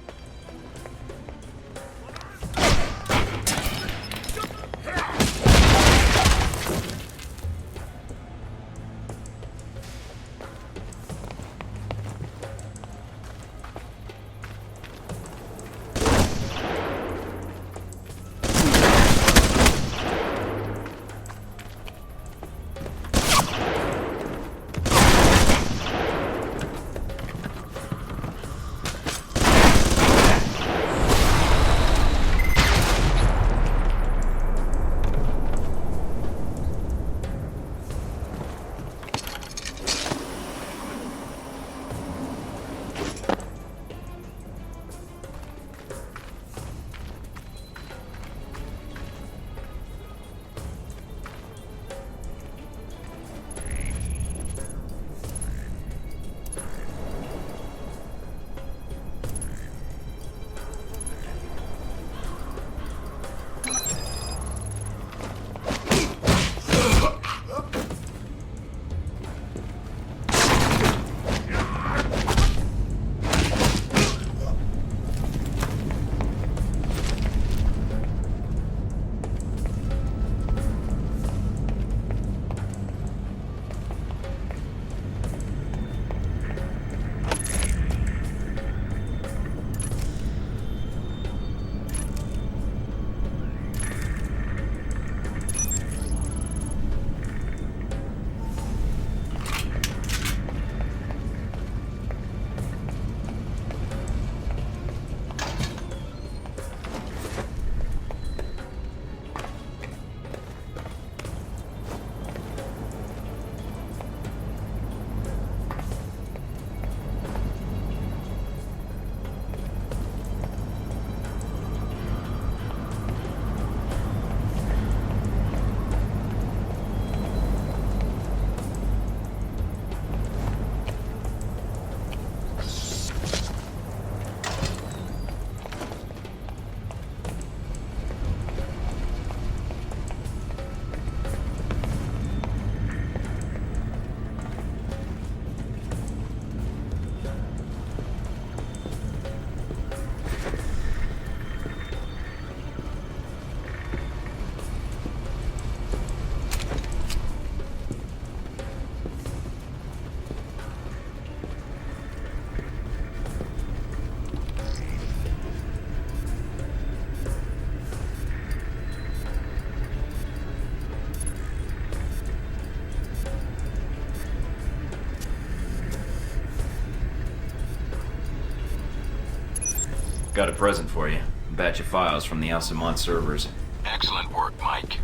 Got a present for you. A batch of files from the Al-Samad servers. Excellent work, Mike.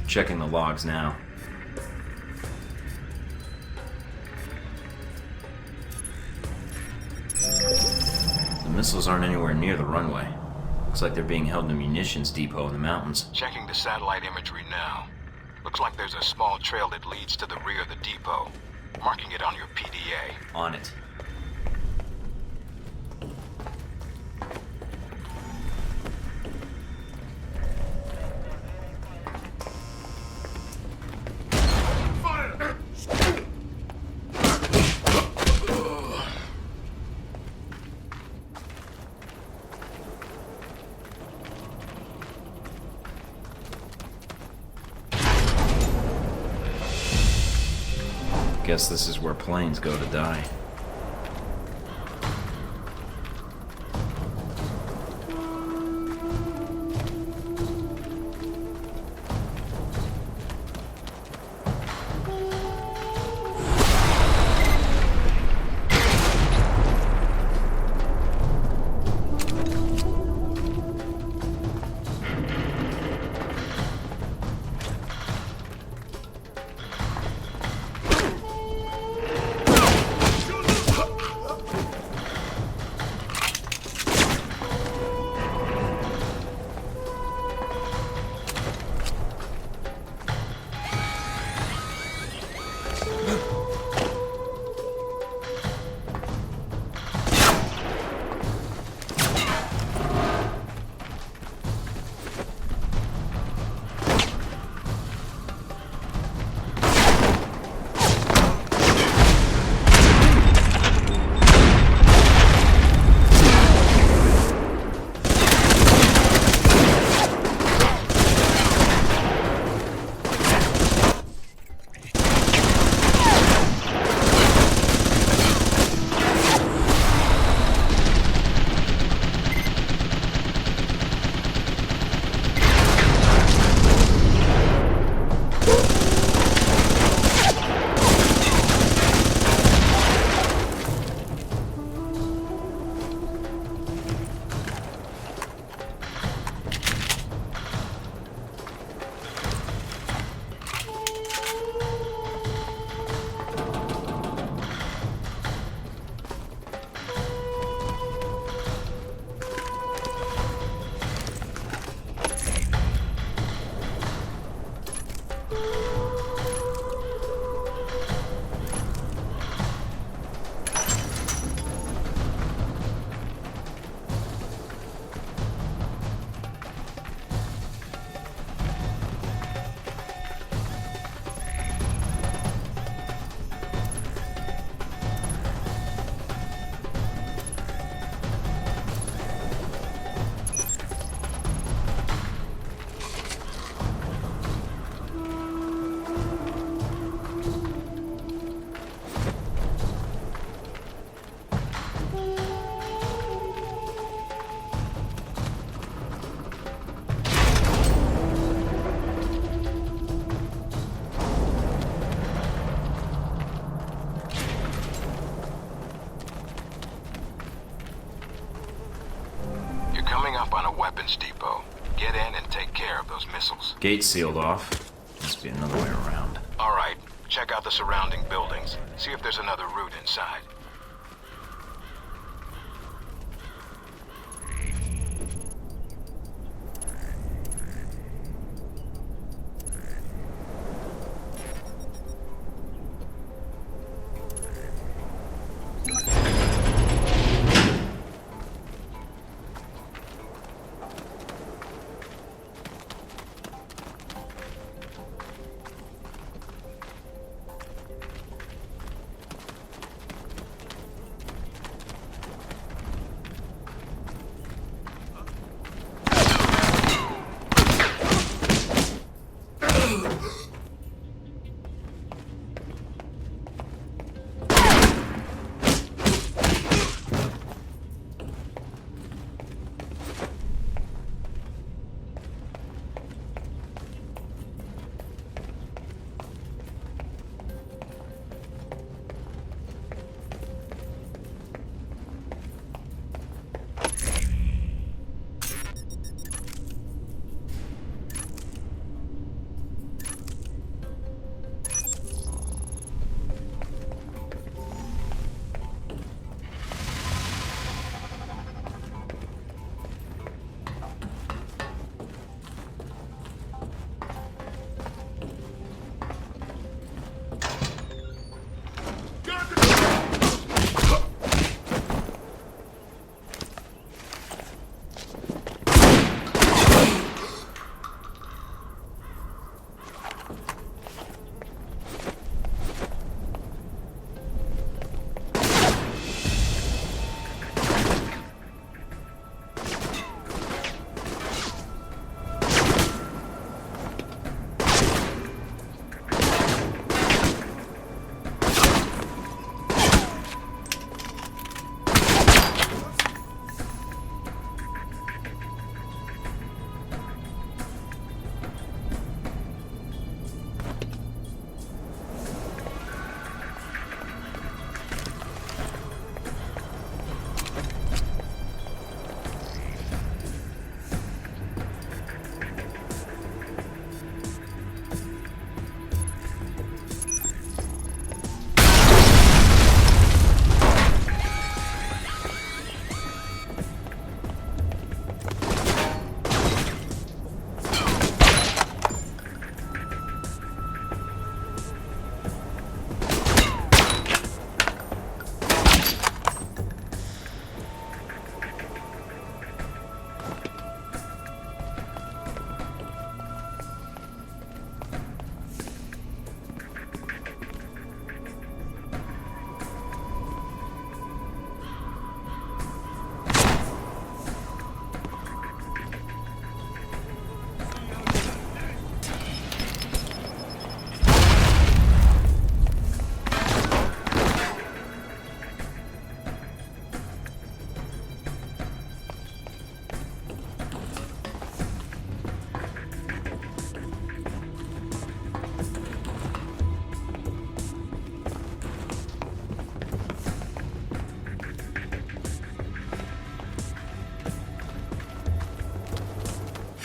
Checking the logs now. The missiles aren't anywhere near the runway. Looks like they're being held in a munitions depot in the mountains. Checking the satellite imagery now. Looks like there's a small trail that leads to the rear of the depot. Marking it on your PDA. On it. Guess this is where planes go to die. Depot. Get in and take care of those missiles. Gate sealed off. Must be another way around. All right. Check out the surrounding buildings. See if there's another route inside.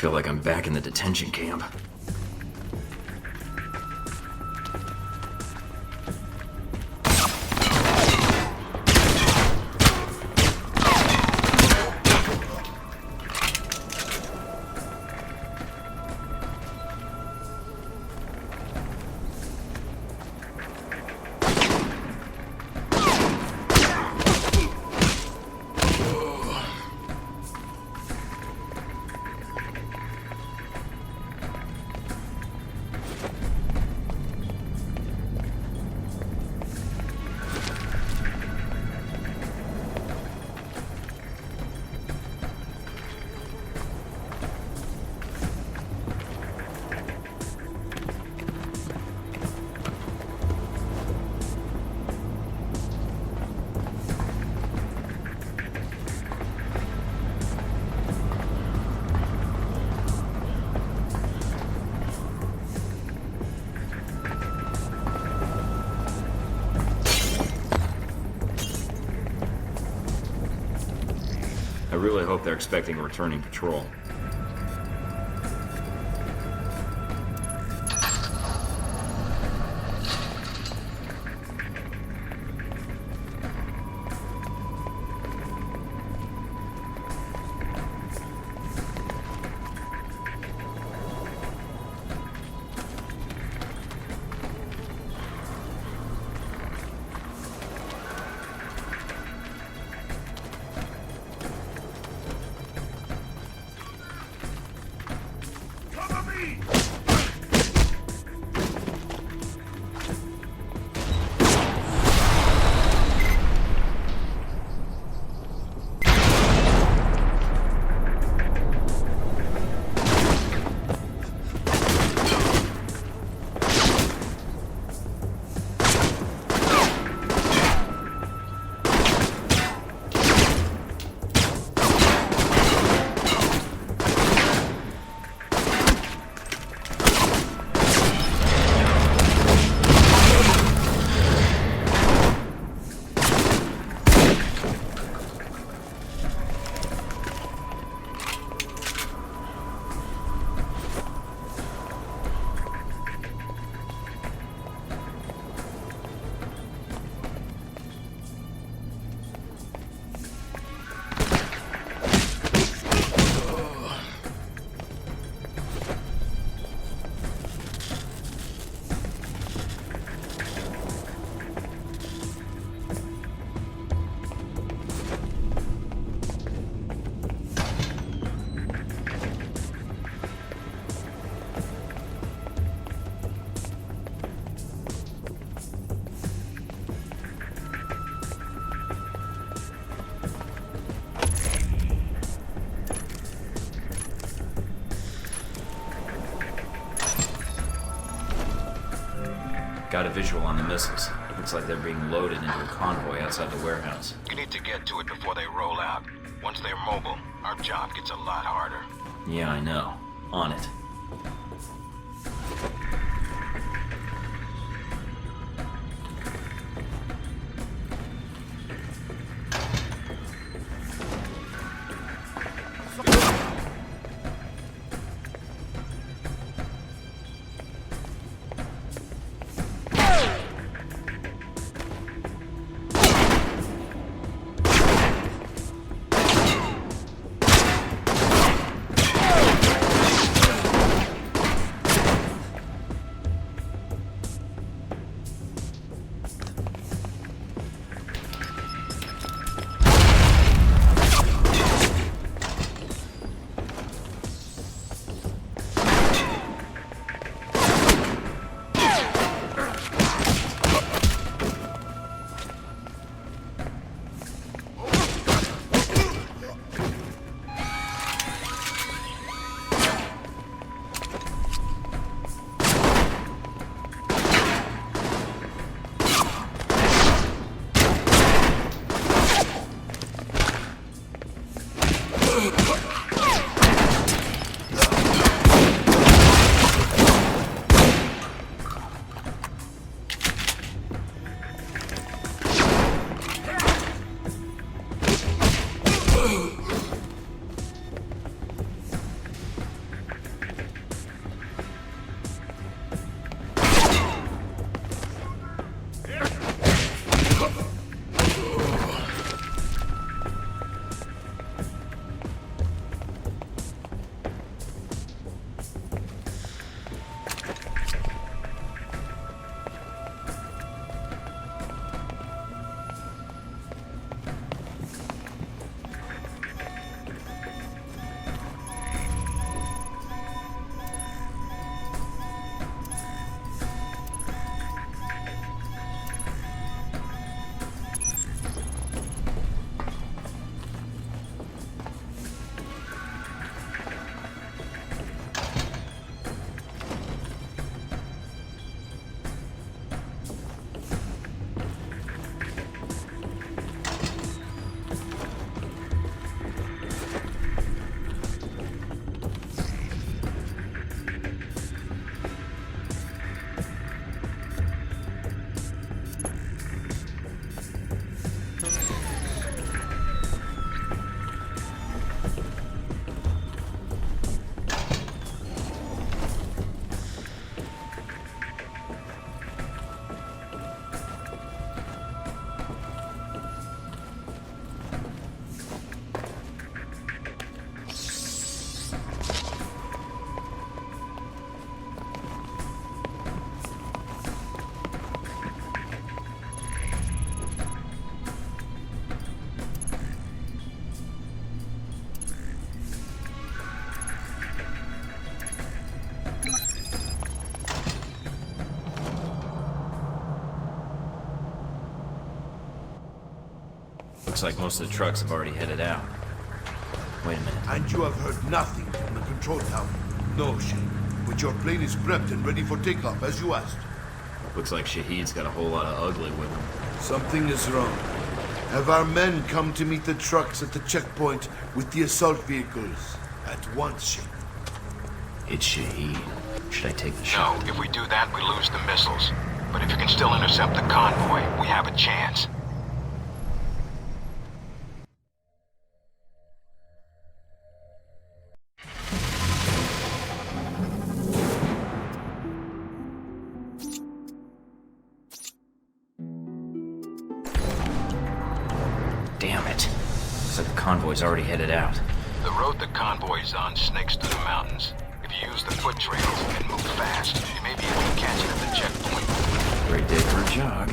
feel like I'm back in the detention camp. I really hope they're expecting a returning patrol. Got a visual on the missiles. Looks like they're being loaded into a convoy outside the warehouse. You need to get to it before they roll out. Once they're mobile, our job gets a lot harder. Yeah, I know. On it. Looks like most of the trucks have already headed out. Wait a minute. And you have heard nothing from the control tower? No, Shane. But your plane is prepped and ready for takeoff, as you asked. Looks like Shahid's got a whole lot of ugly with him. Something is wrong. Have our men come to meet the trucks at the checkpoint with the assault vehicles? At once, Shane. It's Shahid. Should I take the shot? No, if we do that, we lose the missiles. But if you can still intercept the convoy, we have a chance. Damn it. Looks like the convoy's already headed out. The road the convoy's on snakes through the mountains. If you use the foot trails and move fast, you may be able to catch it at the checkpoint. Great day for a jog.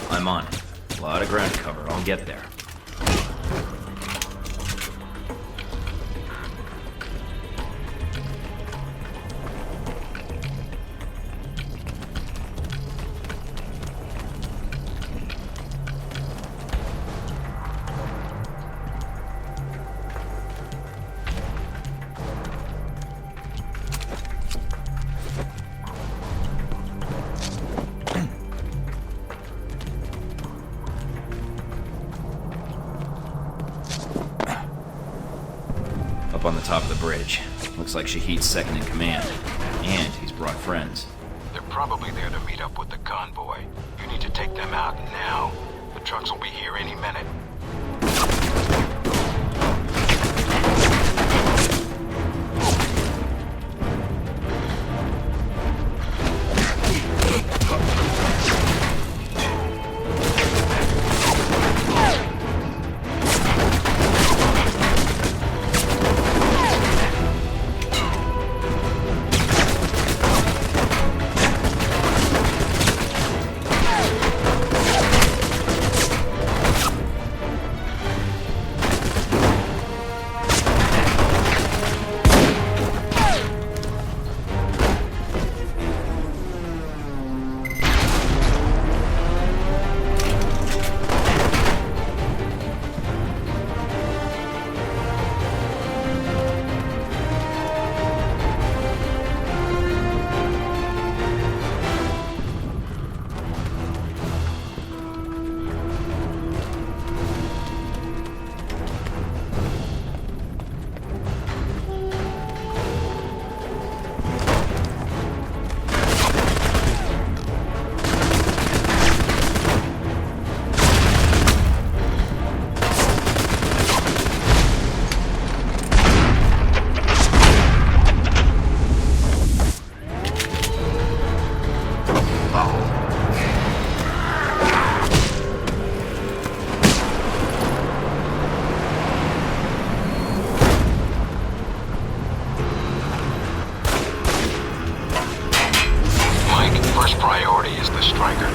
I'm on it. A lot of ground to cover. I'll get there. On the top of the bridge. Looks like Shahid's second in command. And he's brought friends. They're probably there to meet up with the convoy. You need to take them out now. The trucks will be here any minute. priority is the striker.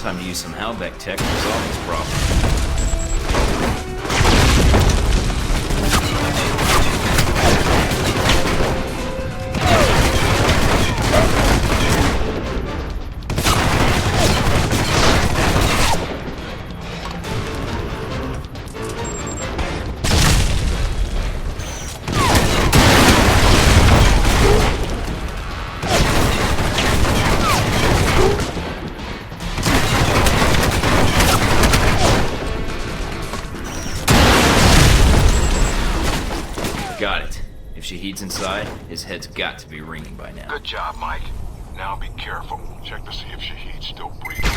Time to use some Halbeck tech to resolve this problem. Got it. If Shahid's inside, his head's got to be ringing by now. Good job, Mike. Now be careful. Check to see if Shahid's still breathing.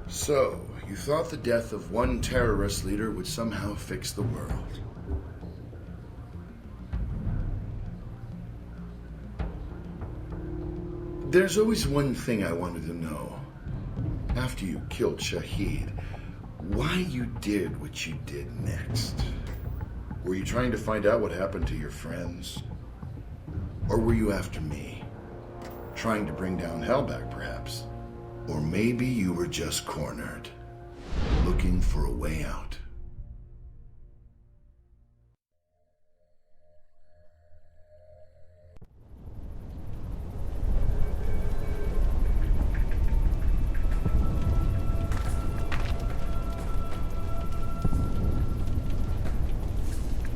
So, you thought the death of one terrorist leader would somehow fix the world. There's always one thing I wanted to know. After you killed Shahid, why you did what you did next. Were you trying to find out what happened to your friends? Or were you after me? Trying to bring down Halbeck, perhaps? Or maybe you were just cornered, looking for a way out.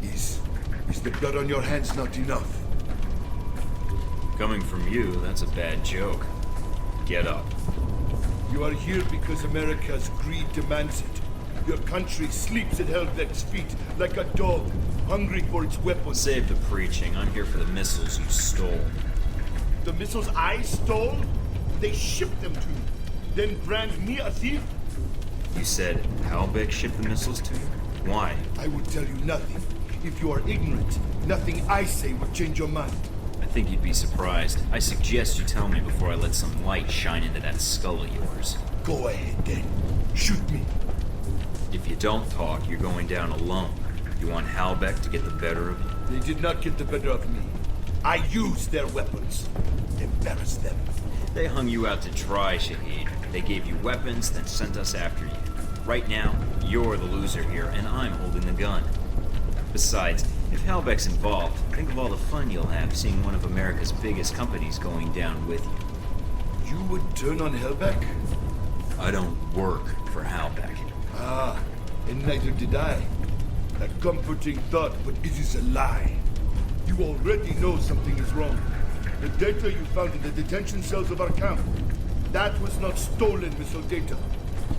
Is the blood on your hands not enough? Coming from you, that's a bad joke. Get up. You are here because America's greed demands it. Your country sleeps at Helbeck's feet like a dog, hungry for its weapons. Save the preaching. I'm here for the missiles you stole. The missiles I stole? They shipped them to you. Then brand me a thief? You said Halbeck shipped the missiles to you? Why? I would tell you nothing. If you are ignorant, nothing I say will change your mind. I think you'd be surprised. I suggest you tell me before I let some light shine into that skull of yours. Go ahead, then. Shoot me. If you don't talk, you're going down alone. You want Halbeck to get the better of you? They did not get the better of me. I used their weapons. Embarrassed them. They hung you out to dry, Shahid. They gave you weapons, then sent us after you. Right now, you're the loser here, and I'm holding the gun. Besides, if Halbeck's involved, think of all the fun you'll have seeing one of America's biggest companies going down with you. You would turn on Halbeck? I don't work for Halbeck. Ah, and neither did I. A comforting thought, but it is a lie. You already know something is wrong. The data you found in the detention cells of our camp, that was not stolen missile data.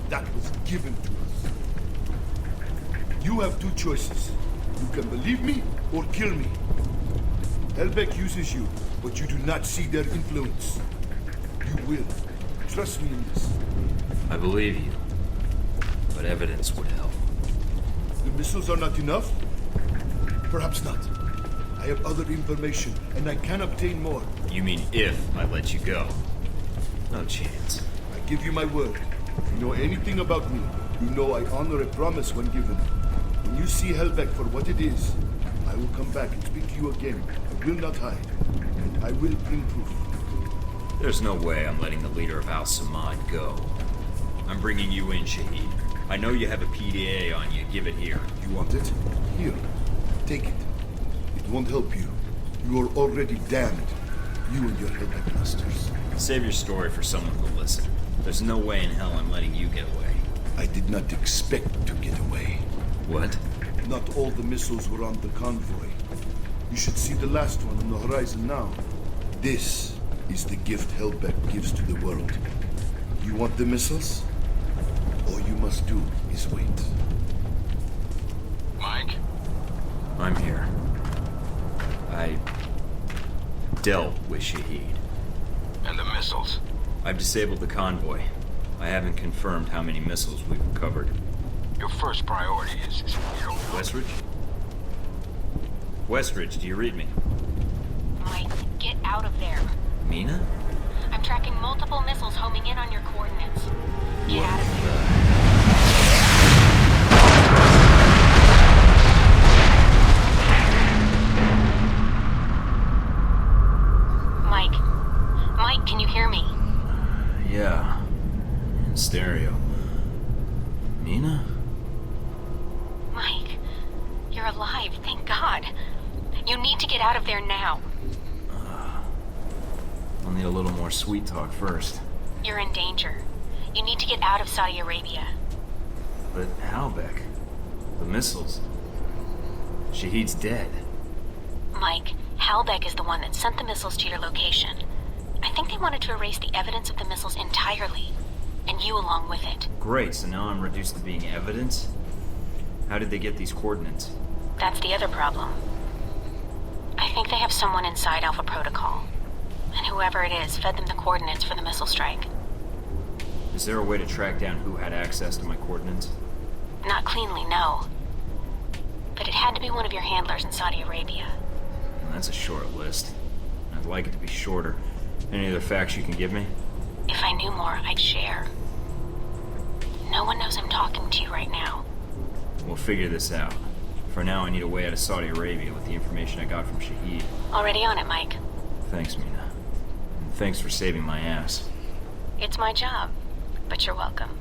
That was given to us. You have two choices. You can believe me or kill me. Halbeck uses you, but you do not see their influence. You will. Trust me in this. I believe you, but evidence would help. The missiles are not enough? Perhaps not. I have other information, and I can obtain more. You mean if I let you go? No chance. I give you my word. If you know anything about me, you know I honor a promise when given. When you see Halbeck for what it is, I will come back and speak to you again. I will not hide. And I will bring proof. There's no way I'm letting the leader of Al-Samad go. I'm bringing you in, Shahid. I know you have a PDA on you. Give it here. You want it? Here. Take it. It won't help you. You are already damned. You and your Hellback masters. Save your story for someone who'll listen. There's no way in hell I'm letting you get away. I did not expect to get away. What? Not all the missiles were on the convoy. You should see the last one on the horizon now. This is the gift Hellback gives to the world. You want the missiles? All you must do is wait. Mike? I'm here. I dealt with Shahid. And the missiles? I've disabled the convoy. I haven't confirmed how many missiles we've recovered. Your first priority is Westridge? Westridge, do you read me? Mike, get out of there. Mina? I'm tracking multiple missiles homing in on your coordinates. Get out of there. Mike, can you hear me? Yeah. In stereo. Mina? Mike, you're alive, thank God. You need to get out of there now. I'll need a little more sweet talk first. You're in danger. You need to get out of Saudi Arabia. But Halbeck, the missiles. Shahid's dead. Mike, Halbeck is the one that sent the missiles to your location. I think they wanted to erase the evidence of the missiles entirely, and you along with it. Great, so now I'm reduced to being evidence? How did they get these coordinates? That's the other problem. I think they have someone inside Alpha Protocol, and whoever it is fed them the coordinates for the missile strike. Is there a way to track down who had access to my coordinates? Not cleanly, no. But it had to be one of your handlers in Saudi Arabia. Well, that's a short list. I'd like it to be shorter. Any other facts you can give me? If I knew more, I'd share. No one knows I'm talking to you right now. We'll figure this out. For now, I need a way out of Saudi Arabia with the information I got from Shahid. Already on it, Mike. Thanks, Mina. And thanks for saving my ass. It's my job, but you're welcome.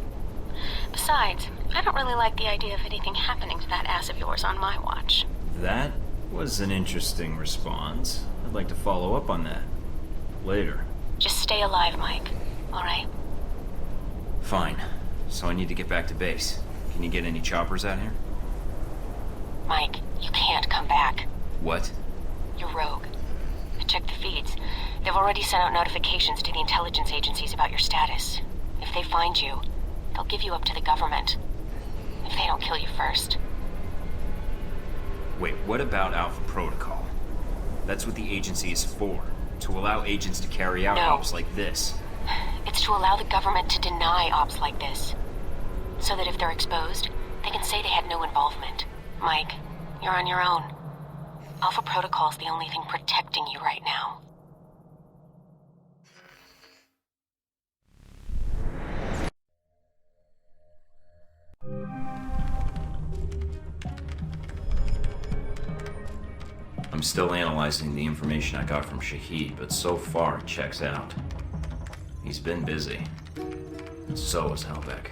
Besides, I don't really like the idea of anything happening to that ass of yours on my watch. That was an interesting response. I'd like to follow up on that. Later. Just stay alive, Mike. All right? Fine. So I need to get back to base. Can you get any choppers out here? Mike, you can't come back. What? You're rogue. I checked the feeds. They've already sent out notifications to the intelligence agencies about your status. If they find you, they'll give you up to the government. If they don't kill you first. Wait, what about Alpha Protocol? That's what the agency is for. To allow agents to carry out ops like this. It's to allow the government to deny ops like this. So that if they're exposed, they can say they had no involvement. Mike, you're on your own. Alpha Protocol's the only thing protecting you right now. I'm still analyzing the information I got from Shahid, but so far it checks out. He's been busy. And so is Halbeck.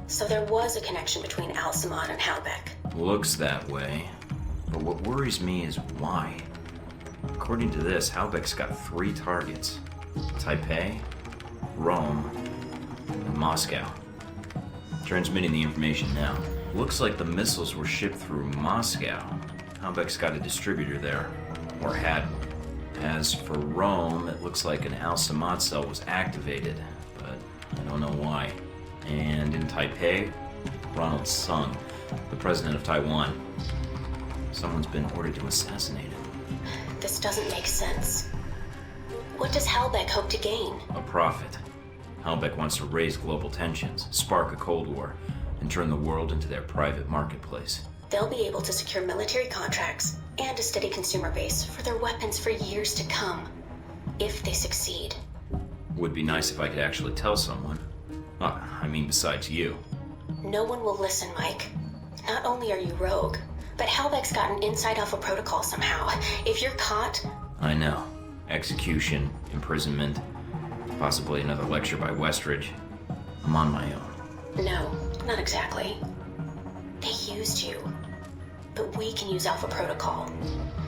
So there was a connection between Al-Samad and Halbeck. Looks that way. But what worries me is why. According to this, Halbeck's got 3 targets. Taipei, Rome, and Moscow. Transmitting the information now. Looks like the missiles were shipped through Moscow. Halbeck's got a distributor there, or had one. As for Rome, it looks like an Al-Samad cell was activated, but I don't know why. And in Taipei, Ronald Sung, the president of Taiwan. Someone's been ordered to assassinate him. This doesn't make sense. What does Halbeck hope to gain? A profit. Halbeck wants to raise global tensions, spark a Cold War, and turn the world into their private marketplace. They'll be able to secure military contracts and a steady consumer base for their weapons for years to come, if they succeed. Would be nice if I could actually tell someone. I mean, besides you. No one will listen, Mike. Not only are you rogue, But Halbeck's got an inside Alpha protocol somehow. If you're caught... I know. Execution, imprisonment, possibly another lecture by Westridge. I'm on my own. No, not exactly. They used you. But we can use Alpha protocol.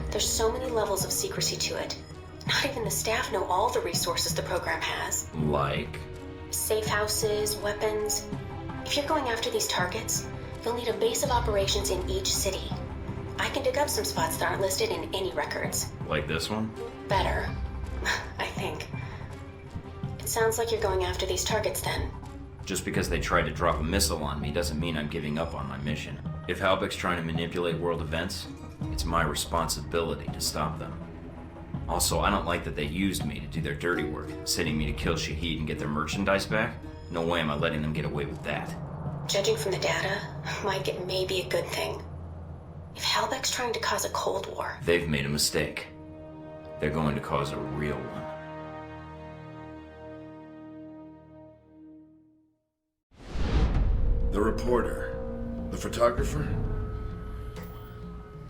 There's so many levels of secrecy to it. Not even the staff know all the resources the program has. Like? Safe houses, weapons. If you're going after these targets, you'll need a base of operations in each city. I can dig up some spots that aren't listed in any records. Like this one? Better. I think. It sounds like you're going after these targets then. Just because they tried to drop a missile on me doesn't mean I'm giving up on my mission. If Halbeck's trying to manipulate world events, it's my responsibility to stop them. Also, I don't like that they used me to do their dirty work, sending me to kill Shaheed and get their merchandise back. No way am I letting them get away with that. Judging from the data, Mike, it may be a good thing. If Halbeck's trying to cause a Cold War... They've made a mistake. They're going to cause a real one. The reporter. The photographer?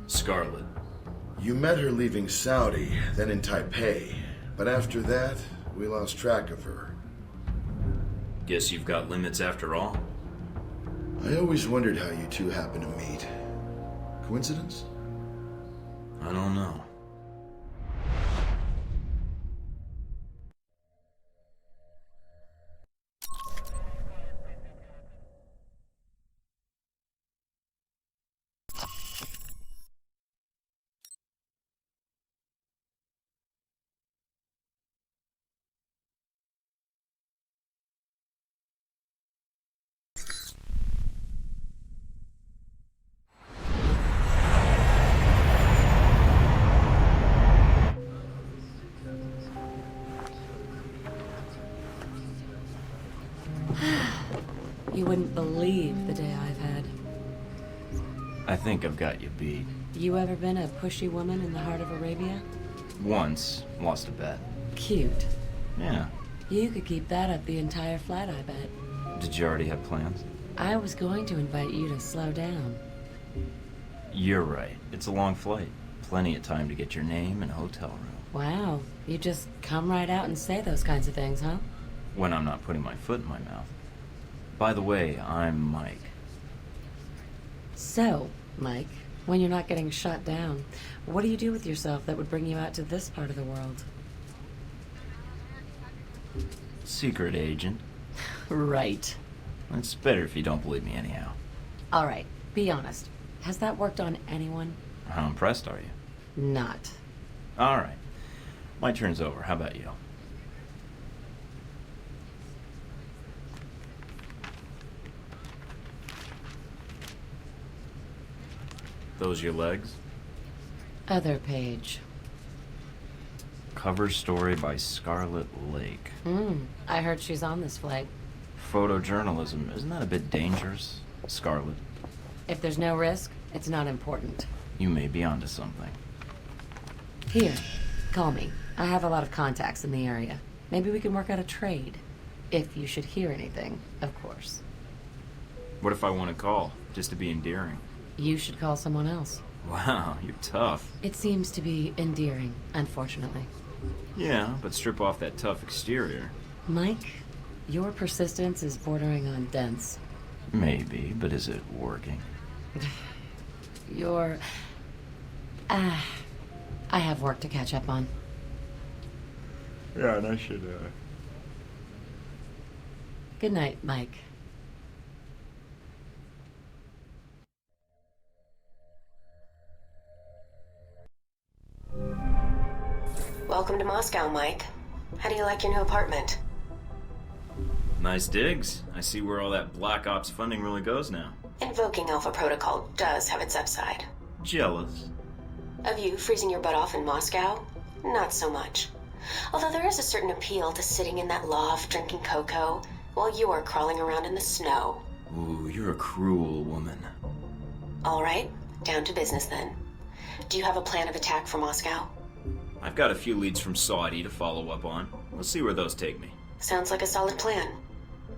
Scarlet. You met her leaving Saudi, then in Taipei. But after that, we lost track of her. Guess you've got limits after all? I always wondered how you two happened to meet. Coincidence? I don't know. You wouldn't believe the day I've had. I think I've got you beat. You ever been a pushy woman in the heart of Arabia? Once. Lost a bet. Cute. Yeah. You could keep that up the entire flight, I bet. Did you already have plans? I was going to invite you to slow down. You're right. It's a long flight. Plenty of time to get your name and hotel room. Wow. You just come right out and say those kinds of things, huh? When I'm not putting my foot in my mouth. By the way, I'm Mike. So, Mike, when you're not getting shot down, what do you do with yourself that would bring you out to this part of the world? Secret agent. Right. It's better if you don't believe me anyhow. All right, be honest. Has that worked on anyone? How impressed are you? Not. All right. My turn's over. How about you? Those your legs? Other page. Cover story by Scarlet Lake. I heard she's on this flight. Photojournalism, isn't that a bit dangerous, Scarlet? If there's no risk, it's not important. You may be onto something. Here, call me. I have a lot of contacts in the area. Maybe we can work out a trade. If you should hear anything, of course. What if I want to call, just to be endearing? You should call someone else. Wow, you're tough. It seems to be endearing, unfortunately. Yeah, but strip off that tough exterior. Mike, your persistence is bordering on dense. Maybe, but is it working? You're... I have work to catch up on. Yeah, and I should, Good night, Mike. Welcome to Moscow, Mike. How do you like your new apartment? Nice digs. I see where all that Black Ops funding really goes now. Invoking Alpha Protocol does have its upside. Jealous. Of you freezing your butt off in Moscow? Not so much. Although there is a certain appeal to sitting in that loft drinking cocoa while you are crawling around in the snow. Ooh, you're a cruel woman. All right, down to business then. Do you have a plan of attack for Moscow? I've got a few leads from Saudi to follow up on. Let's see where those take me. Sounds like a solid plan.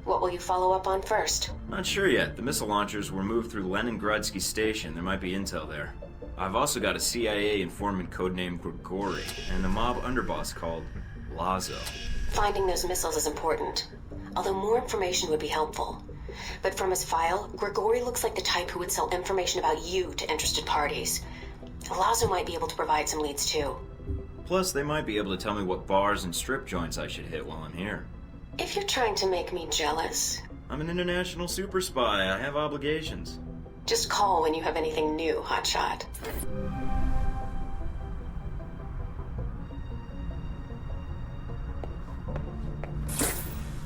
What will you follow up on first? Not sure yet. The missile launchers were moved through Leningradsky Station. There might be intel there. I've also got a CIA informant codenamed Gregori, and a mob underboss called Lazo. Finding those missiles is important, although more information would be helpful. But from his file, Gregori looks like the type who would sell information about you to interested parties. Lazo might be able to provide some leads too. Plus, they might be able to tell me what bars and strip joints I should hit while I'm here. If you're trying to make me jealous... I'm an international super spy. I have obligations. Just call when you have anything new, hotshot.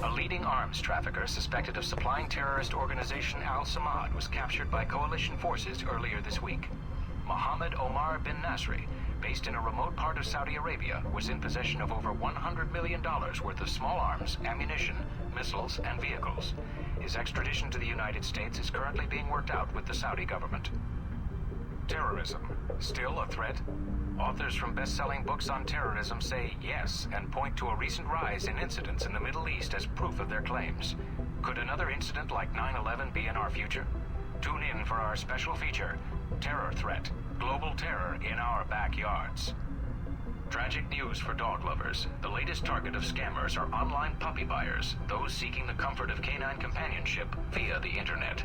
A leading arms trafficker suspected of supplying terrorist organization Al-Samad was captured by coalition forces earlier this week. Mohammed Omar bin Nasri, based in a remote part of Saudi Arabia, was in possession of over $100 million worth of small arms, ammunition, missiles, and vehicles. His extradition to the United States is currently being worked out with the Saudi government. Terrorism, still a threat? Authors from best-selling books on terrorism say yes and point to a recent rise in incidents in the Middle East as proof of their claims. Could another incident like 9/11 be in our future? Tune in for our special feature, Terror Threat, Global Terror in Our Backyards. Tragic news for dog lovers. The latest target of scammers are online puppy buyers, those seeking the comfort of canine companionship via the internet.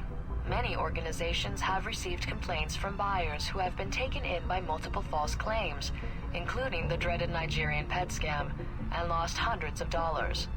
Many organizations have received complaints from buyers who have been taken in by multiple false claims, including the dreaded Nigerian pet scam, and lost hundreds of dollars.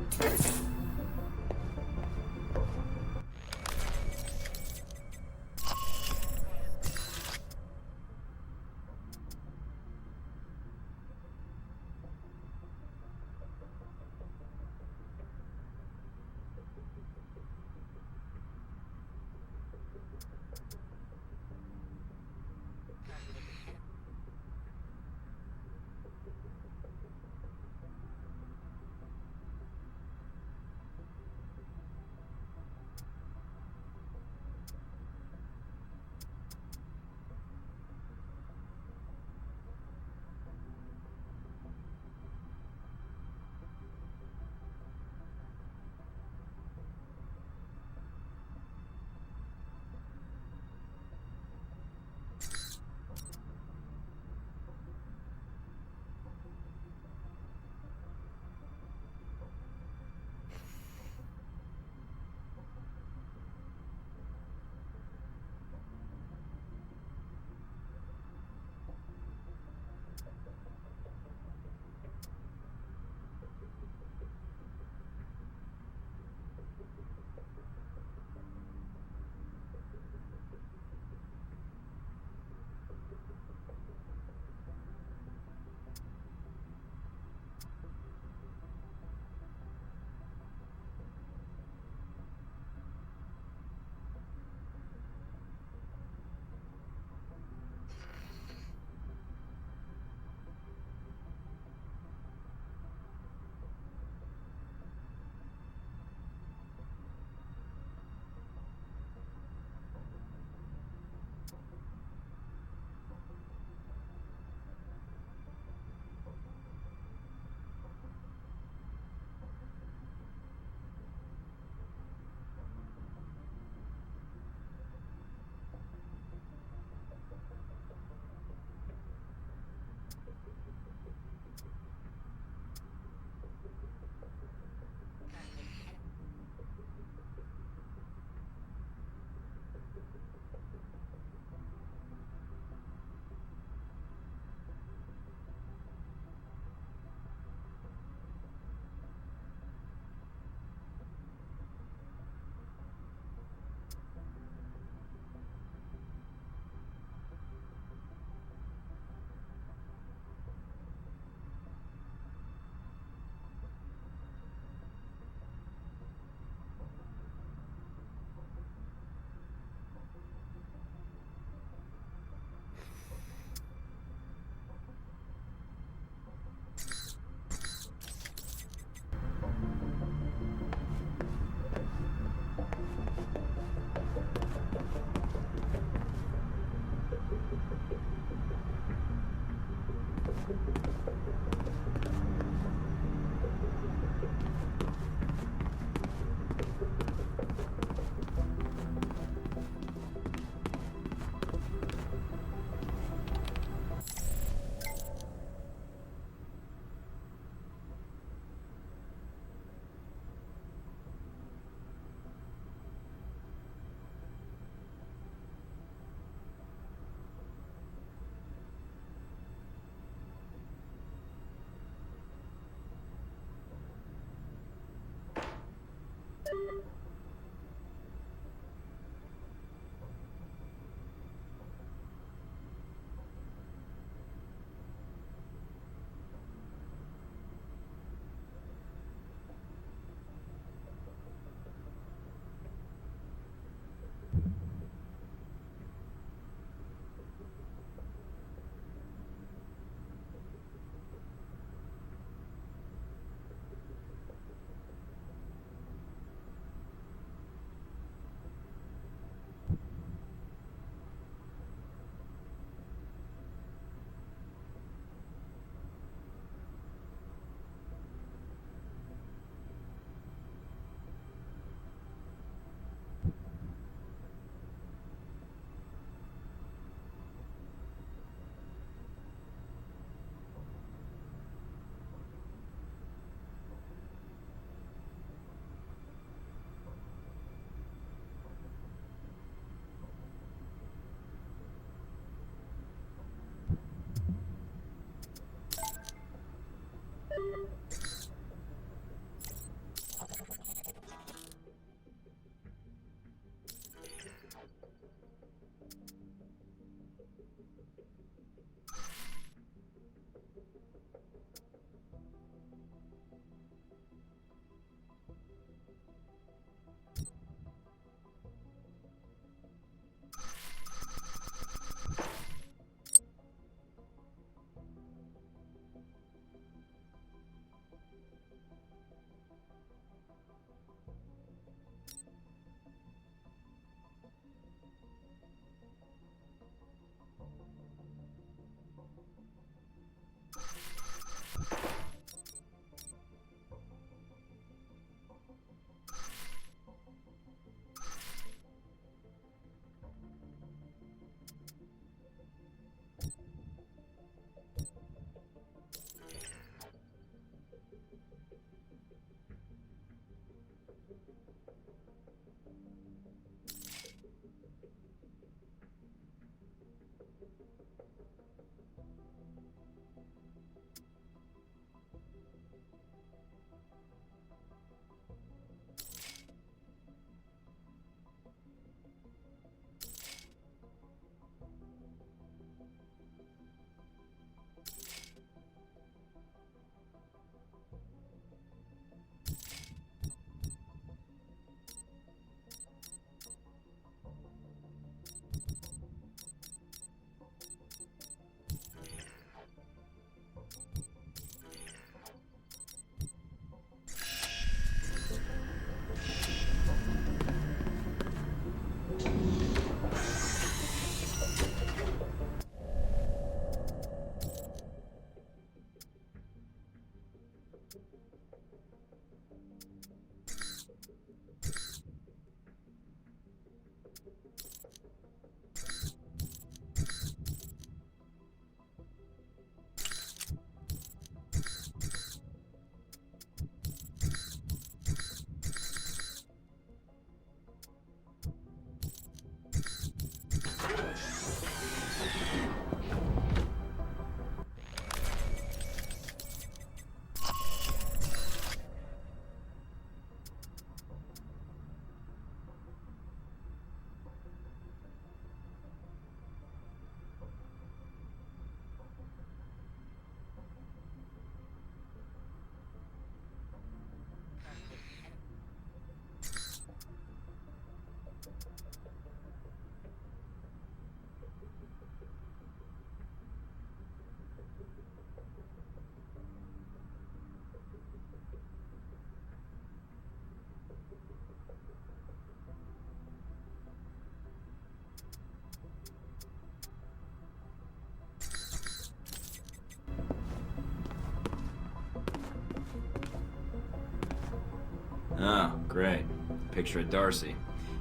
Great. Picture of Darcy.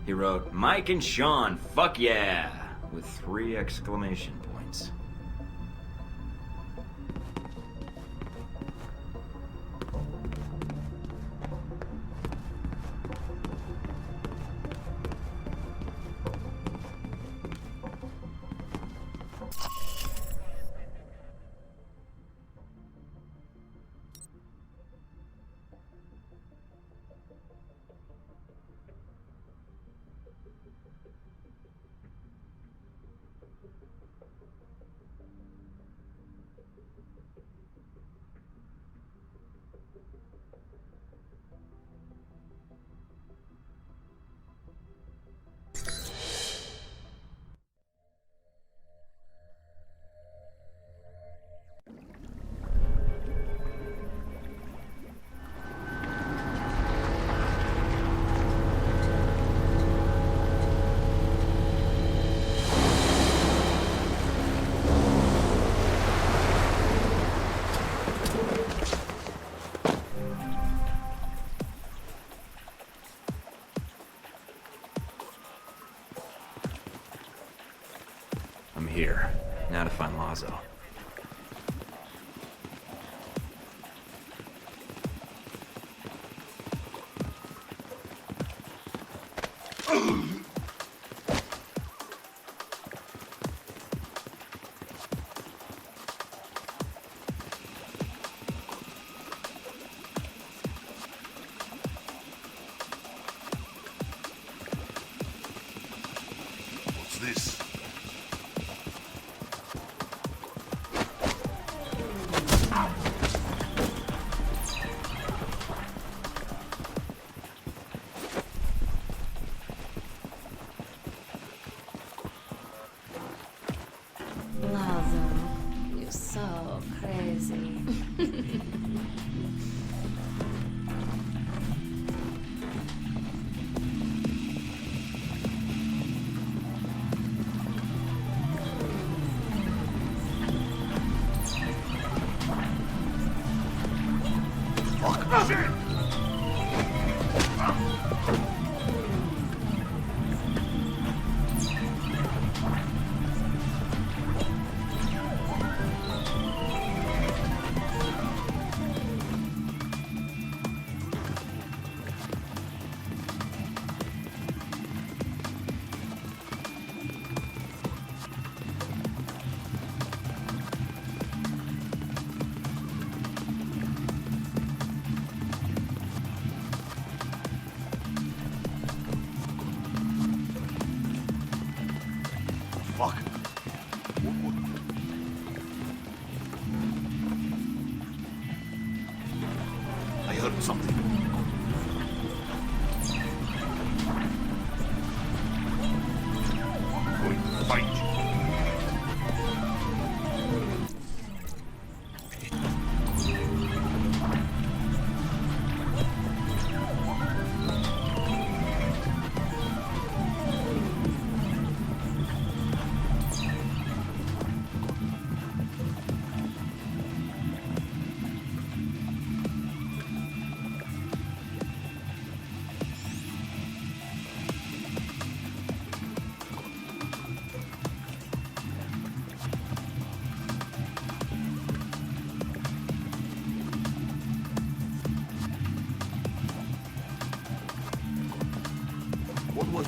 He wrote, Mike and Sean, fuck yeah! With 3 exclamation points. I'm here. Now to find Lazo. What's this? Lazo, you're so crazy. Fuck. I heard something. Going to fight. What was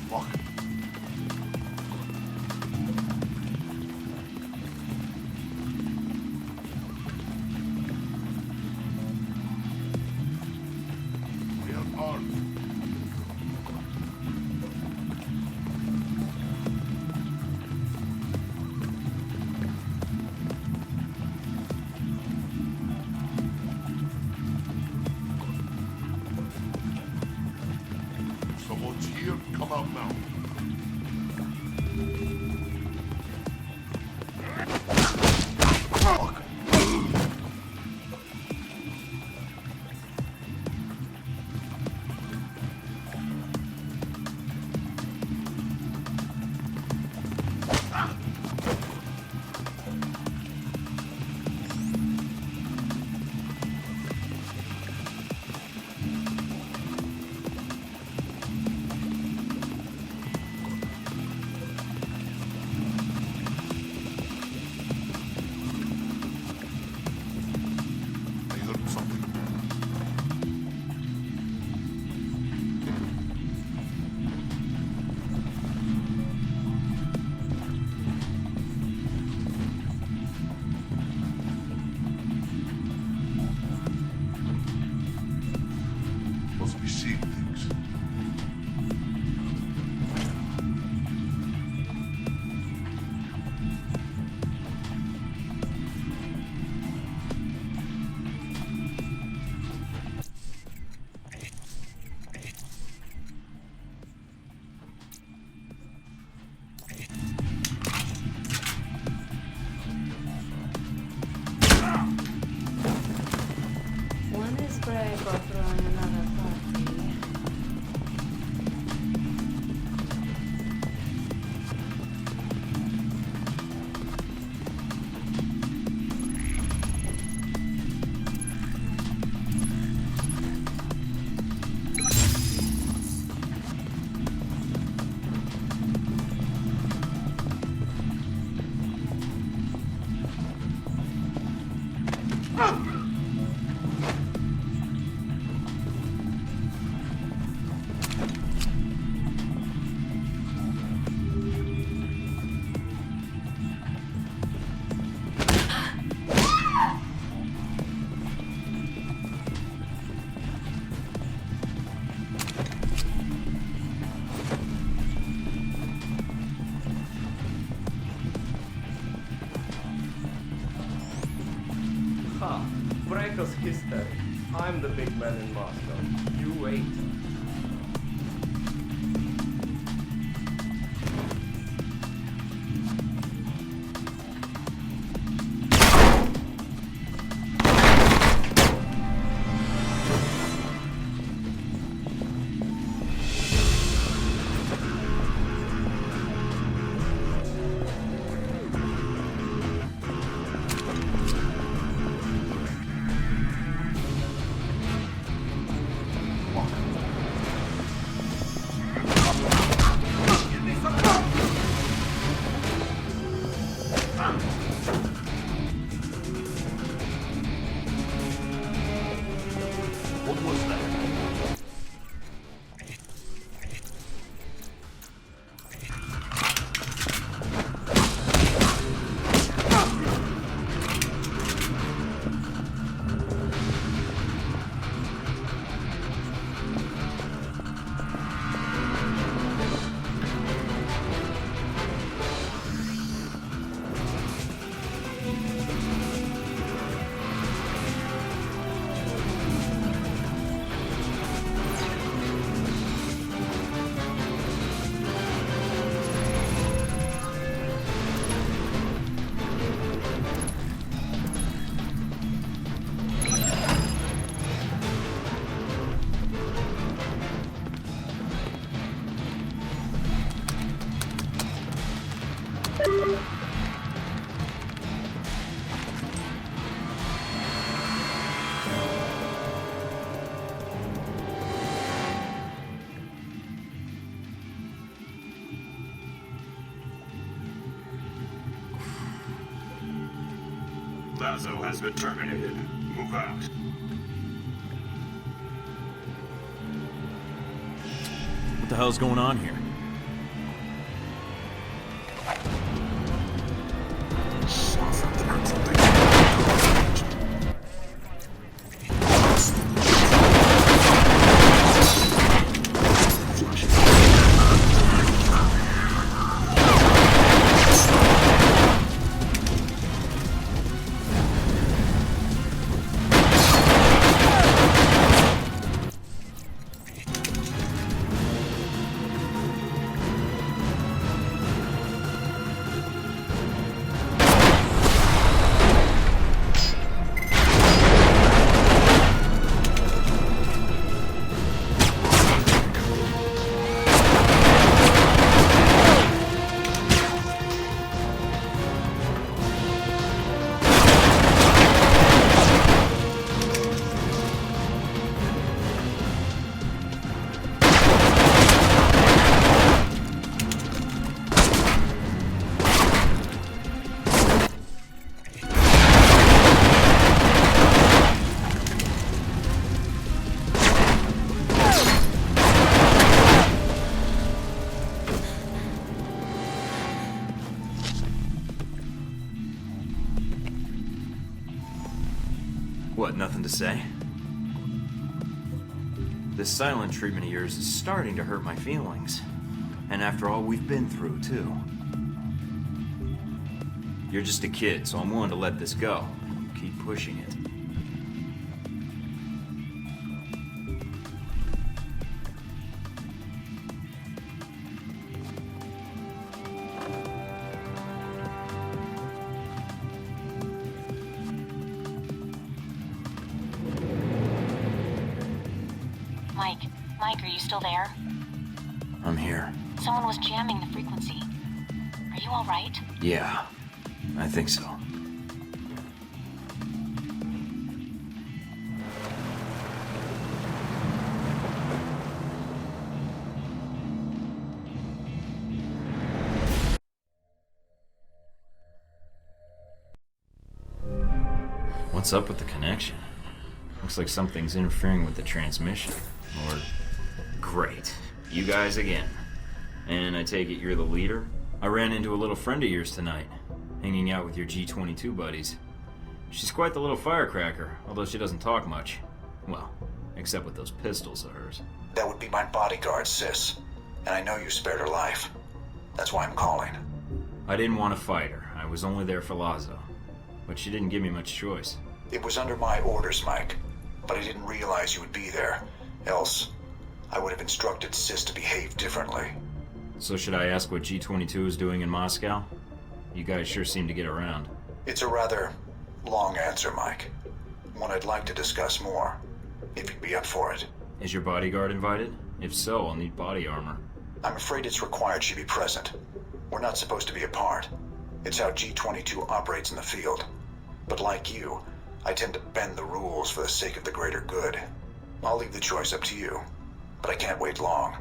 Fuck. We are armed. Someone's here. Come out now. Fuck. Mister, I'm the big man in Moscow. You wait. Lazo has been terminated. Move out. What the hell's going on here? What, nothing to say? This silent treatment of yours is starting to hurt my feelings. And after all we've been through, too. You're just a kid, so I'm willing to let this go. Keep pushing it. Mike, are you still there? I'm here. Someone was jamming the frequency. Are you all right? Yeah, I think so. What's up with the connection? Looks like something's interfering with the transmission. Or... Great. You guys again. And I take it you're the leader? I ran into a little friend of yours tonight, hanging out with your G-22 buddies. She's quite the little firecracker, although she doesn't talk much. Well, except with those pistols of hers. That would be my bodyguard, sis. And I know you spared her life. That's why I'm calling. I didn't want to fight her. I was only there for Lazo. But she didn't give me much choice. It was under my orders, Mike, but I didn't realize you would be there. Else, I would have instructed Sis to behave differently. So should I ask what G-22 is doing in Moscow? You guys sure seem to get around. It's a rather long answer, Mike. One I'd like to discuss more, if you'd be up for it. Is your bodyguard invited? If so, I'll need body armor. I'm afraid it's required she be present. We're not supposed to be apart. It's how G-22 operates in the field. But like you, I tend to bend the rules for the sake of the greater good. I'll leave the choice up to you, but I can't wait long.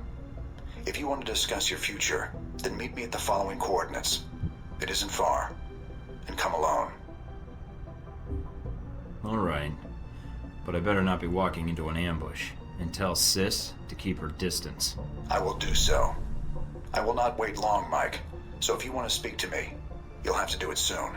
If you want to discuss your future, then meet me at the following coordinates. It isn't far. And come alone. Alright. But I better not be walking into an ambush. And tell Sis to keep her distance. I will do so. I will not wait long, Mike. So if you want to speak to me, you'll have to do it soon.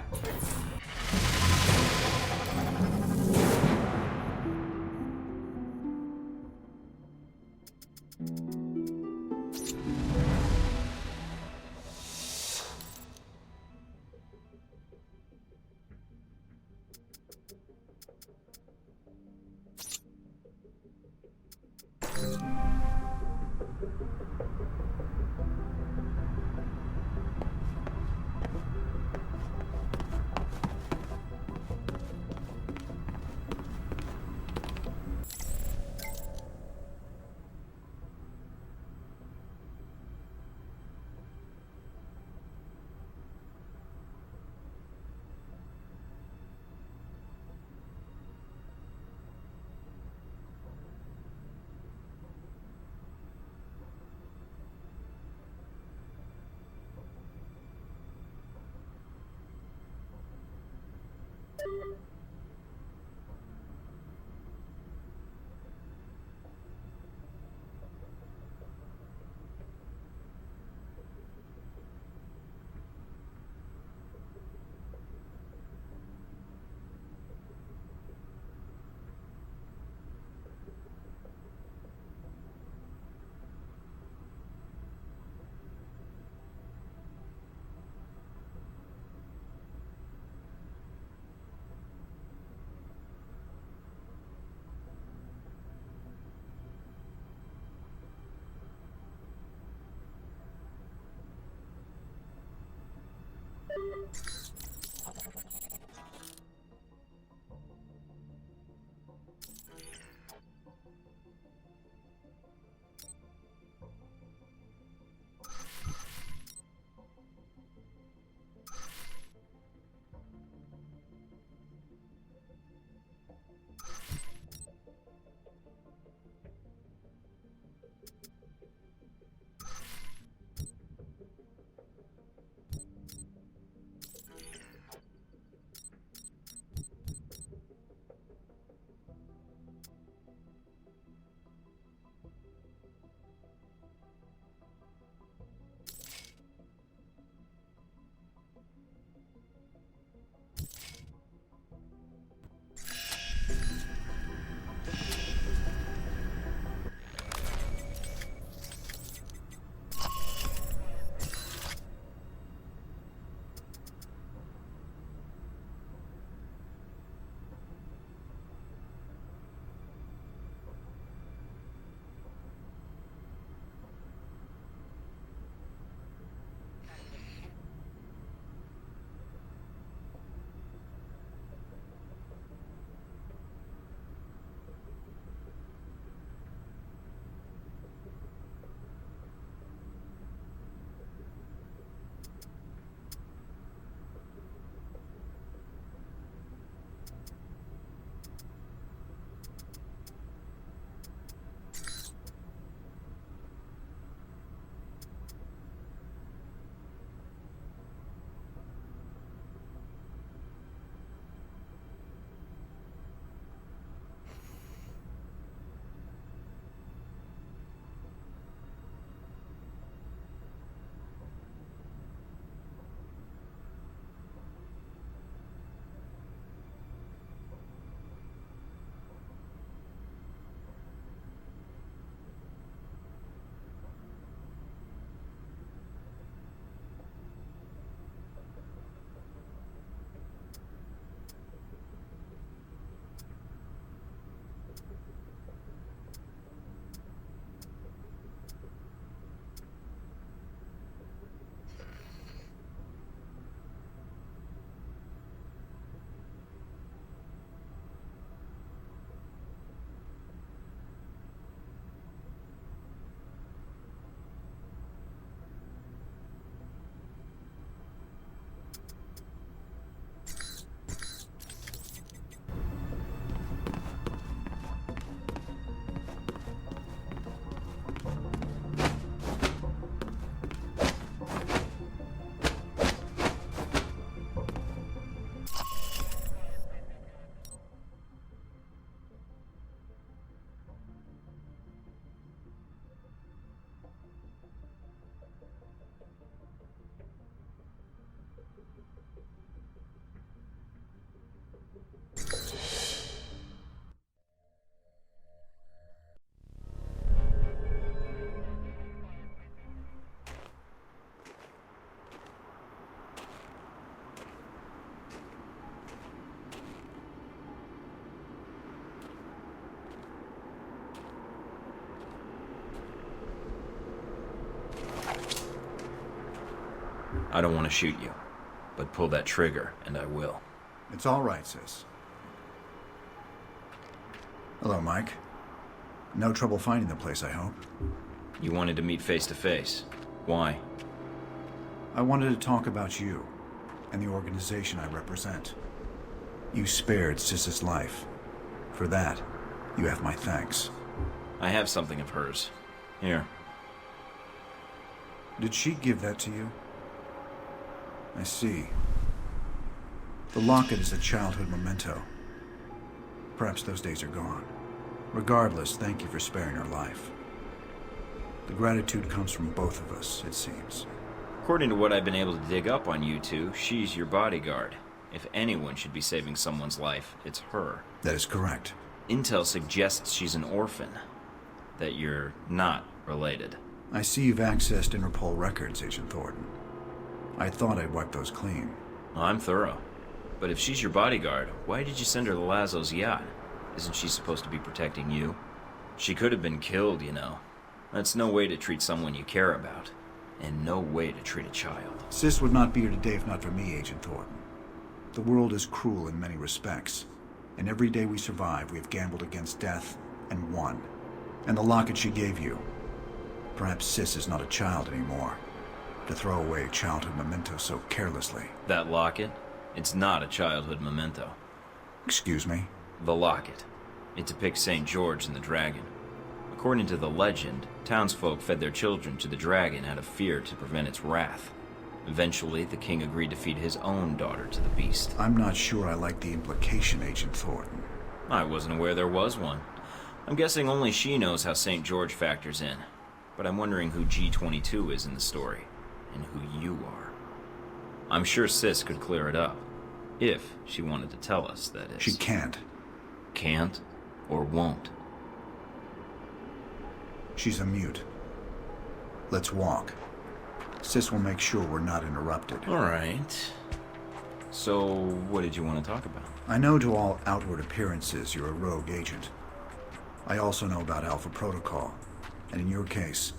I don't want to shoot you, but pull that trigger, and I will. It's all right, sis. Hello, Mike. No trouble finding the place, I hope. You wanted to meet face to face. Why? I wanted to talk about you and the organization I represent. You spared Sis's life. For that, you have my thanks. I have something of hers. Here. Did she give that to you? I see. The locket is a childhood memento. Perhaps those days are gone. Regardless, thank you for sparing her life. The gratitude comes from both of us, it seems. According to what I've been able to dig up on you two, she's your bodyguard. If anyone should be saving someone's life, it's her. That is correct. Intel suggests she's an orphan. That you're not related. I see you've accessed Interpol records, Agent Thornton. I thought I'd wipe those clean. I'm thorough. But if she's your bodyguard, why did you send her to Lazo's yacht? Isn't she supposed to be protecting you? She could have been killed, you know. That's no way to treat someone you care about. And no way to treat a child. Sis would not be here today if not for me, Agent Thornton. The world is cruel in many respects. And every day we survive, we have gambled against death and won. And the locket she gave you. Perhaps Sis is not a child anymore. To throw away a childhood memento so carelessly. That locket? It's not a childhood memento. Excuse me? The locket. It depicts St. George and the dragon. According to the legend, townsfolk fed their children to the dragon out of fear to prevent its wrath. Eventually, the king agreed to feed his own daughter to the beast. I'm not sure I like the implication, Agent Thornton. I wasn't aware there was one. I'm guessing only she knows how St. George factors in. But I'm wondering who G22 is in the story, and who you are. I'm sure Sis could clear it up. If she wanted to tell us, that is. She can't. Can't? Or won't? She's a mute. Let's walk. Sis will make sure we're not interrupted. All right. So, what did you want to talk about? I know to all outward appearances you're a rogue agent. I also know about Alpha Protocol, and in your case,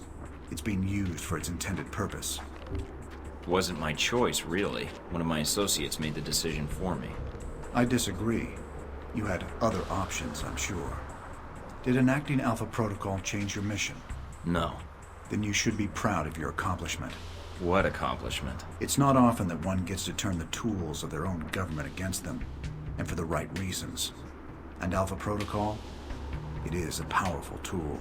it's being used for its intended purpose. It wasn't my choice, really. One of my associates made the decision for me. I disagree. You had other options, I'm sure. Did enacting Alpha Protocol change your mission? No. Then you should be proud of your accomplishment. What accomplishment? It's not often that one gets to turn the tools of their own government against them, and for the right reasons. And Alpha Protocol? It is a powerful tool.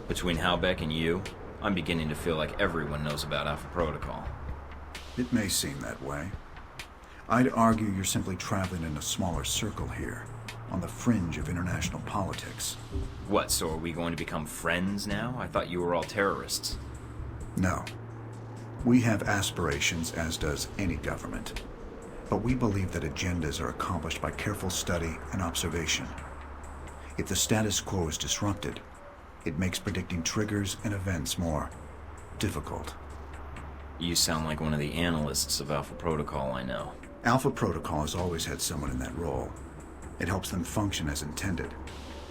Between Halbeck and you, I'm beginning to feel like everyone knows about Alpha Protocol. It may seem that way. I'd argue you're simply traveling in a smaller circle here, on the fringe of international politics. What, so are we going to become friends now? I thought you were all terrorists. No. We have aspirations, as does any government. But we believe that agendas are accomplished by careful study and observation. If the status quo is disrupted, it makes predicting triggers and events more difficult. You sound like one of the analysts of Alpha Protocol I know. Alpha Protocol has always had someone in that role. It helps them function as intended,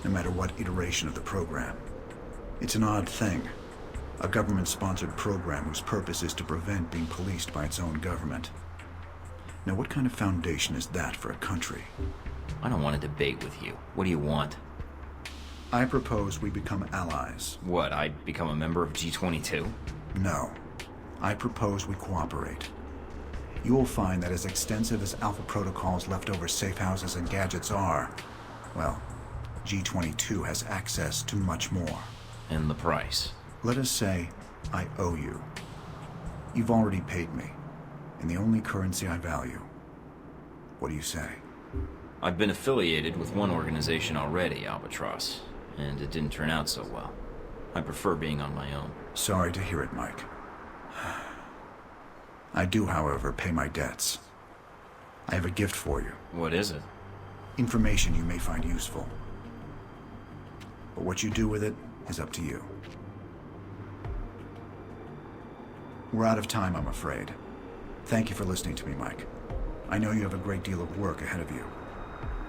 no matter what iteration of the program. It's an odd thing. A government-sponsored program whose purpose is to prevent being policed by its own government. Now, what kind of foundation is that for a country? I don't want to debate with you. What do you want? I propose we become allies. What, I become a member of G22? No. I propose we cooperate. You will find that as extensive as Alpha Protocol's leftover safe houses and gadgets are, well, G22 has access to much more. And the price? Let us say I owe you. You've already paid me, in the only currency I value. What do you say? I've been affiliated with one organization already, Albatross, and it didn't turn out so well. I prefer being on my own. Sorry to hear it, Mike. I do, however, pay my debts. I have a gift for you. What is it? Information you may find useful. But what you do with it is up to you. We're out of time, I'm afraid. Thank you for listening to me, Mike. I know you have a great deal of work ahead of you.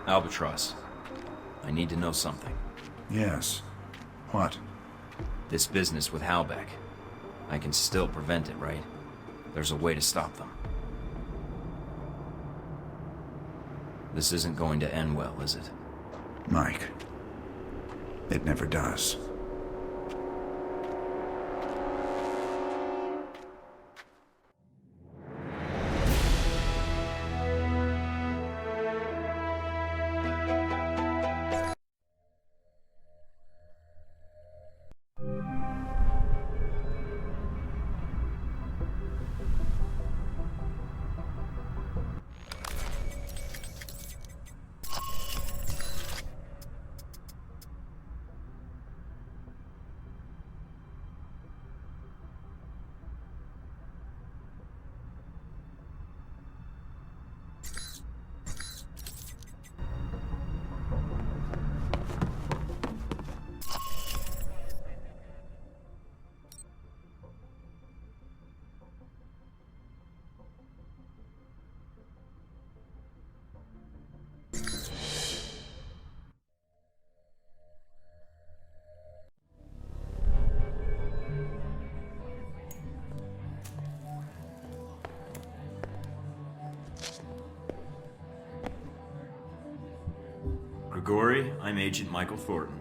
Albatross, I need to know something. Yes. What? This business with Halbeck. I can still prevent it, right? there's a way to stop them. This isn't going to end well, is it? Mike, it never does. Gregori, I'm Agent Michael Thorton.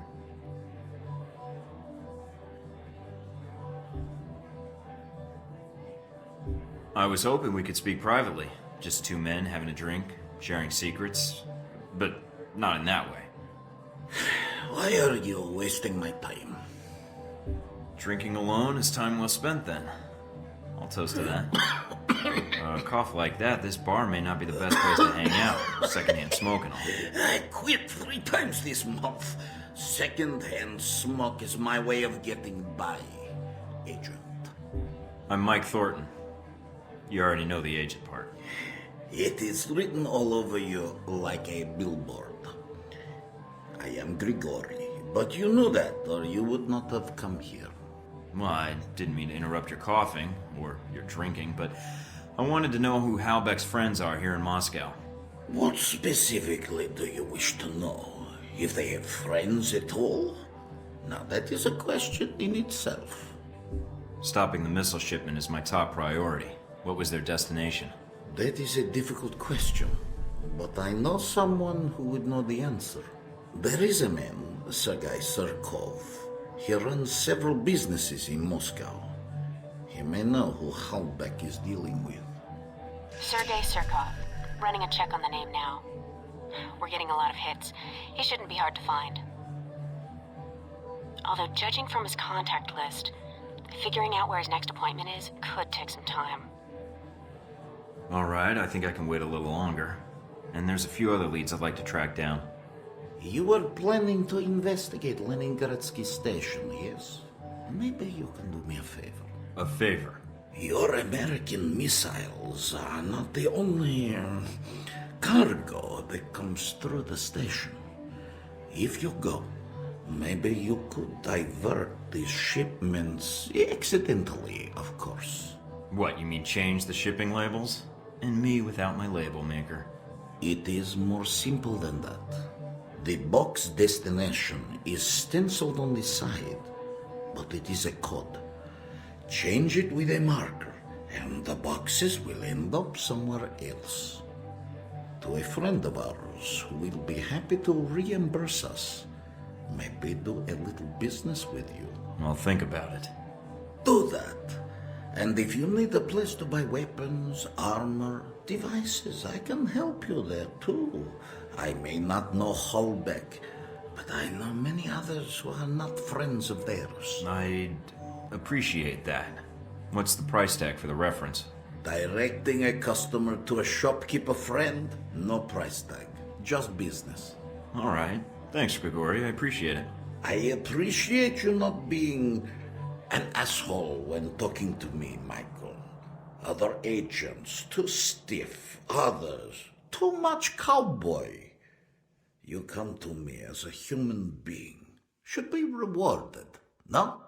I was hoping we could speak privately. Just two men having a drink, sharing secrets, but not in that way. Why are you wasting my time? Drinking alone is time well spent then. I'll toast to that. A cough like that, this bar may not be the best place to hang out. Secondhand smoke and all. I quit 3 times this month. Second-hand smoke is my way of getting by, Agent. I'm Mike Thornton. You already know the agent part. It is written all over you like a billboard. I am Gregori, but you knew that, or you would not have come here. Well, I didn't mean to interrupt your coughing, or your drinking, but I wanted to know who Halbeck's friends are here in Moscow. What specifically do you wish to know? If they have friends at all? Now, that is a question in itself. Stopping the missile shipment is my top priority. What was their destination? That is a difficult question, but I know someone who would know the answer. There is a man, Sergei Surkov. He runs several businesses in Moscow. He may know who Halbeck is dealing with. Sergei Surkov. Running a check on the name now. We're getting a lot of hits. He shouldn't be hard to find. Although judging from his contact list, figuring out where his next appointment is could take some time. Alright, I think I can wait a little longer. And there's a few other leads I'd like to track down. You were planning to investigate Leningradsky Station, yes? Maybe you can do me a favor. A favor? Your American missiles are not the only cargo that comes through the station. If you go, maybe you could divert these shipments, accidentally, of course. What, you mean change the shipping labels? And me without my label maker? It is more simple than that. The box destination is stenciled on the side, but it is a code. Change it with a marker, and the boxes will end up somewhere else. To a friend of ours who will be happy to reimburse us, maybe do a little business with you. I'll think about it. Do that. And if you need a place to buy weapons, armor, devices, I can help you there too. I may not know Halbeck, but I know many others who are not friends of theirs. I'd appreciate that. What's the price tag for the reference? Directing a customer to a shopkeeper friend? No price tag. Just business. Alright. Thanks, Gregori. I appreciate it. I appreciate you not being an asshole when talking to me, Michael. Other agents, too stiff. Others, too much cowboy. You come to me as a human being. Should be rewarded, no?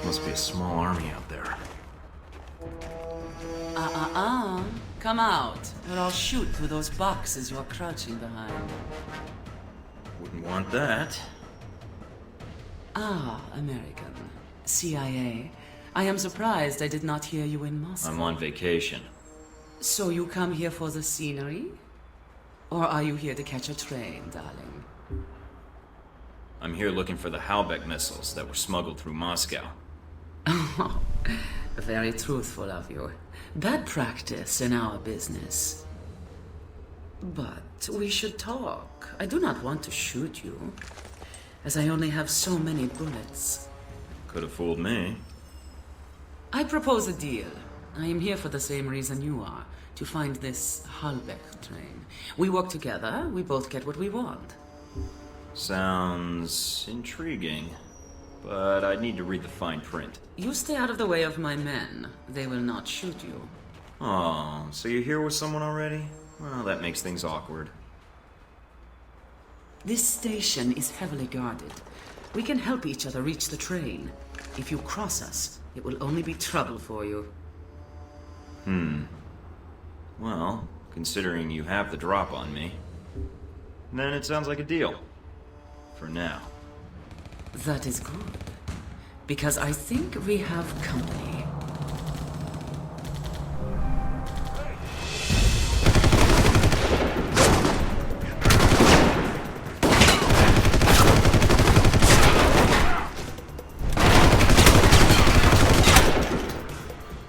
Must be a small army out there. Come out, or I'll shoot through those boxes you're crouching behind. Wouldn't want that. Ah, American. CIA. I am surprised I did not hear you in Moscow. I'm on vacation. So you come here for the scenery? Or are you here to catch a train, darling? I'm here looking for the Halbech missiles that were smuggled through Moscow. Oh, very truthful of you. Bad practice in our business. But we should talk. I do not want to shoot you, as I only have so many bullets. Could have fooled me. I propose a deal. I am here for the same reason you are, to find this Halbech train. We work together, we both get what we want. Sounds intriguing, but I'd need to read the fine print. You stay out of the way of my men. They will not shoot you. Oh, so you're here with someone already? Well, that makes things awkward. This station is heavily guarded. We can help each other reach the train. If you cross us, it will only be trouble for you. Well, considering you have the drop on me, then it sounds like a deal. For now. That is good. because I think we have company.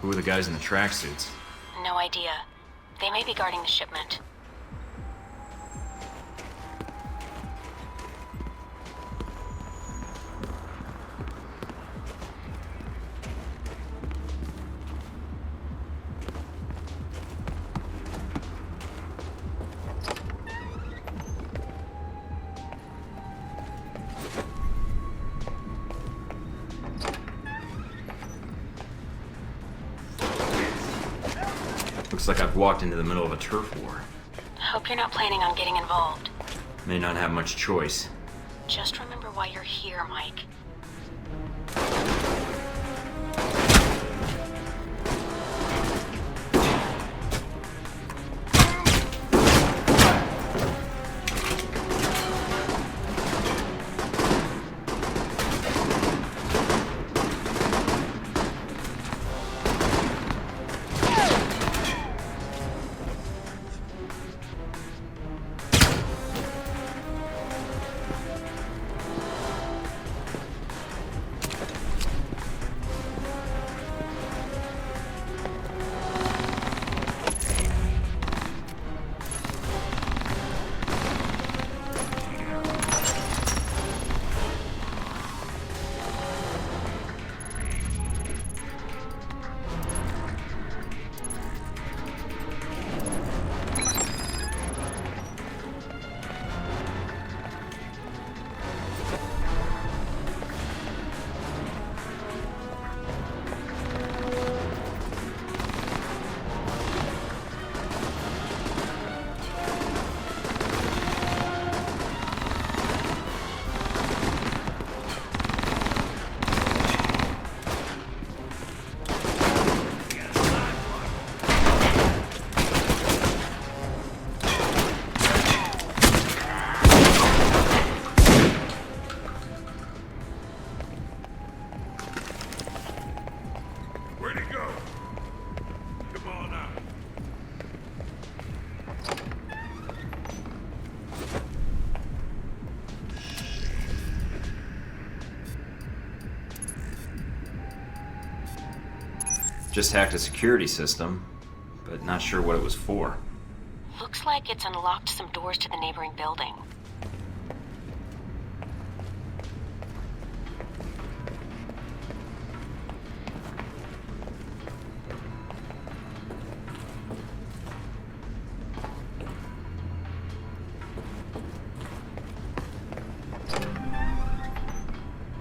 Who are the guys in the tracksuits? No idea. They may be guarding the shipment. Looks like I've walked into the middle of a turf war. Hope you're not planning on getting involved. May not have much choice. Just remember why you're here, Mike. Just hacked a security system, but not sure what it was for. Looks like it's unlocked some doors to the neighboring building.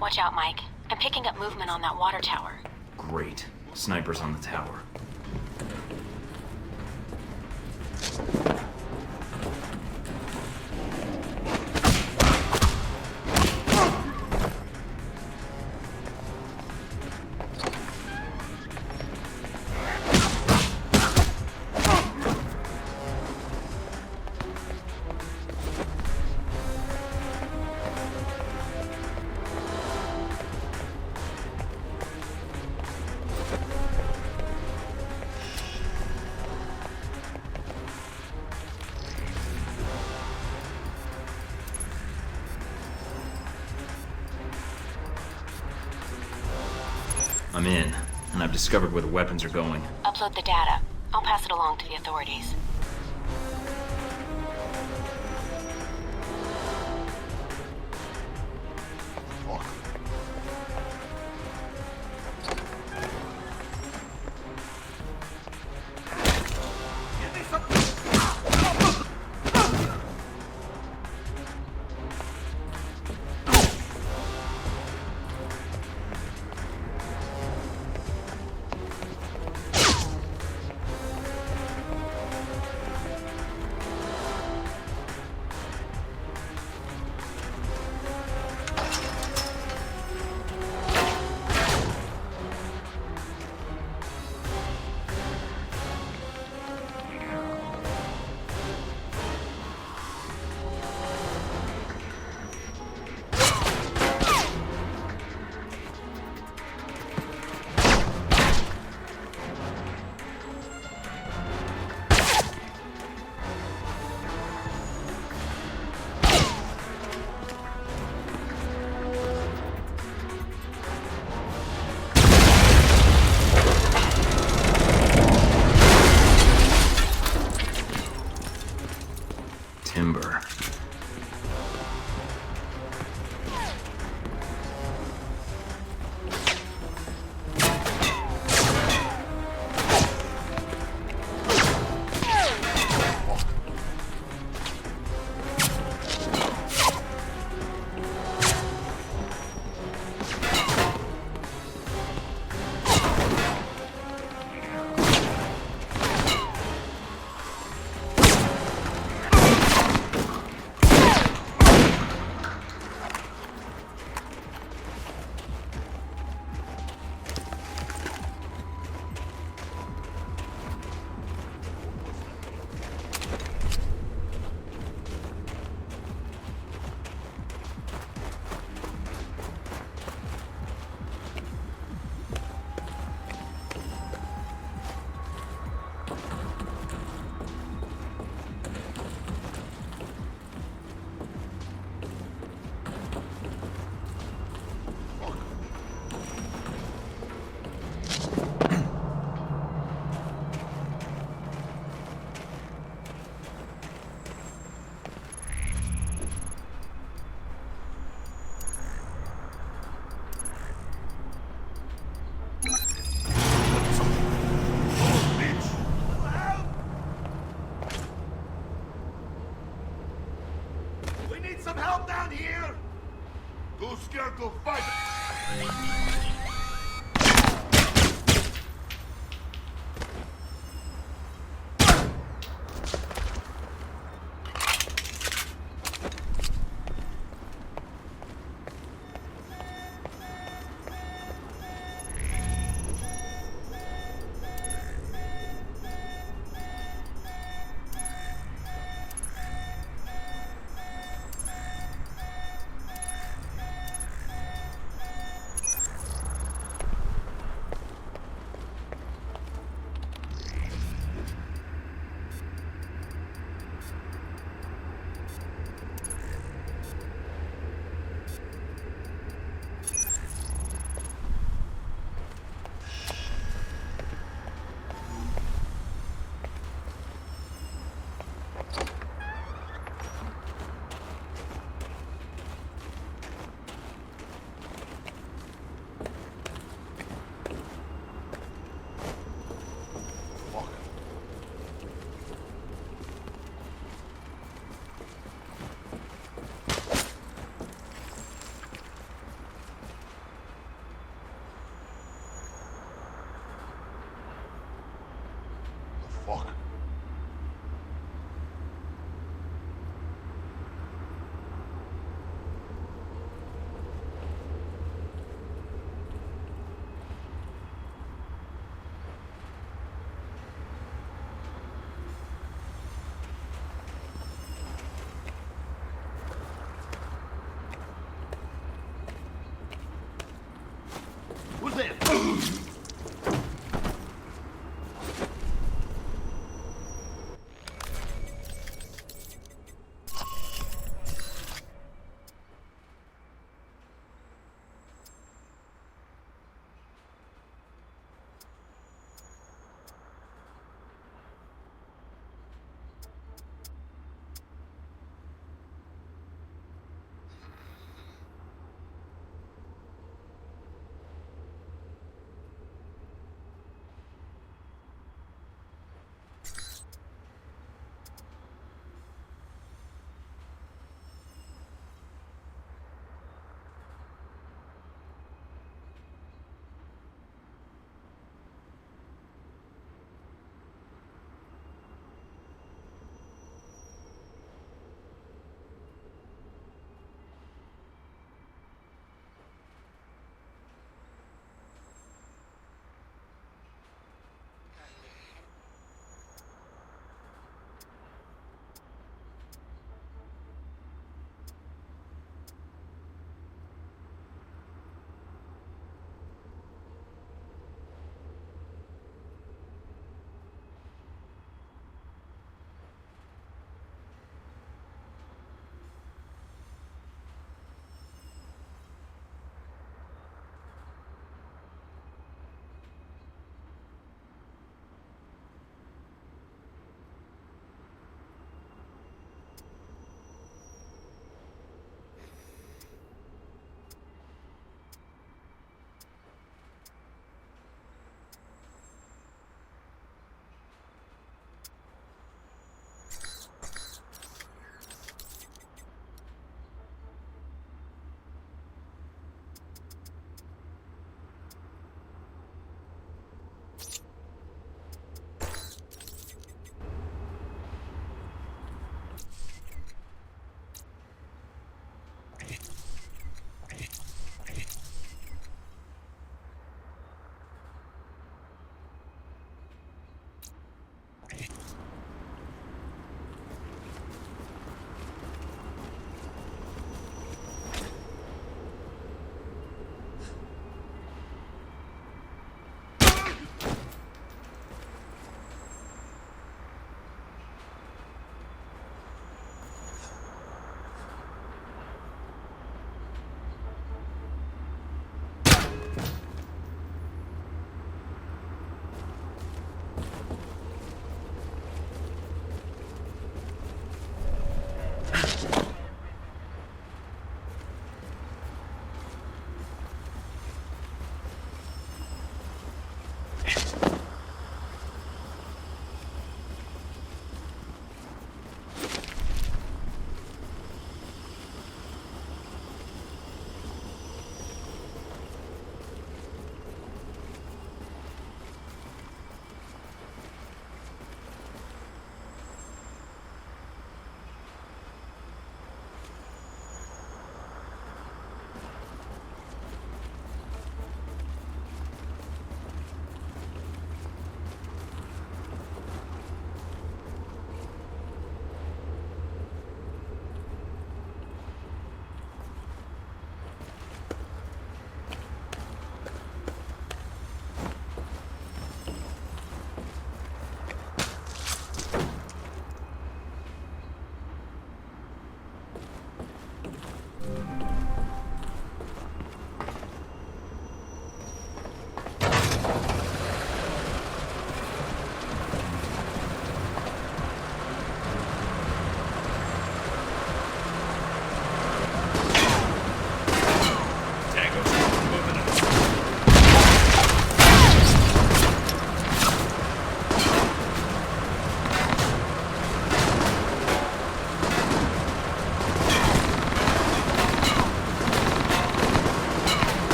Watch out, Mike. I'm picking up movement on that water tower. Great. Snipers on the tower. I'm in, and I've discovered where the weapons are going. Upload the data. I'll pass it along to the authorities.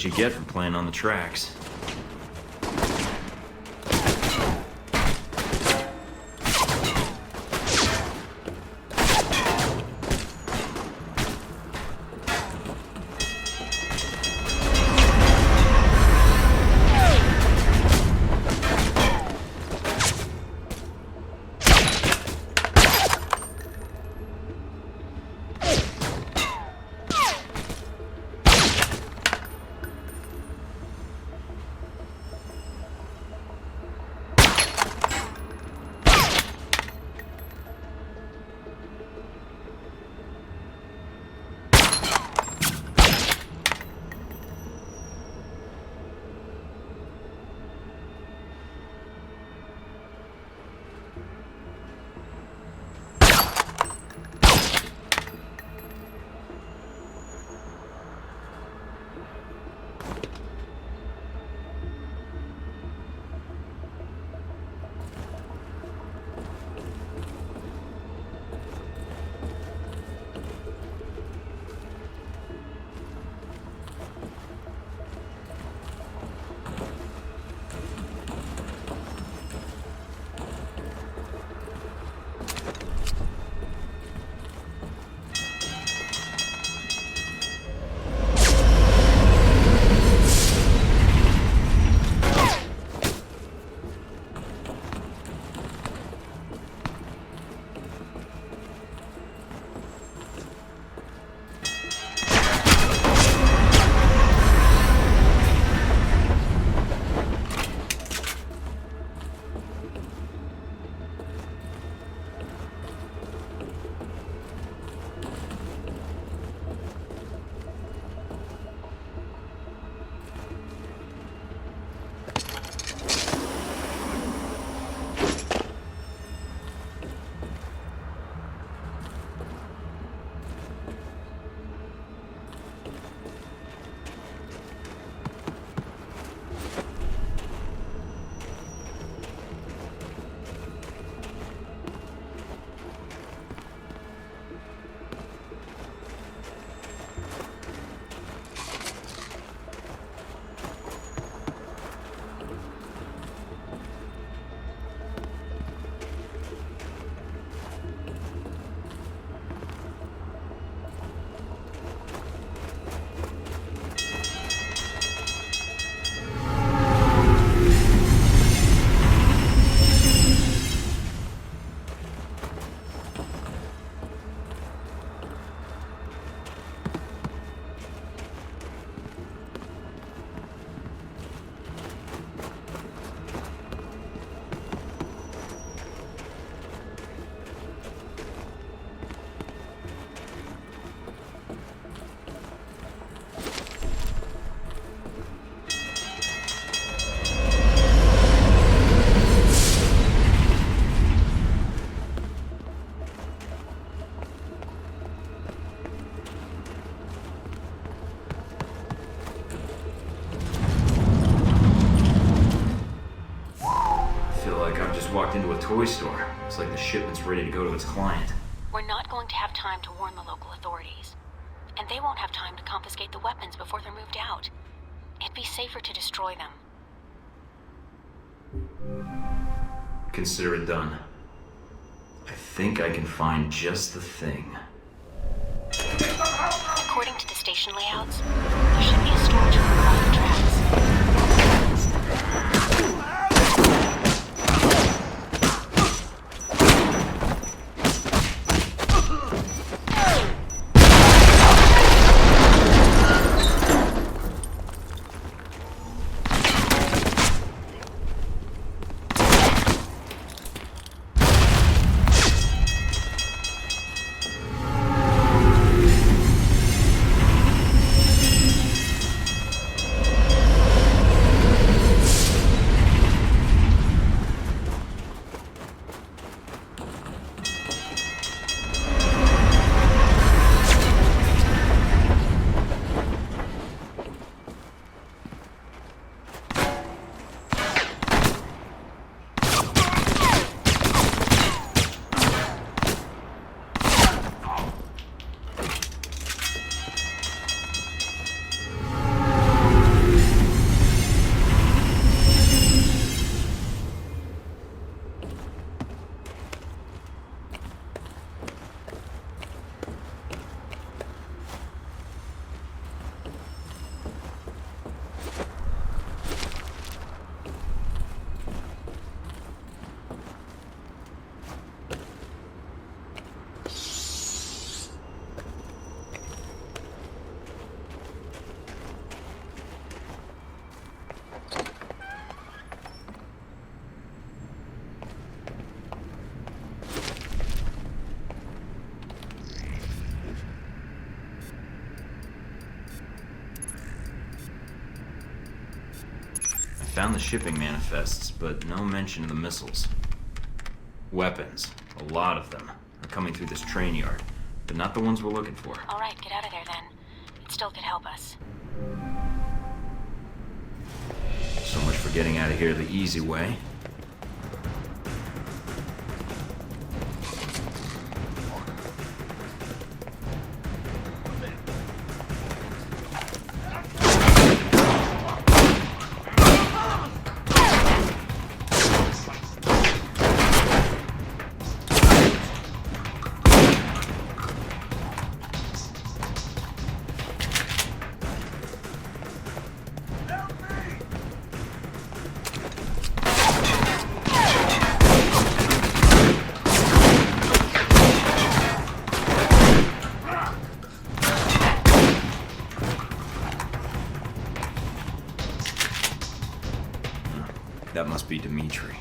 you get for playing on the tracks. Into a toy store. Looks like the shipment's ready to go to its client. We're not going to have time to warn the local authorities. And they won't have time to confiscate the weapons before they're moved out. It'd be safer to destroy them. Consider it done. I think I can find just the thing. According to the station layouts, there should be a storage room along the tracks. found the shipping manifests, but no mention of the missiles. Weapons, a lot of them, are coming through this train yard, but not the ones we're looking for. All right, get out of there then. It still could help us. So much for getting out of here the easy way. That must be Dimitri.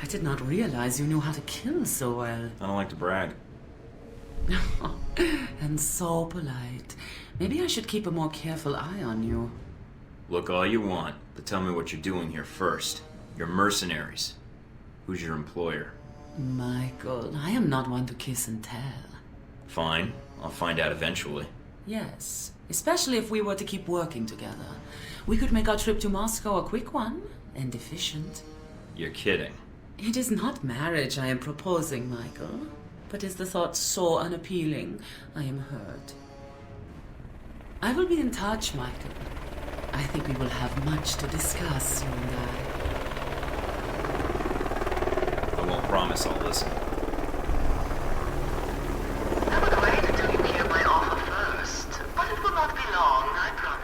I did not realize you knew how to kill so well. I don't like to brag. And so polite. Maybe I should keep a more careful eye on you. Look all you want, but tell me what you're doing here first. You're mercenaries. Who's your employer? Michael, I am not one to kiss and tell. Fine. I'll find out eventually. Yes, especially if we were to keep working together. We could make our trip to Moscow a quick one, and efficient. You're kidding. It is not marriage I am proposing, Michael. But is the thought so unappealing? I am hurt. I will be in touch, Michael. I think we will have much to discuss, you and I. I won't promise I'll listen. I would wait until you hear my offer first, but it will not be long, I promise.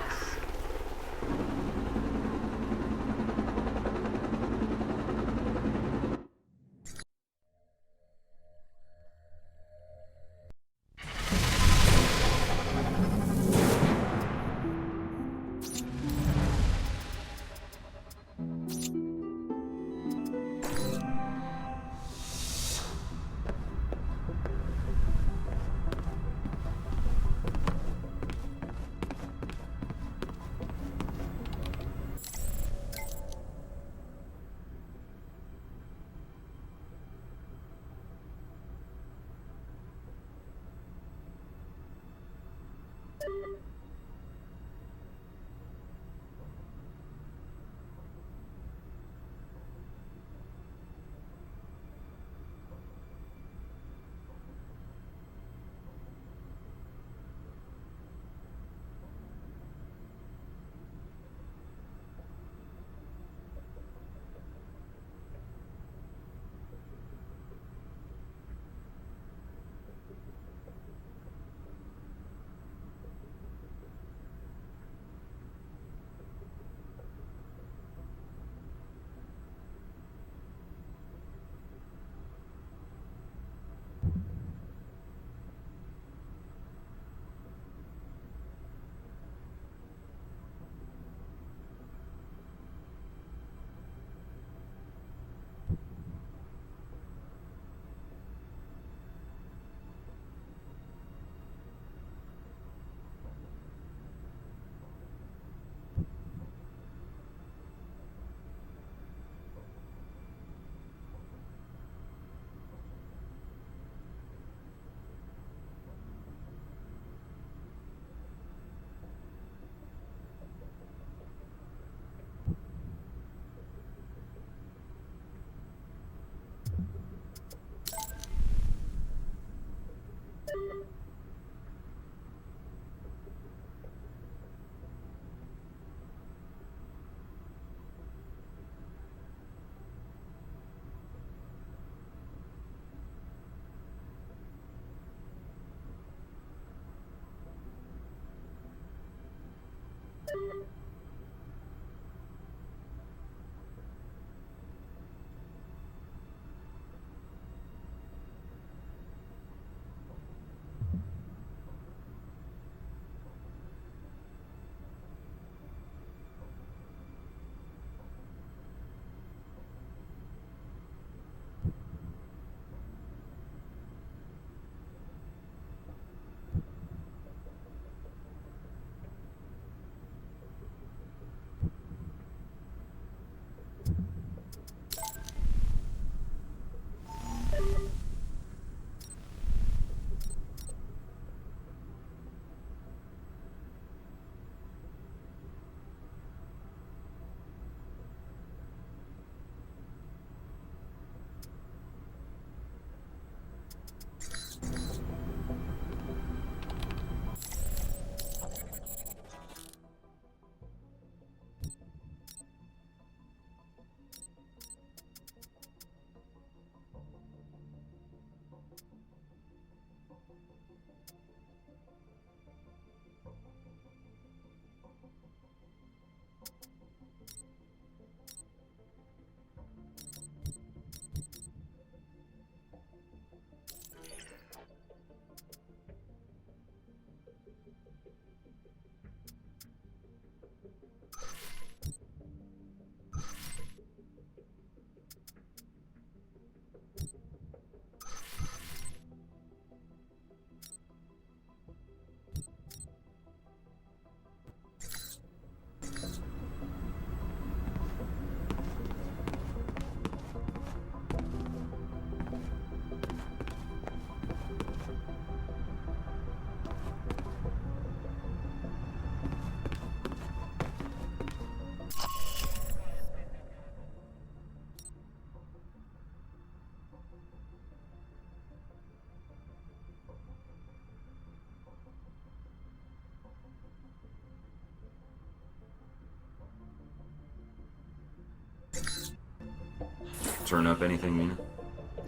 Turn up anything, Mina?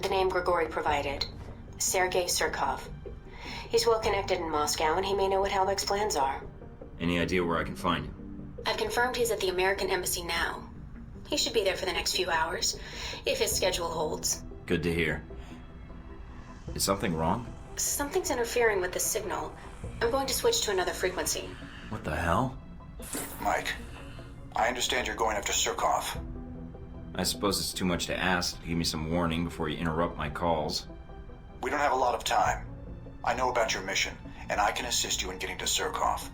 The name Gregori provided. Sergei Surkov. He's well connected in Moscow, and he may know what Halbech's plans are. Any idea where I can find him? I've confirmed he's at the American Embassy now. He should be there for the next few hours, if his schedule holds. Good to hear. Is something wrong? Something's interfering with the signal. I'm going to switch to another frequency. What the hell? Mike, I understand you're going after Surkov. I suppose it's too much to ask. Give me some warning before you interrupt my calls. We don't have a lot of time. I know about your mission, and I can assist you in getting to Surkov.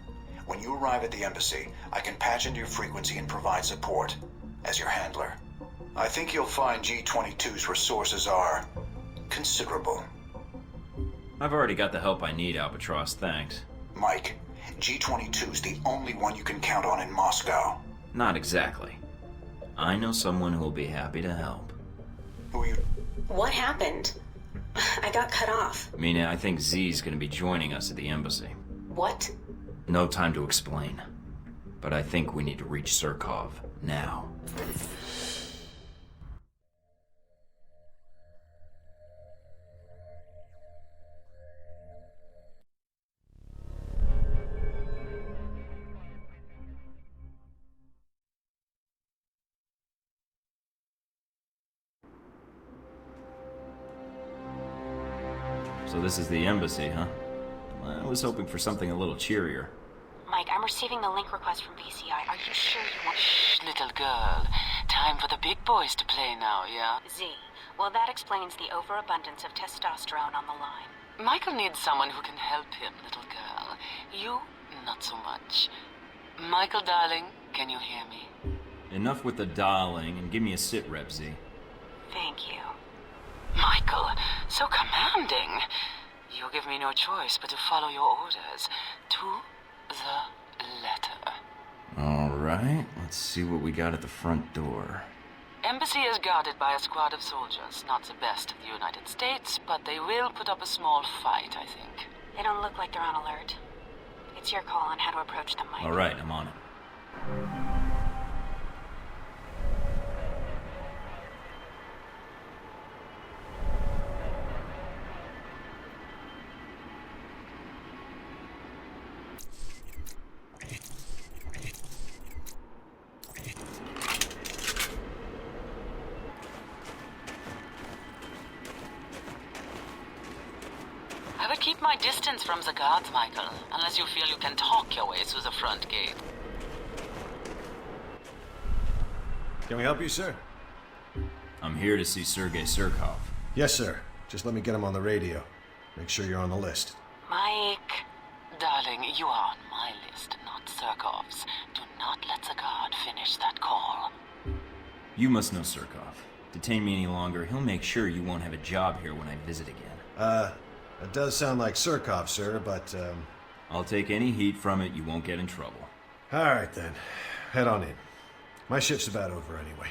When you arrive at the embassy, I can patch into your frequency and provide support, as your handler. I think you'll find G-22's resources are considerable. I've already got the help I need, Albatross, thanks. Mike, G-22's the only one you can count on in Moscow. Not exactly. I know someone who will be happy to help. Who are you? What happened? I got cut off. Mina, I think Z's gonna be joining us at the embassy. What? No time to explain. But I think we need to reach Surkov now. So this is the embassy, huh? I was hoping for something a little cheerier. Mike, I'm receiving the link request from BCI. Are you sure you want... Shh, little girl. Time for the big boys to play now, yeah? Z, well, that explains the overabundance of testosterone on the line. Michael needs someone who can help him, little girl. You, not so much. Michael, darling, can you hear me? Enough with the darling, and give me a sit rep, Z. Thank you. Michael, so commanding. You give me no choice but to follow your orders. To the letter. Alright, let's see what we got at the front door. Embassy is guarded by a squad of soldiers. Not the best of the United States, but they will put up a small fight, I think. They don't look like they're on alert. It's your call on how to approach them, Mike. Alright, I'm on it. my distance from the guards, Michael, unless you feel you can talk your way through the front gate. Can we help you, sir? I'm here to see Sergei Surkov. Yes, sir. Just let me get him on the radio. Make sure you're on the list. Mike, darling, you are on my list, not Surkov's. Do not let the guard finish that call. You must know Surkov. Detain me any longer, he'll make sure you won't have a job here when I visit again. It does sound like Surkov, sir, but, I'll take any heat from it, you won't get in trouble. Alright then. Head on in. My shift's about over anyway.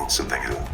Something out.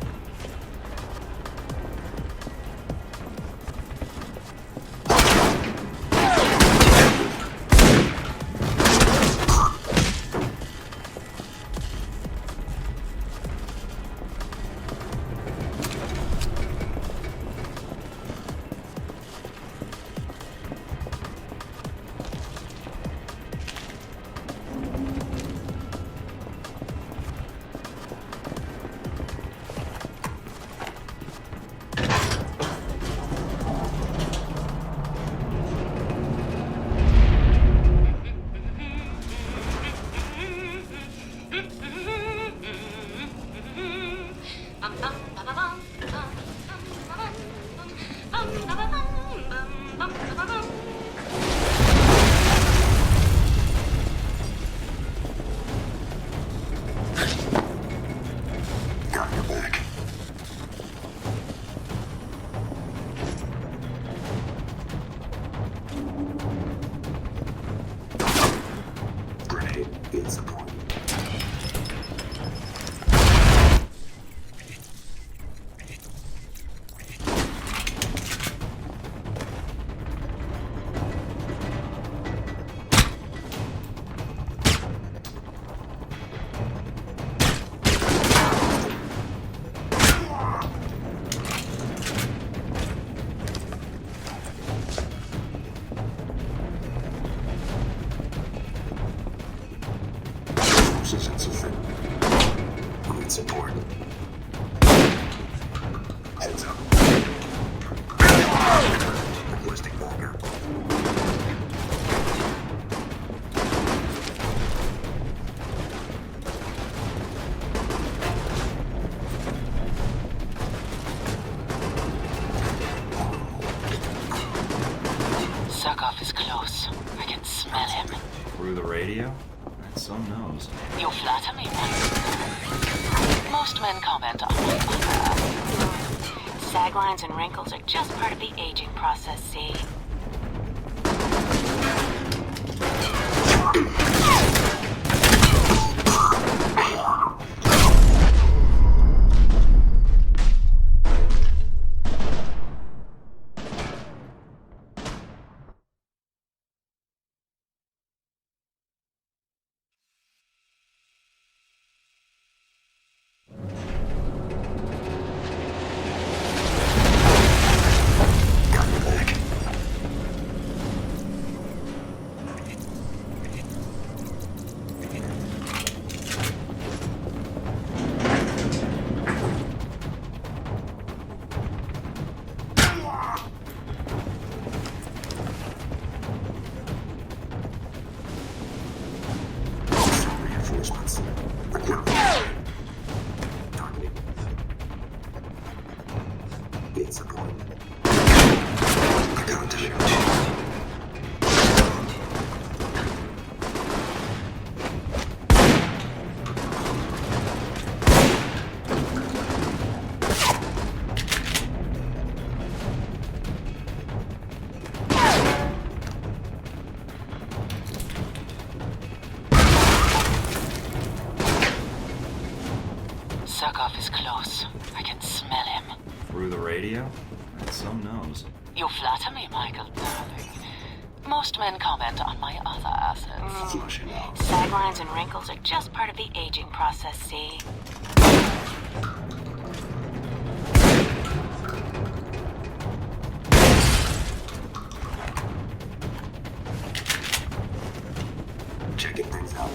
Surkov is close. I can smell him. Through the radio? That's some nose. You flatter me, man. Most men comment on my mother. Sag lines and wrinkles are just part of the aging process, see? What's the point? I got to shoot. Surkov is close. I can smell him. Through the radio? That's some nose. You flatter me, Michael, darling. Most men comment on my other assets. Sag lines and wrinkles are just part of the aging process, see? Checking things out.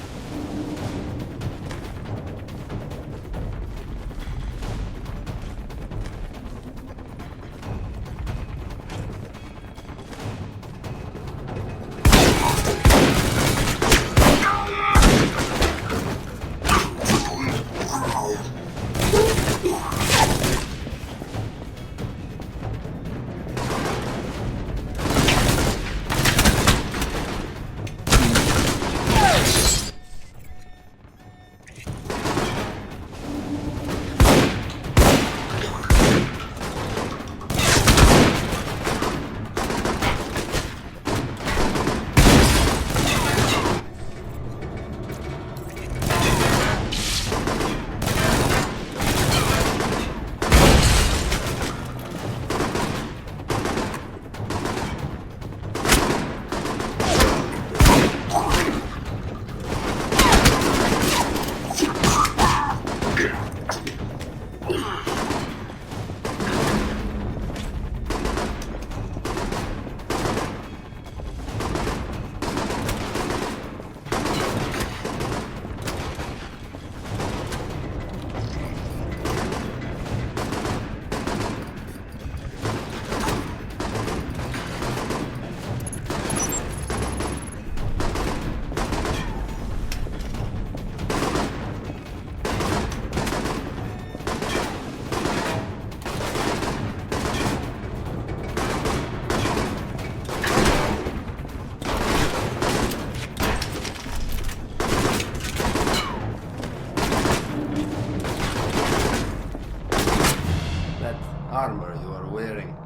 Armor you are wearing.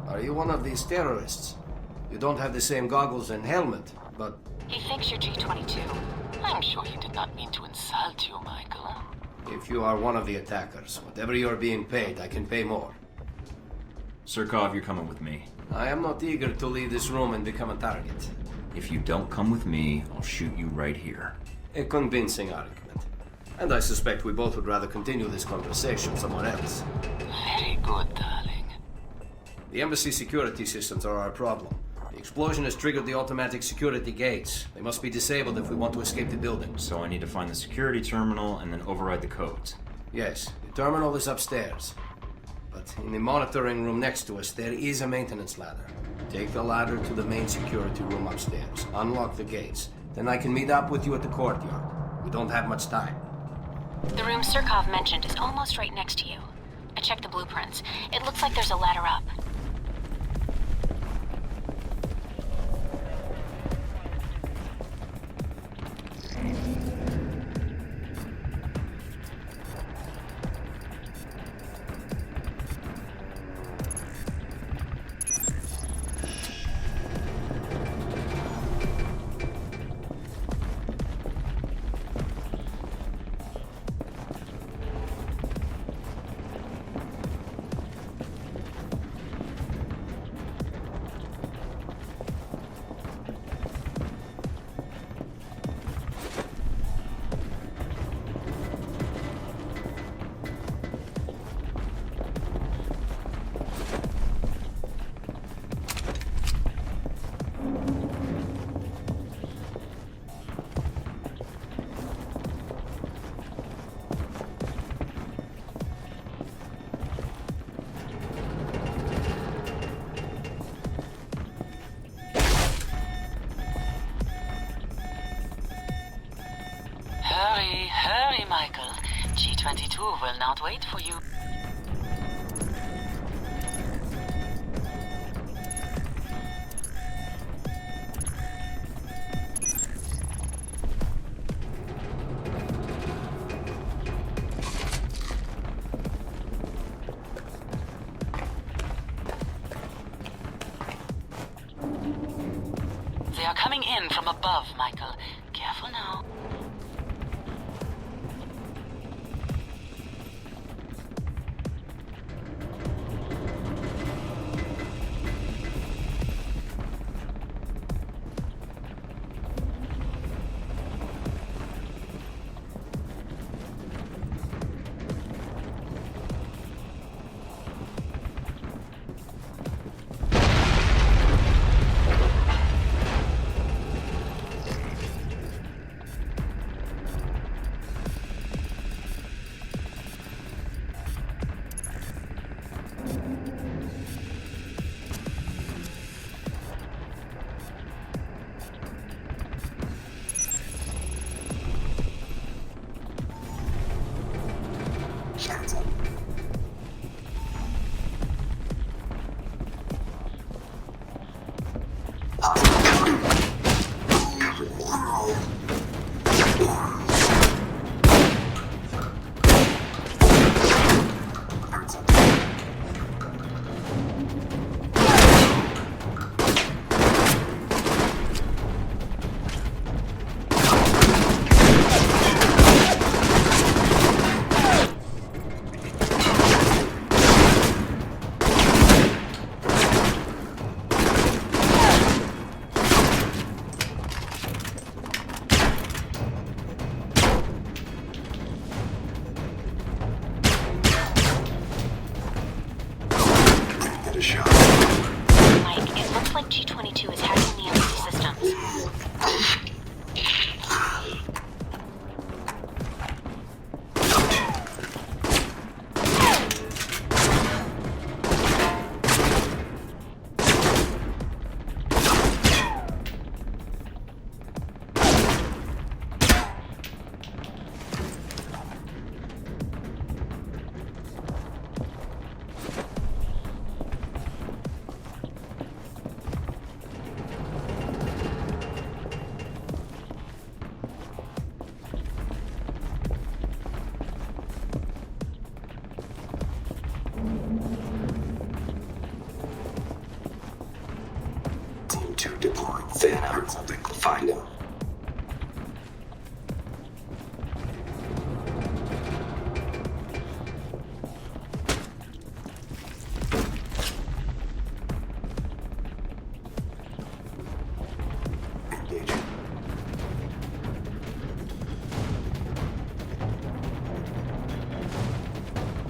Are you one of these terrorists? You don't have the same goggles and helmet, but... He thinks you're G-22. I'm sure he did not mean to insult you, Michael. If you are one of the attackers, whatever you are being paid, I can pay more. Surkov, you're coming with me. I am not eager to leave this room and become a target. If you don't come with me, I'll shoot you right here. A convincing argument. And I suspect we both would rather continue this conversation somewhere else. Very good, darling. The embassy security systems are our problem. The explosion has triggered the automatic security gates. They must be disabled if we want to escape the building. So I need to find the security terminal and then override the codes. Yes, the terminal is upstairs. But in the monitoring room next to us, there is a maintenance ladder. Take the ladder to the main security room upstairs. Unlock the gates. Then I can meet up with you at the courtyard. We don't have much time. The room Surkov mentioned is almost right next to you. I checked the blueprints. It looks like there's a ladder up. Hurry, Michael. G-22 will not wait for you. in from above, Michael. Careful now. Say I heard something. Find him.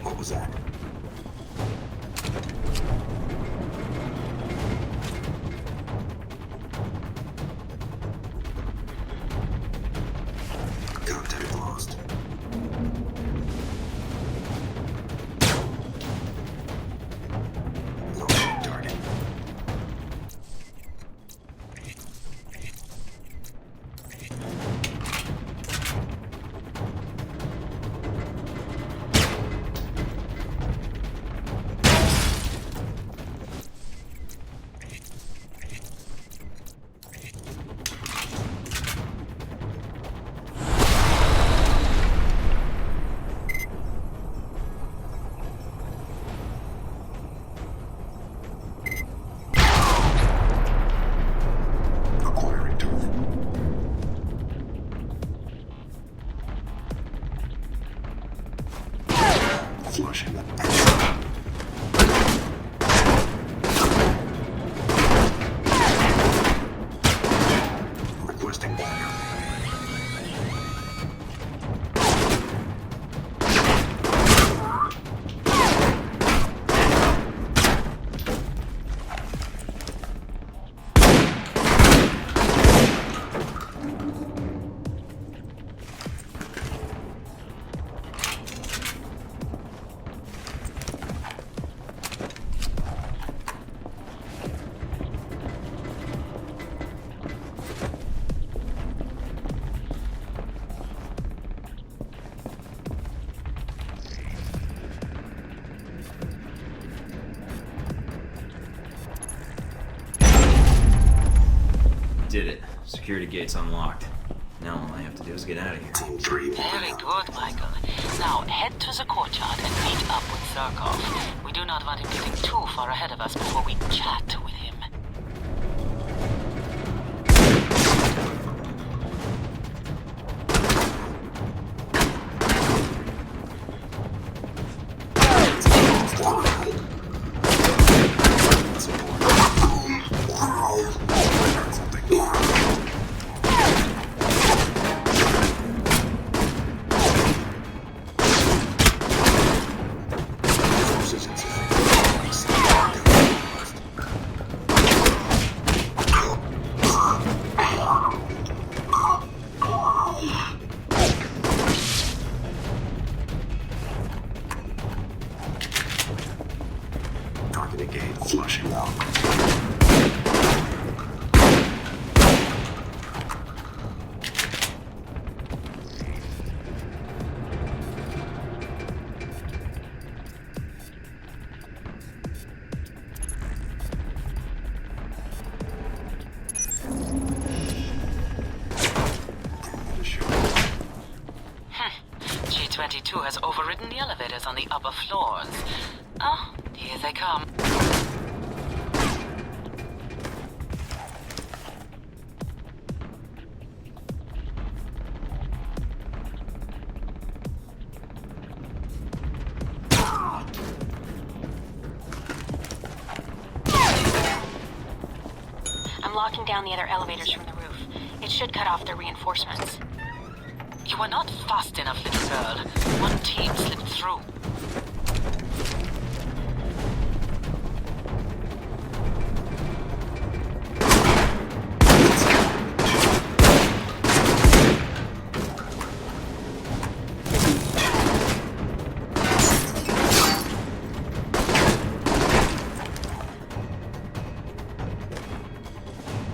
What was that? Contact lost. Locating target. Flushing that. Requesting backup. Did it. Security gate's unlocked. Now all I have to do is get out of here. Team 3. Very good, Michael. Now head to the courtyard and meet up with Zarkov. We do not want him getting too far ahead of us before we chat with him. Flushing out. G22 has overridden the elevators on the upper floors. Oh, here they come. I'm locking down the other elevators from the roof. It should cut off their reinforcements. You are not fast enough, little girl. One team slipped through.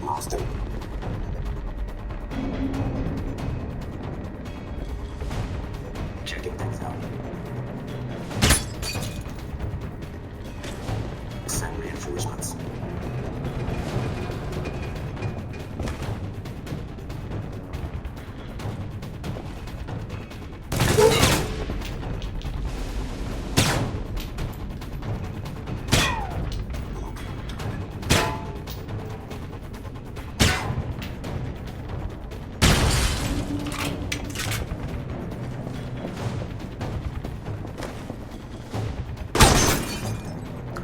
Lost him. Checking things out. Send reinforcements.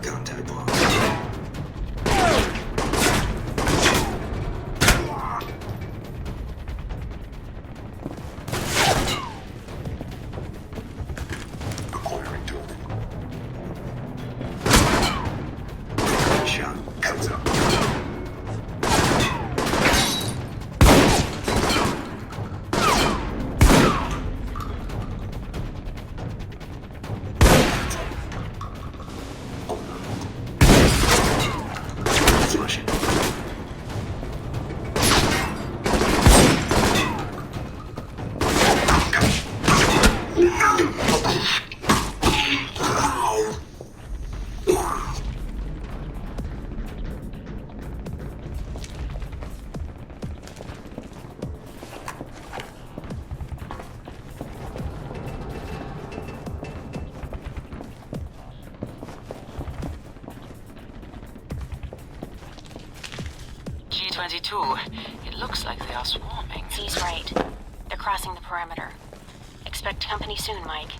Contact lost. Acquiring target. Shot comes up. Flushing. G22, it looks like they are swarming. He's right. They're crossing the perimeter. Expect company soon, Mike.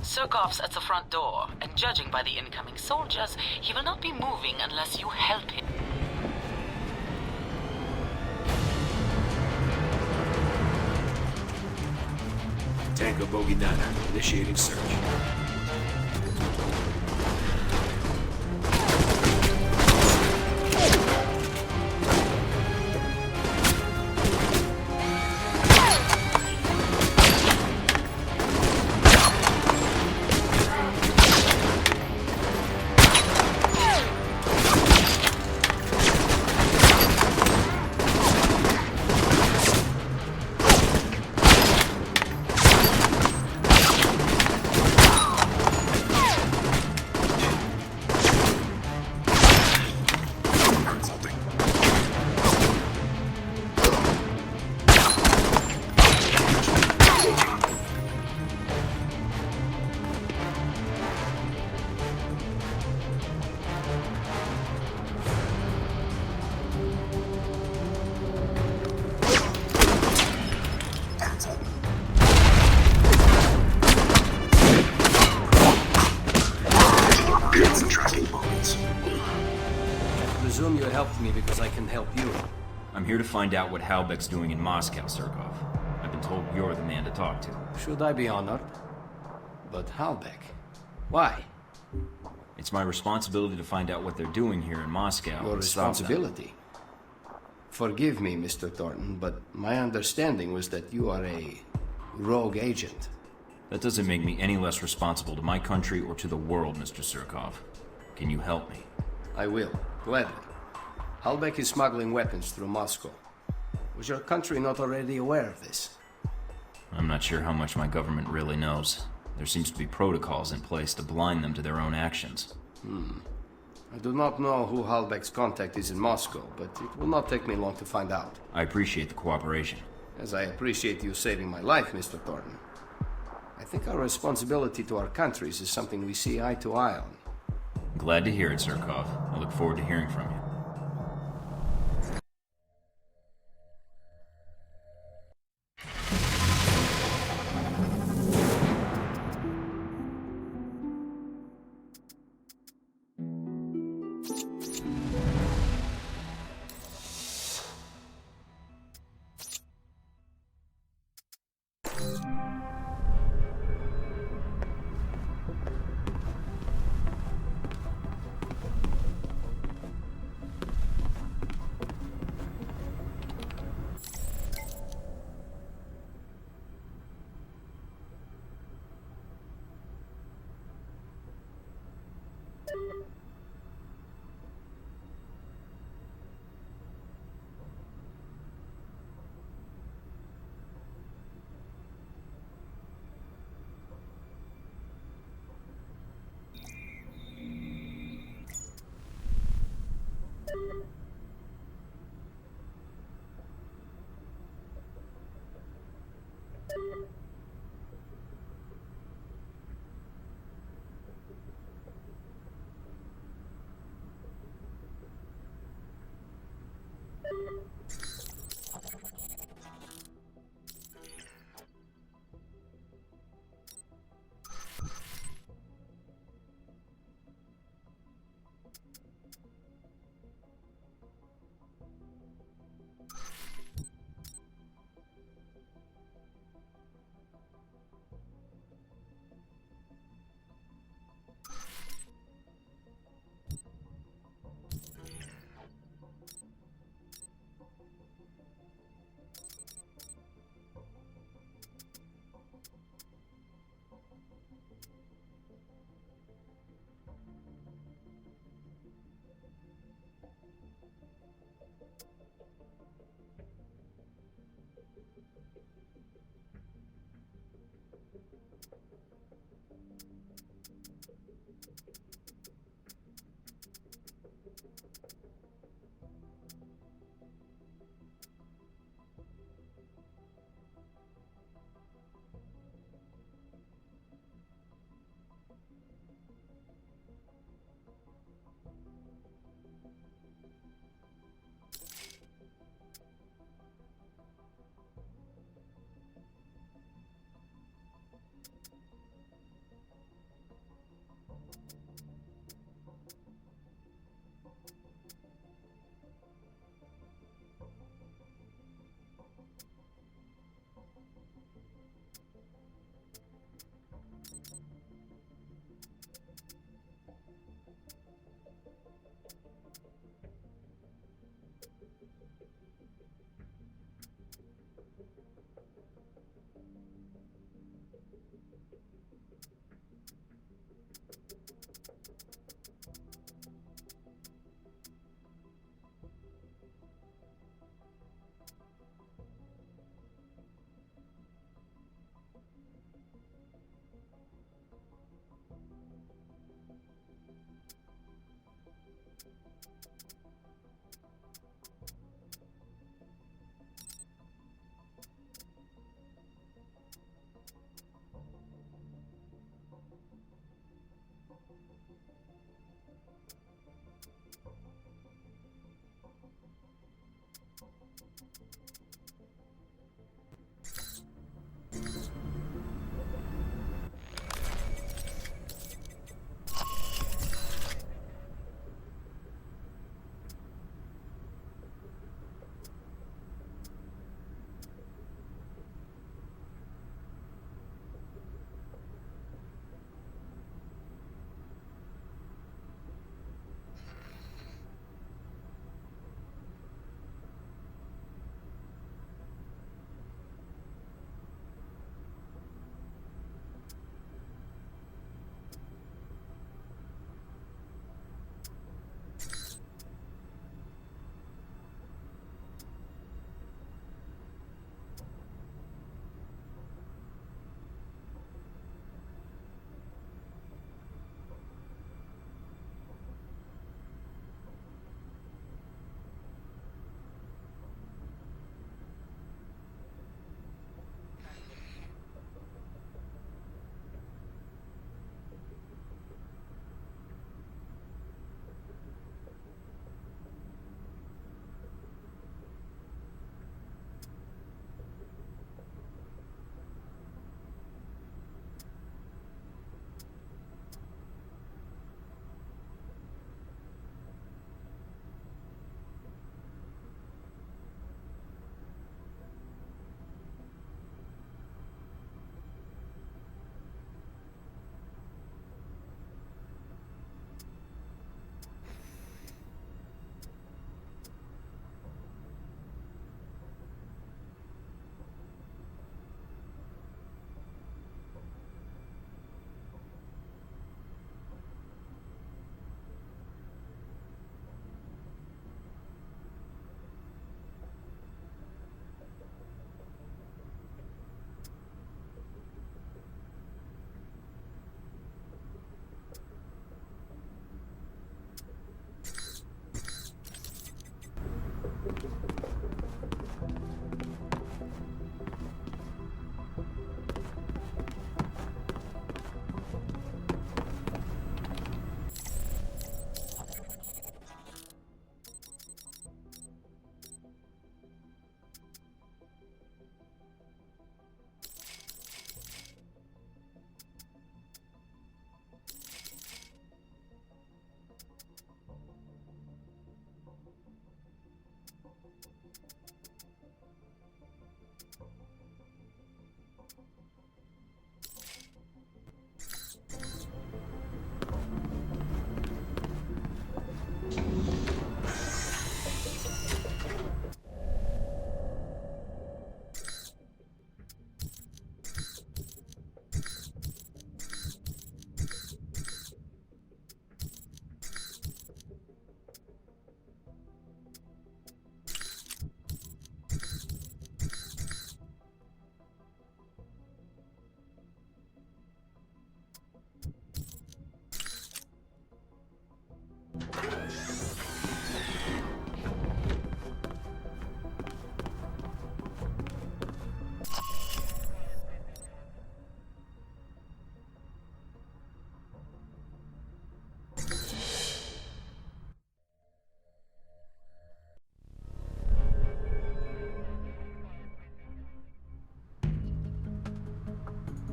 Surkov's at the front door, and judging by the incoming soldiers, he will not be moving unless you help him. Tango Bogey Diner, initiating search. to me because I can help you. I'm here to find out what Halbeck's doing in Moscow, Surkov. I've been told you're the man to talk to. Should I be honored? But Halbeck? Why? It's my responsibility to find out what they're doing here in Moscow. Your and stop them. responsibility? Forgive me, Mr. Thornton, but my understanding was that you are a rogue agent. That doesn't make me any less responsible to my country or to the world, Mr. Surkov. Can you help me? I will, gladly. Halbeck is smuggling weapons through Moscow. Was your country not already aware of this? I'm not sure how much my government really knows. There seems to be protocols in place to blind them to their own actions. I do not know who Halbeck's contact is in Moscow, but it will not take me long to find out. I appreciate the cooperation. As I appreciate you saving my life, Mr. Thornton. I think our responsibility to our countries is something we see eye to eye on. Glad to hear it, Surkov. I look forward to hearing from you.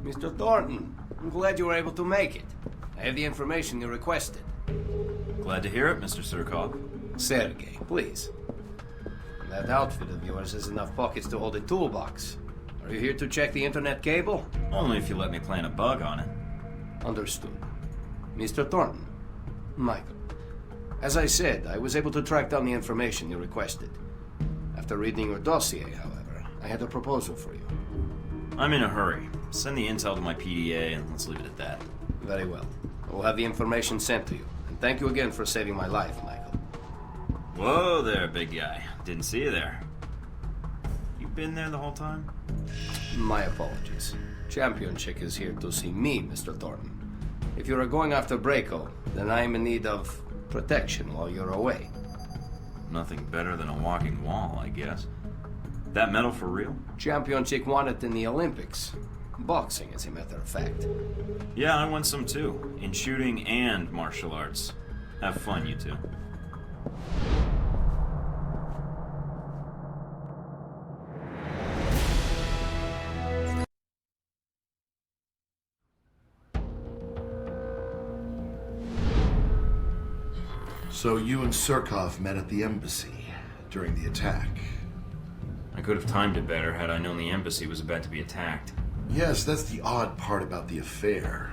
Mr. Thornton, I'm glad you were able to make it. I have the information you requested. Glad to hear it, Mr. Surkov. Sergei, please. That outfit of yours has enough pockets to hold a toolbox. Are you here to check the internet cable? Only if you let me plant a bug on it. Understood. Mr. Thornton. Michael. As I said, I was able to track down the information you requested. After reading your dossier, however, I had a proposal for you. I'm in a hurry. Send the intel to my PDA and let's leave it at that. Very well. I will have the information sent to you. And thank you again for saving my life, Michael. Whoa there, big guy. Didn't see you there. You been there the whole time? My apologies. Champion Chick is here to see me, Mr. Thornton. If you are going after Braco, then I am in need of protection while you're away. Nothing better than a walking wall, I guess. That medal for real? Champion Chick won it in the Olympics. Boxing, as a matter of fact. Yeah, I won some too. In shooting and martial arts. Have fun, you two. So you and Surkov met at the embassy during the attack. I could have timed it better had I known the embassy was about to be attacked. Yes, that's the odd part about the affair.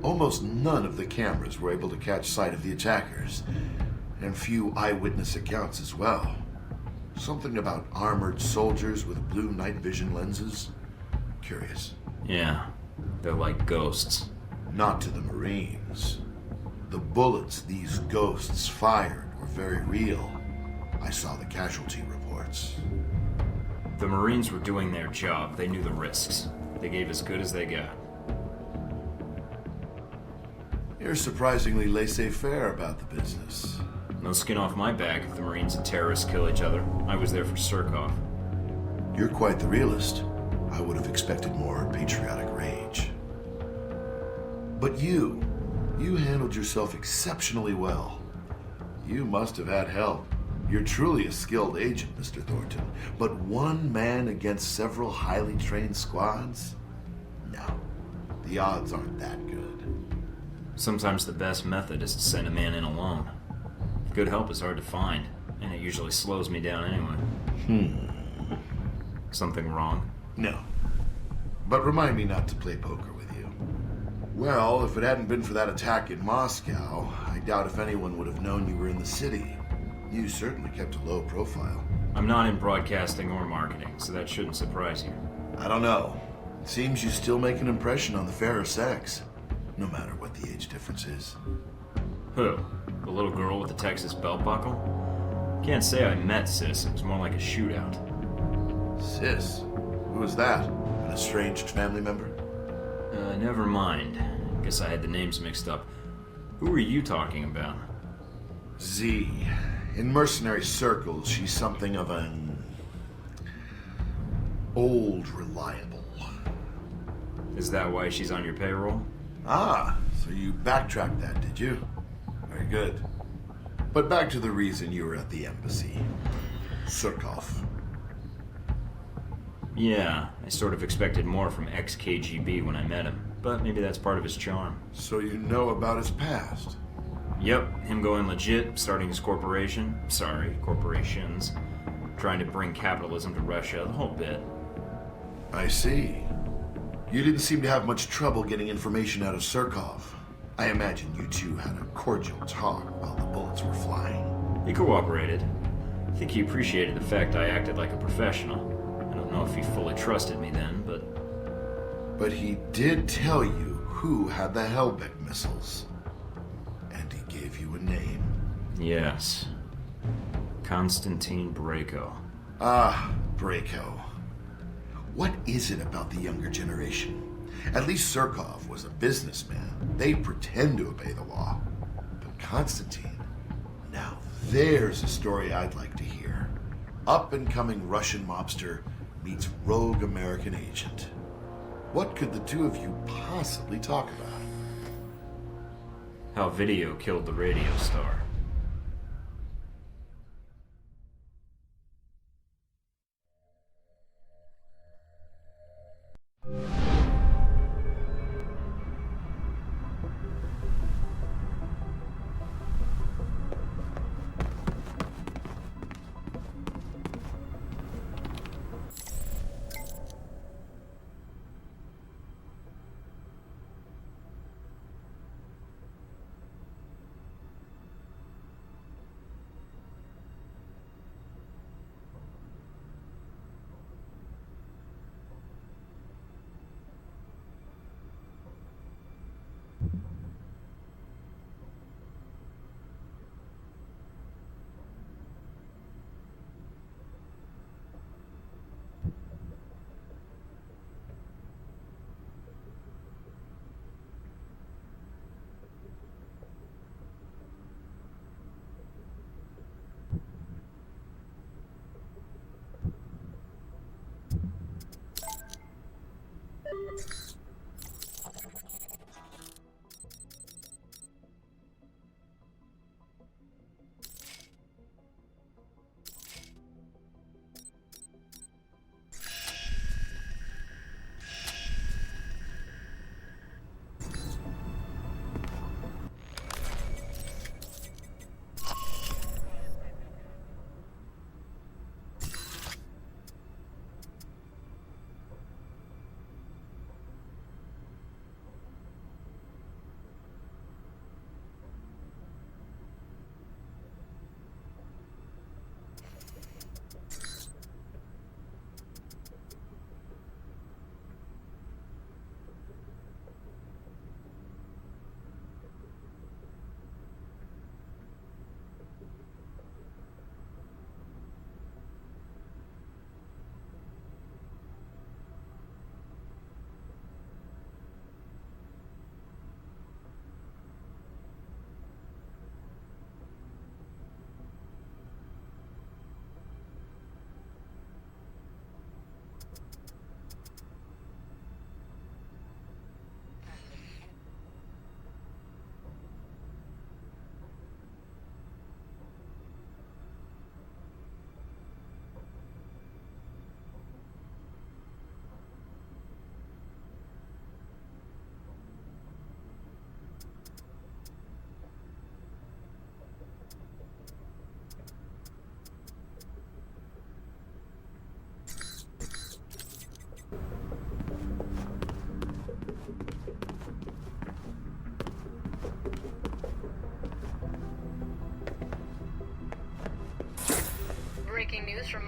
Almost none of the cameras were able to catch sight of the attackers, and few eyewitness accounts as well. Something about armored soldiers with blue night vision lenses. Curious. Yeah, they're like ghosts. Not to the Marines. The bullets these ghosts fired were very real. I saw the casualty reports. The Marines were doing their job. They knew the risks. They gave as good as they got. You're surprisingly laissez-faire about the business. No skin off my back if the Marines and terrorists kill each other. I was there for Surkov. You're quite the realist. I would have expected more patriotic rage. But you handled yourself exceptionally well. You must have had help. You're truly a skilled agent, Mr. Thornton. But one man against several highly trained squads? No. The odds aren't that good. Sometimes the best method is to send a man in alone. Good help is hard to find, and it usually slows me down anyway. Something wrong? No. But remind me not to play poker with you. Well, if it hadn't been for that attack in Moscow, I doubt if anyone would have known you were in the city. You certainly kept a low profile. I'm not in broadcasting or marketing, so that shouldn't surprise you. I don't know. It seems you still make an impression on the fairer sex, no matter what the age difference is. Who? The little girl with the Texas belt buckle? Can't say I met Sis. It was more like a shootout. Sis? Who was that? An estranged family member? Never mind. Guess I had the names mixed up. Who are you talking about? Z. In mercenary circles, she's something of an... old reliable. Is that why she's on your payroll? Ah, so you backtracked that, did you? Very good. But back to the reason you were at the embassy. Surkov. Yeah, I sort of expected more from ex-KGB when I met him, but maybe that's part of his charm. So you know about his past? Yep, him going legit, starting his corporation. Sorry, corporations. Trying to bring capitalism to Russia, the whole bit. I see. You didn't seem to have much trouble getting information out of Surkov. I imagine you two had a cordial talk while the bullets were flying. He cooperated. I think he appreciated the fact I acted like a professional. I don't know if he fully trusted me then, but... But he did tell you who had the Hellbeck missiles. And he gave you a name. Yes. Konstantin Braco. Ah, Braco. What is it about the younger generation? At least Surkov was a businessman. They pretend to obey the law. But Konstantin, now there's a story I'd like to hear. Up-and-coming Russian mobster meets rogue American agent. What could the two of you possibly talk about? How video killed the radio star.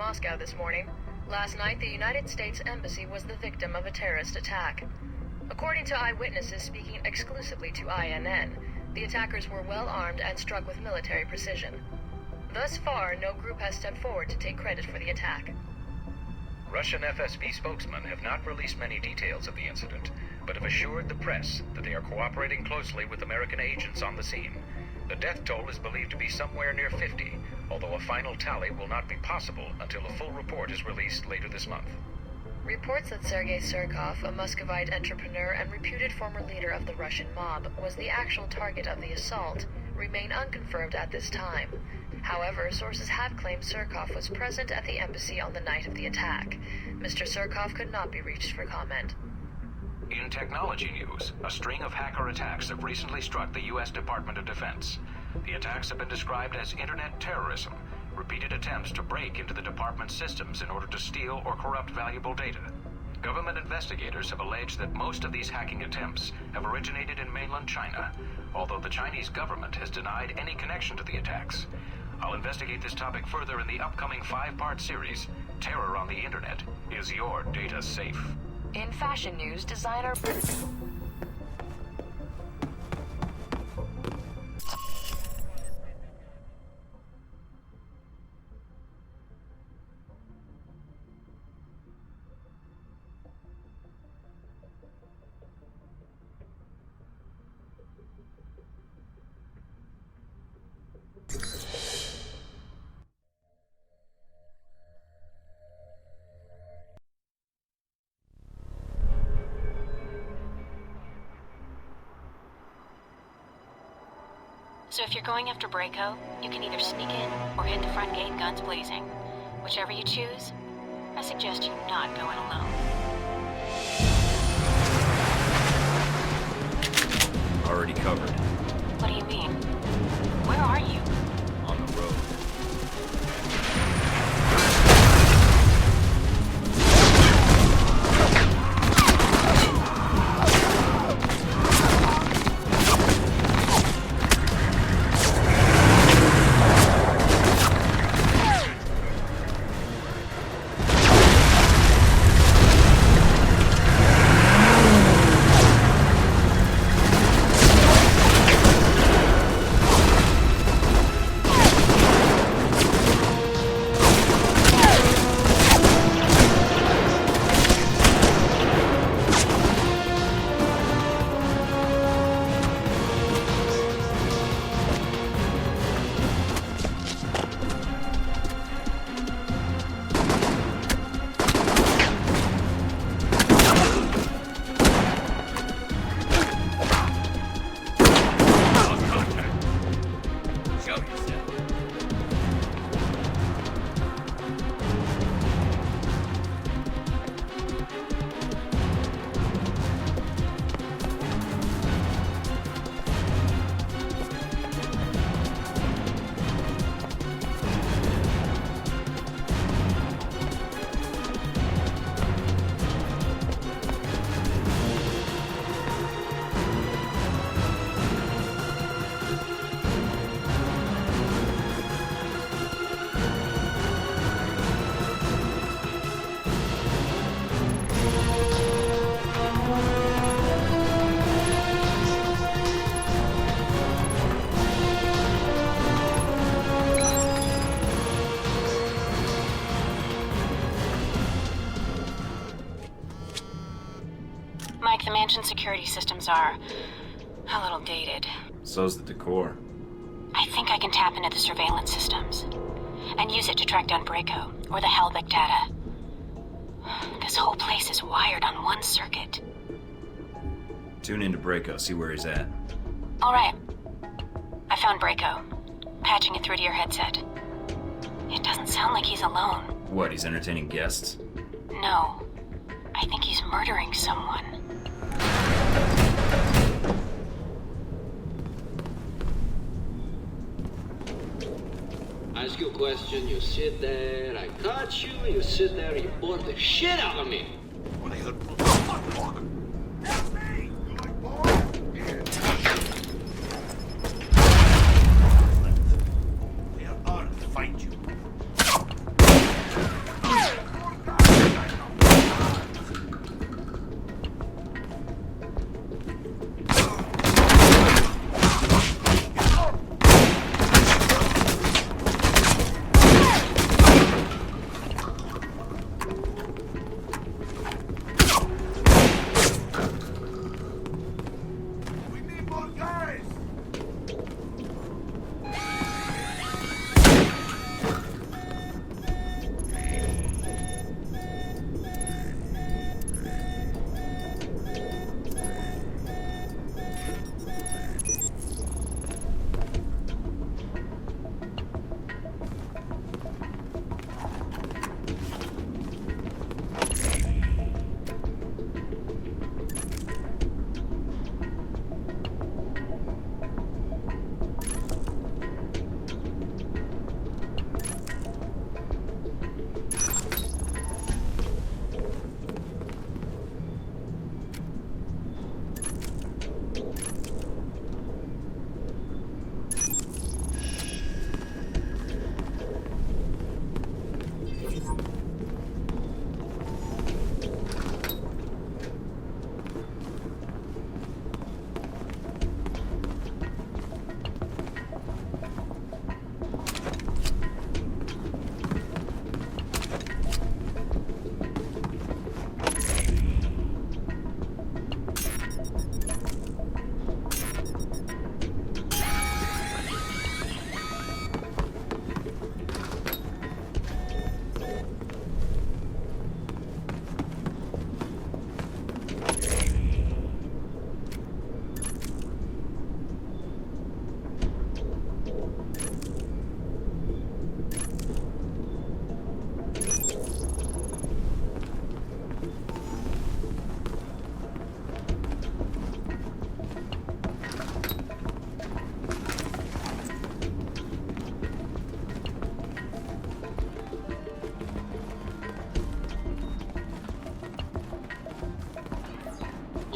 Moscow this morning. Last night, the United States Embassy was the victim of a terrorist attack. According to eyewitnesses speaking exclusively to INN, the attackers were well armed and struck with military precision. Thus far, no group has stepped forward to take credit for the attack. Russian FSB spokesmen have not released many details of the incident, but have assured the press that they are cooperating closely with American agents on the scene. The death toll is believed to be somewhere near 50, although a final tally will not be possible until a full report is released later this month. Reports that Sergei Surkov, a Muscovite entrepreneur and reputed former leader of the Russian mob, was the actual target of the assault, remain unconfirmed at this time. However, sources have claimed Surkov was present at the embassy on the night of the attack. Mr. Surkov could not be reached for comment. In technology news, a string of hacker attacks have recently struck the U.S. Department of Defense. The attacks have been described as internet terrorism, repeated attempts to break into the department's systems in order to steal or corrupt valuable data. Government investigators have alleged that most of these hacking attempts have originated in mainland China, although the Chinese government has denied any connection to the attacks. I'll investigate this topic further in the upcoming 5-part series, Terror on the Internet. Is your data safe? In fashion news, designer... So if you're going after Braco, you can either sneak in or hit the front gate guns blazing. Whichever you choose, I suggest you not go in alone. Already covered. What do you mean? Where are you? On the road. Mike, the mansion security systems are a little dated. So's the decor. I think I can tap into the surveillance systems and use it to track down Braco or the Halbeck data. This whole place is wired on one circuit. Tune into Braco, see where he's at. All right. I found Braco. Patching it through to your headset. It doesn't sound like he's alone. What, he's entertaining guests? No. I think he's murdering someone. Ask you a question, you sit there, I caught you, you sit there, you bore the shit out of me. When I heard they are armed to fight you.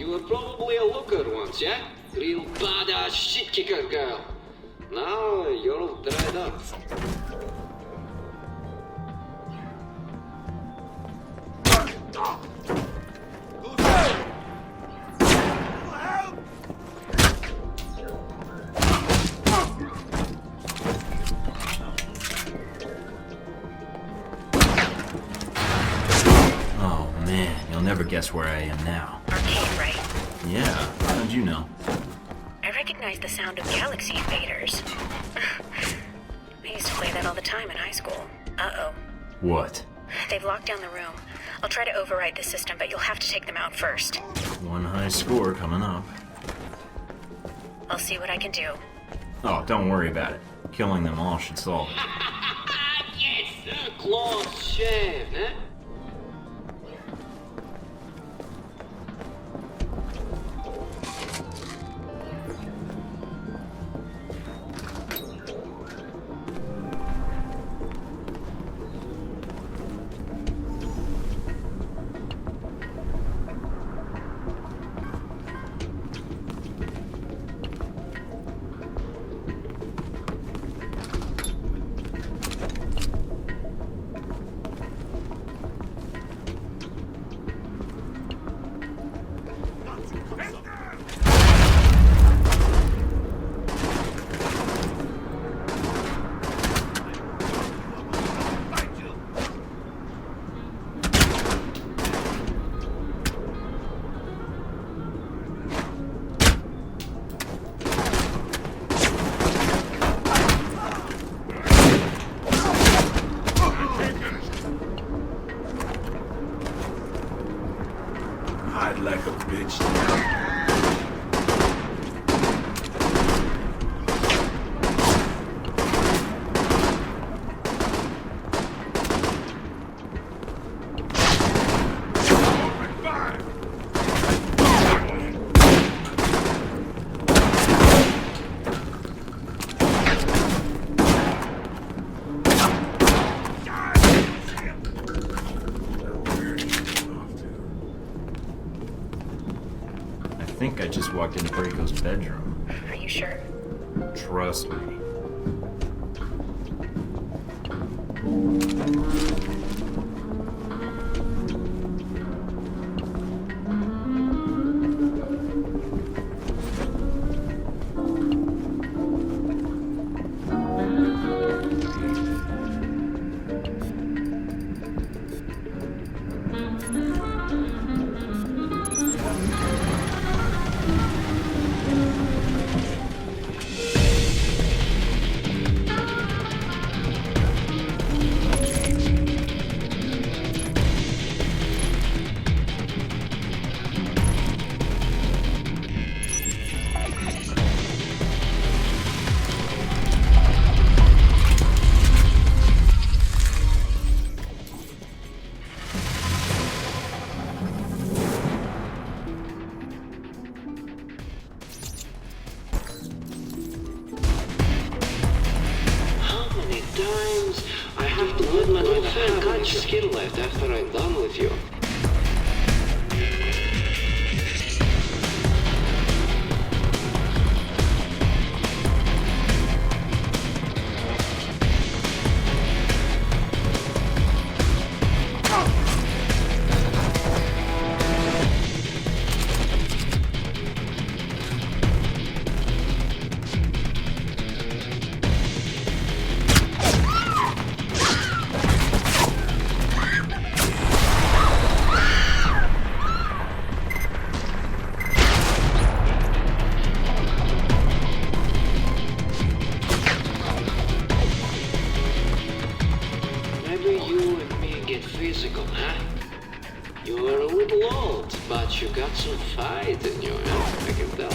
You were probably a looker once, yeah? Real badass shit kicker girl. Now you're all dried up. Oh man, you'll never guess where I am now. Arcade, right? Yeah, how'd you know? I recognize the sound of Galaxy Invaders. I used to play that all the time in high school. Uh-oh. What? They've locked down the room. I'll try to override the system, but you'll have to take them out first. One high score coming up. I'll see what I can do. Oh, don't worry about it. Killing them all should solve it. Yes! Close shave, eh? Hide like a bitch. I think I just walked into Braco's bedroom. Are you sure? Trust me. Skin left after I'm done with you. Physical, huh? You're a little old, but you got some fight in you, huh? I can tell.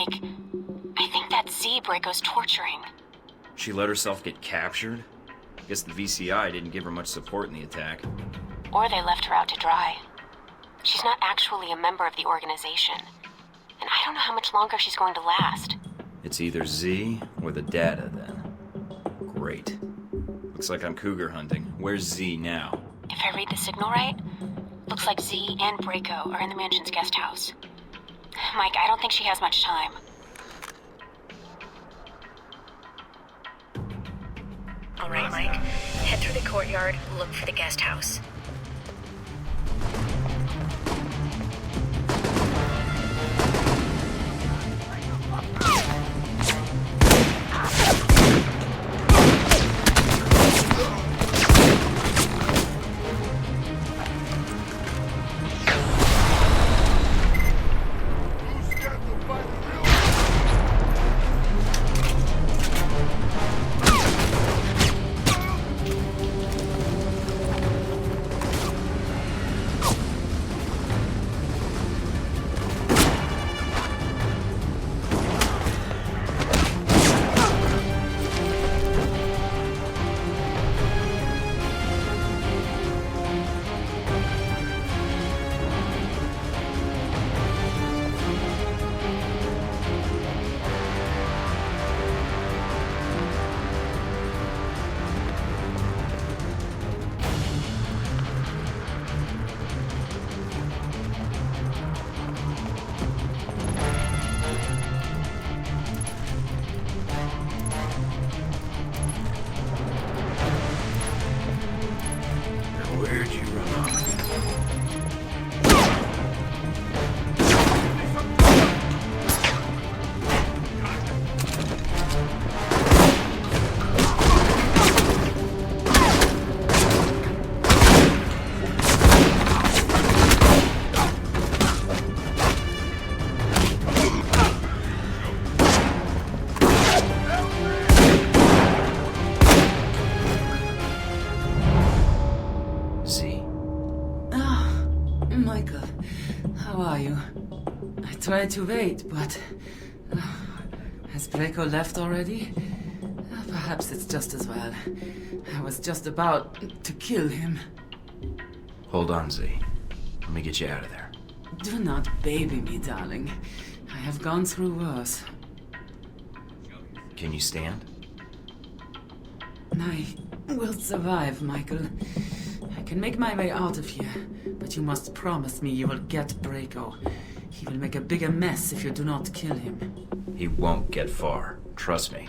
Mike, I think that's Z Braco's torturing. She let herself get captured? Guess the VCI didn't give her much support in the attack. Or they left her out to dry. She's not actually a member of the organization. And I don't know how much longer she's going to last. It's either Z or the data, then. Great. Looks like I'm cougar hunting. Where's Z now? If I read the signal right, looks like Z and Braco are in the mansion's guest house. Mike, I don't think she has much time. All right, Mike. Head through the courtyard, look for the guest house. Tried to wait, but... has Braco left already? Perhaps it's just as well. I was just about to kill him. Hold on, Z. Let me get you out of there. Do not baby me, darling. I have gone through worse. Can you stand? I will survive, Michael. I can make my way out of here, but you must promise me you will get Braco. He will make a bigger mess if you do not kill him. He won't get far. Trust me.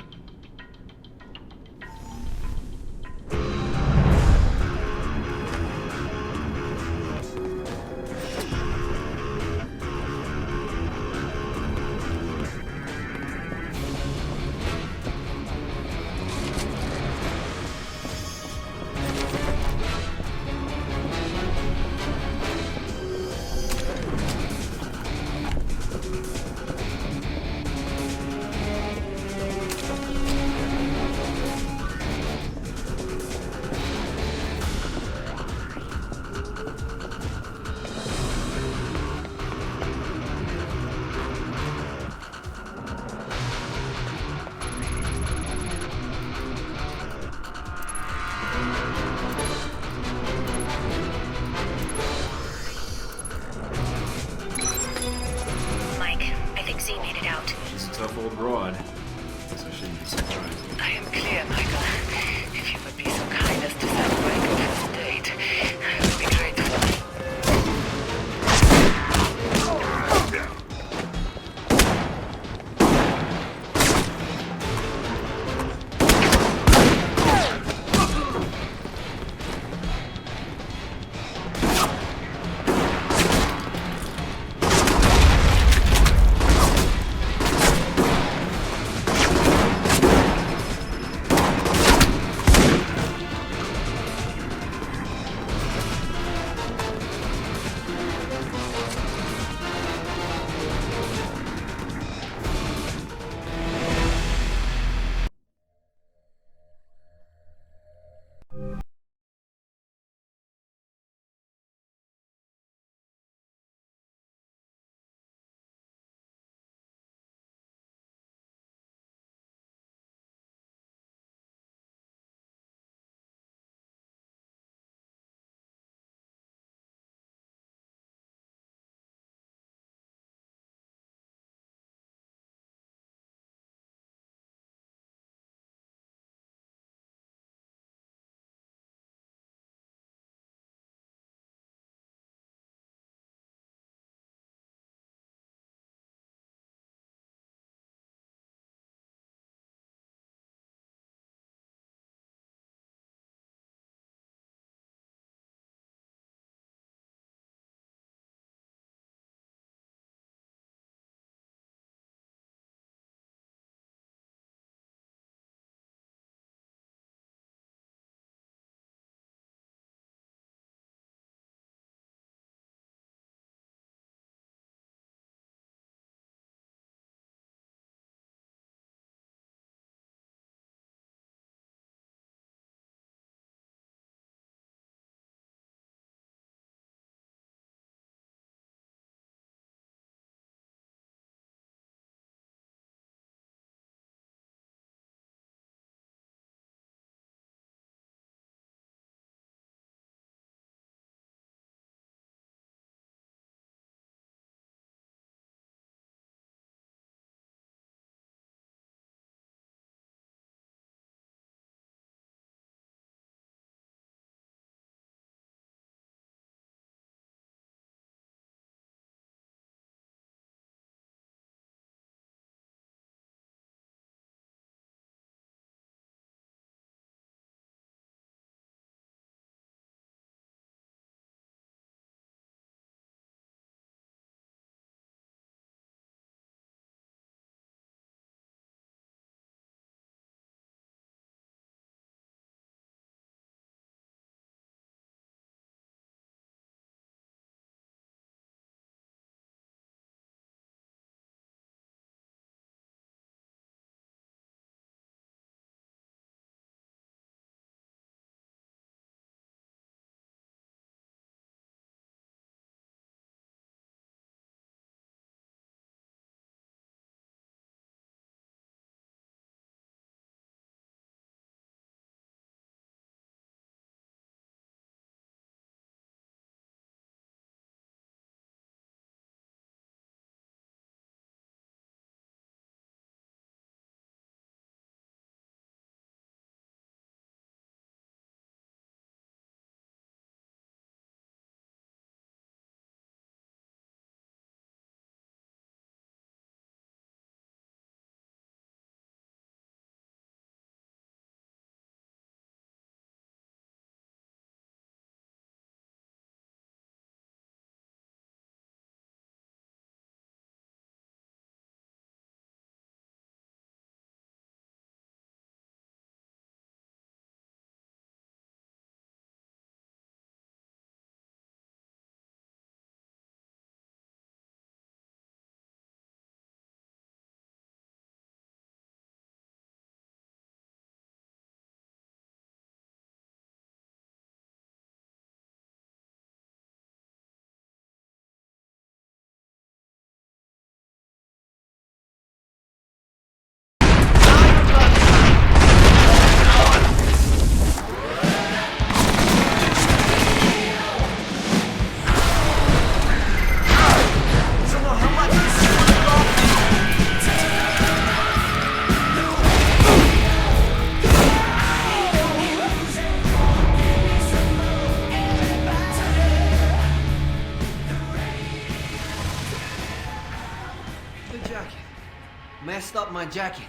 up my jacket.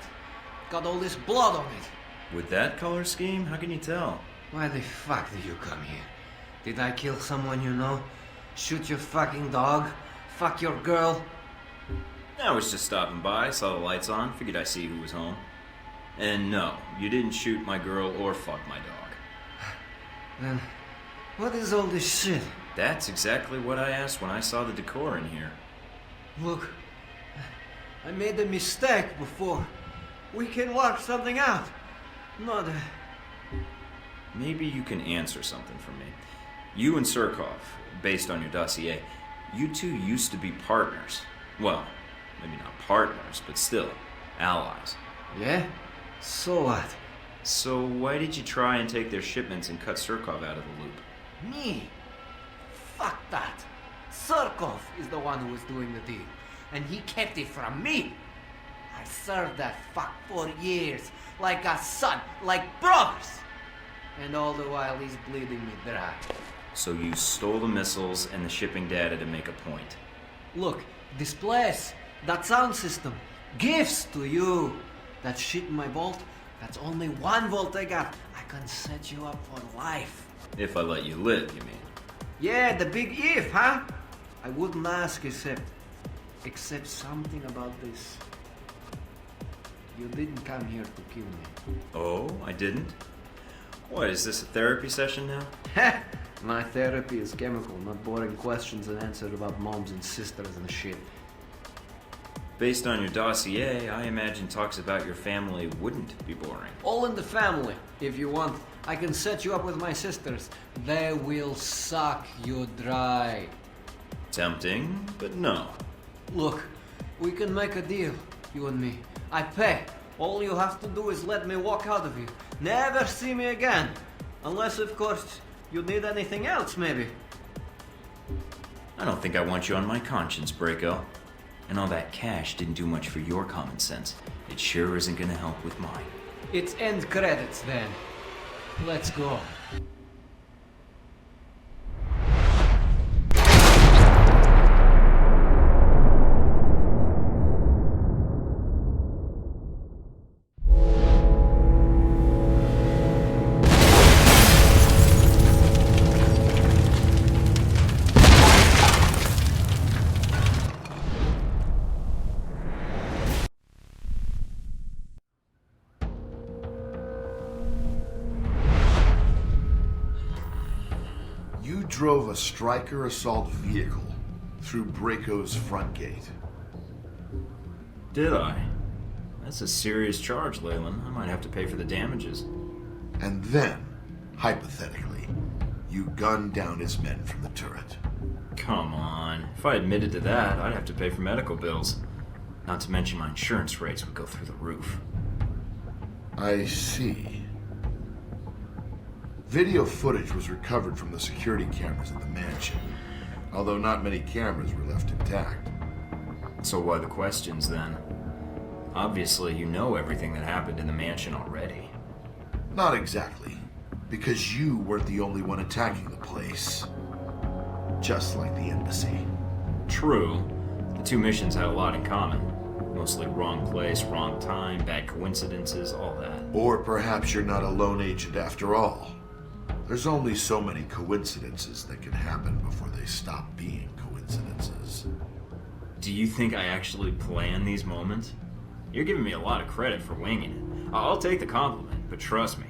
Got all this blood on it. With that color scheme, how can you tell? Why the fuck did you come here? Did I kill someone you know? Shoot your fucking dog? Fuck your girl? I was just stopping by, saw the lights on, figured I'd see who was home. And no, you didn't shoot my girl or fuck my dog. Then, what is all this shit? That's exactly what I asked when I saw the decor in here. Look, I made a mistake before. We can work something out. Not Maybe you can answer something for me. You and Surkov, based on your dossier, you two used to be partners. Well, maybe not partners, but still, allies. Yeah? So what? So why did you try and take their shipments and cut Surkov out of the loop? Me? Fuck that. Surkov is the one who was doing the deal, and he kept it from me. I served that fuck for years, like a son, like brothers. And all the while he's bleeding me dry. So you stole the missiles and the shipping data to make a point. Look, this place, that sound system, gifts to you. That shit in my vault, that's only 1 vault I got. I can set you up for life. If I let you live, you mean? Yeah, the big if, huh? I wouldn't ask except something about this. You didn't come here to kill me. Oh, I didn't? What, is this a therapy session now? Heh! My therapy is chemical, not boring questions and answers about moms and sisters and shit. Based on your dossier, I imagine talks about your family wouldn't be boring. All in the family. If you want, I can set you up with my sisters. They will suck you dry. Tempting, but no. Look, we can make a deal, you and me. I pay. All you have to do is let me walk out of here. Never see me again. Unless, of course, you need anything else, maybe. I don't think I want you on my conscience, Braco. And all that cash didn't do much for your common sense. It sure isn't gonna help with mine. It's end credits, then. Let's go. Drove a Striker assault vehicle through Braco's front gate. Did I? That's a serious charge, Leyland. I might have to pay for the damages. And then, hypothetically, you gunned down his men from the turret. Come on. If I admitted to that, I'd have to pay for medical bills. Not to mention my insurance rates would go through the roof. I see. Video footage was recovered from the security cameras at the mansion, although not many cameras were left intact. So why the questions, then? Obviously, you know everything that happened in the mansion already. Not exactly, because you weren't the only one attacking the place. Just like the embassy. True. The two missions had a lot in common. Mostly wrong place, wrong time, bad coincidences, all that. Or perhaps you're not a lone agent after all. There's only so many coincidences that can happen before they stop being coincidences. Do you think I actually plan these moments? You're giving me a lot of credit for winging it. I'll take the compliment, but trust me,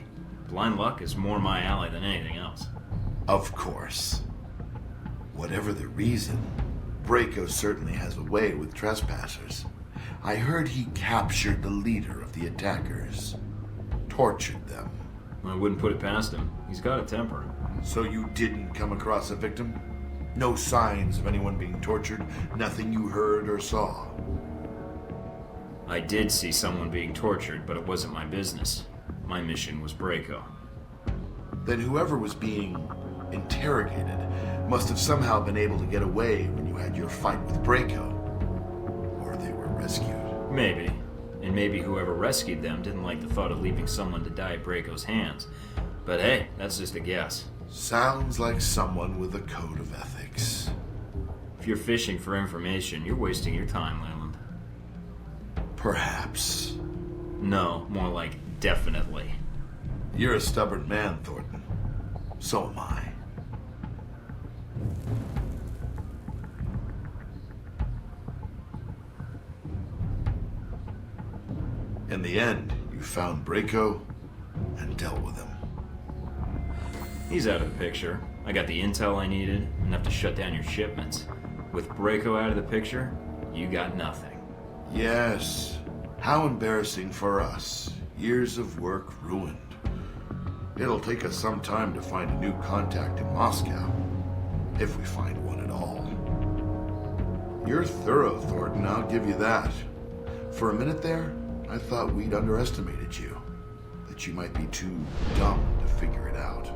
blind luck is more my alley than anything else. Of course. Whatever the reason, Braco certainly has a way with trespassers. I heard he captured the leader of the attackers. Tortured them. I wouldn't put it past him. He's got a temper. So you didn't come across a victim? No signs of anyone being tortured? Nothing you heard or saw? I did see someone being tortured, but it wasn't my business. My mission was Braco. Then whoever was being interrogated must have somehow been able to get away when you had your fight with Braco. Or they were rescued. Maybe. And maybe whoever rescued them didn't like the thought of leaving someone to die at Braco's hands. But hey, that's just a guess. Sounds like someone with a code of ethics. If you're fishing for information, you're wasting your time, Leyland. Perhaps. No, more like definitely. You're a stubborn man, Thornton. So am I. In the end, you found Braco and dealt with him. He's out of the picture. I got the intel I needed, enough to shut down your shipments. With Braco out of the picture, you got nothing. Yes. How embarrassing for us. Years of work ruined. It'll take us some time to find a new contact in Moscow. If we find one at all. You're thorough, Thornton, I'll give you that. For a minute there, I thought we'd underestimated you. That you might be too dumb to figure it out.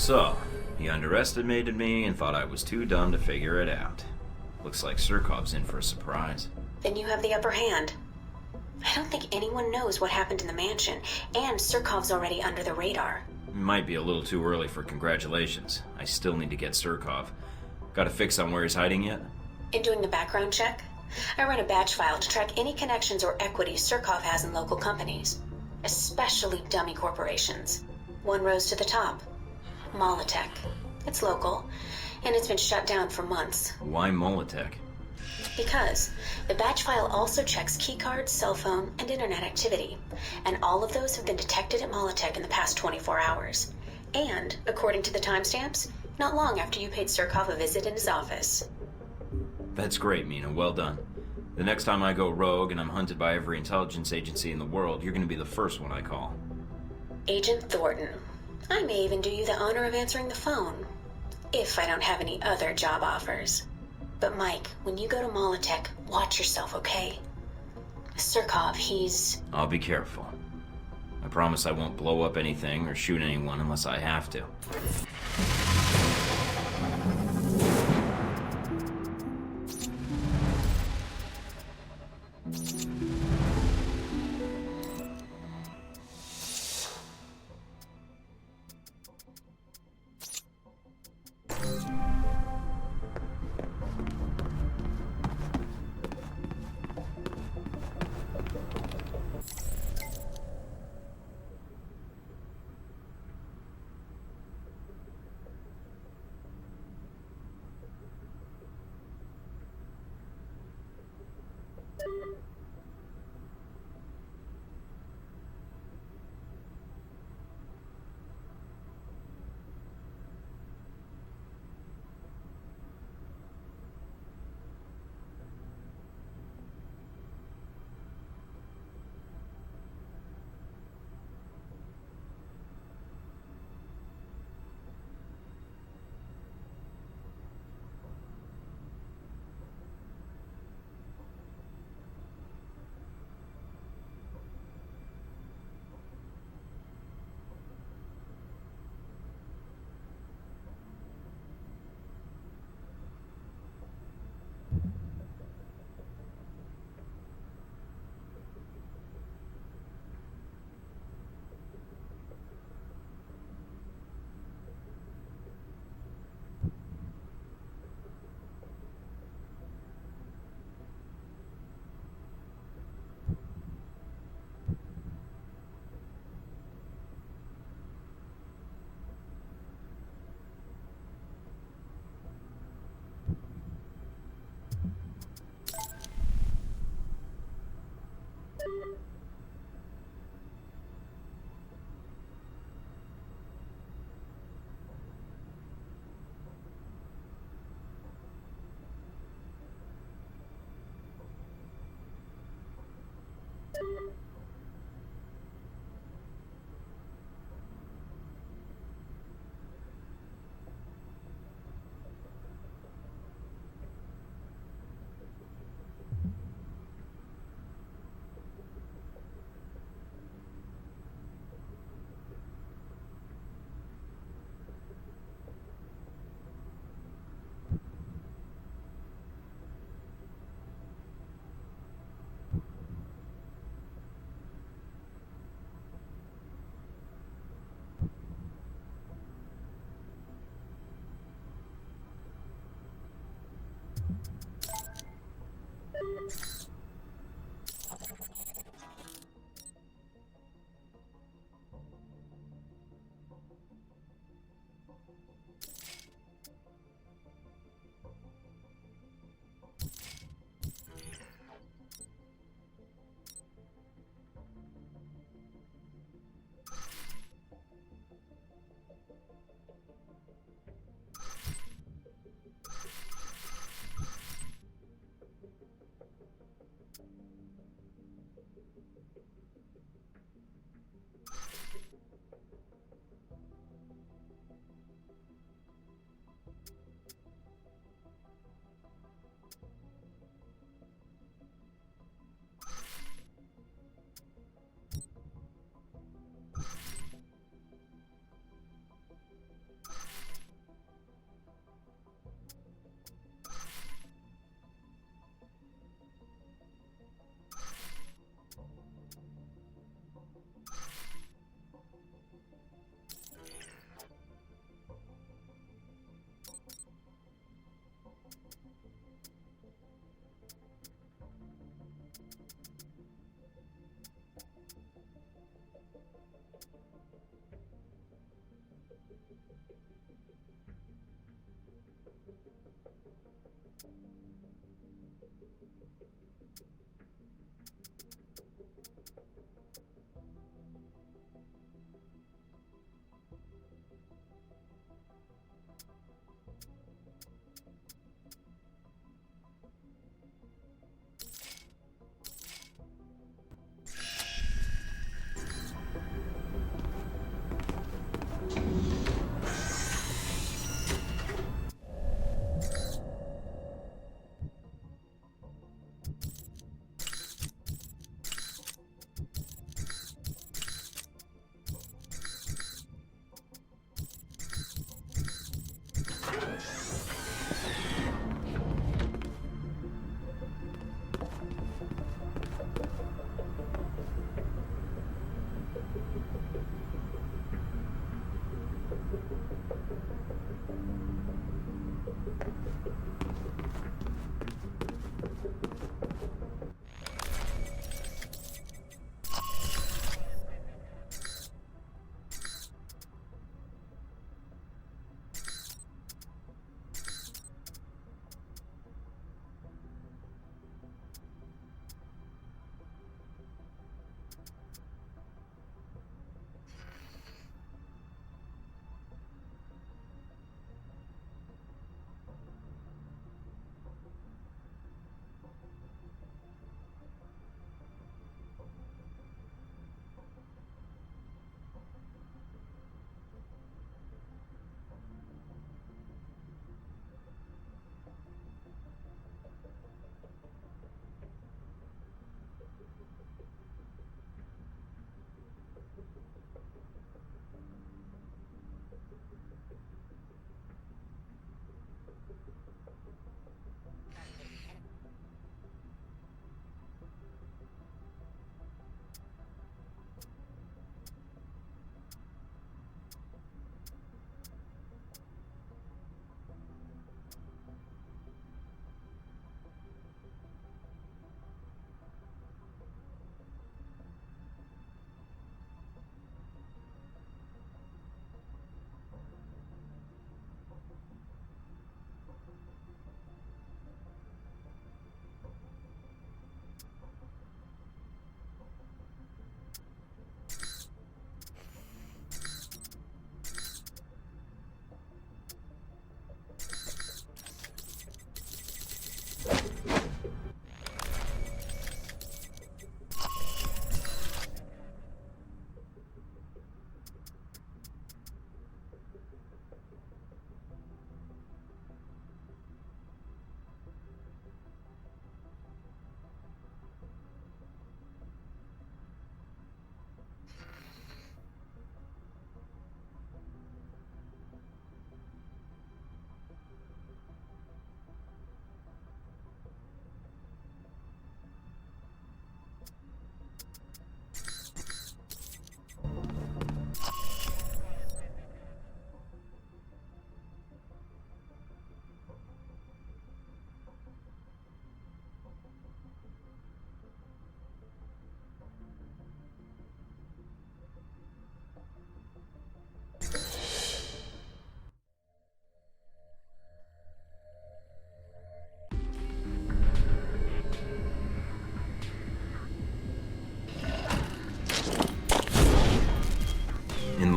So, he underestimated me and thought I was too dumb to figure it out. Looks like Surkov's in for a surprise. Then you have the upper hand. I don't think anyone knows what happened in the mansion, and Surkov's already under the radar. Might be a little too early for congratulations. I still need to get Surkov. Got a fix on where he's hiding yet? In doing the background check, I run a batch file to track any connections or equity Surkov has in local companies, especially dummy corporations. One rose to the top. Molotech. It's local, and it's been shut down for months. Why Molotech? Because the batch file also checks keycards, cell phone, and internet activity, and all of those have been detected at Molotech in the past 24 hours. And, according to the timestamps, not long after you paid Surkov a visit in his office. That's great, Mina. Well done. The next time I go rogue and I'm hunted by every intelligence agency in the world, you're going to be the first one I call. Agent Thornton. I may even do you the honor of answering the phone, if I don't have any other job offers. But Mike, when you go to Molotech, watch yourself, okay? Surkov, he's... I'll be careful. I promise I won't blow up anything or shoot anyone unless I have to.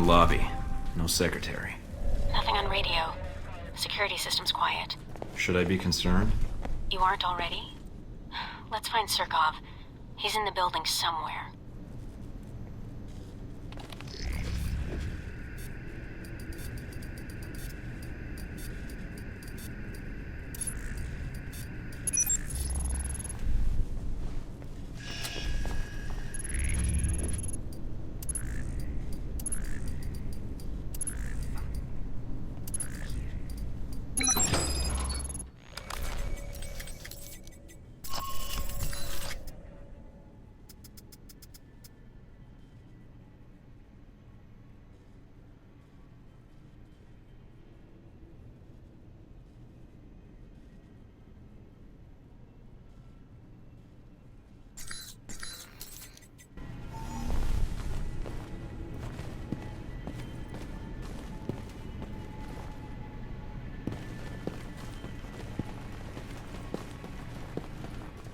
the lobby. No secretary. Nothing on radio. Security system's quiet. Should I be concerned? You aren't already? Let's find Surkov. He's in the building somewhere.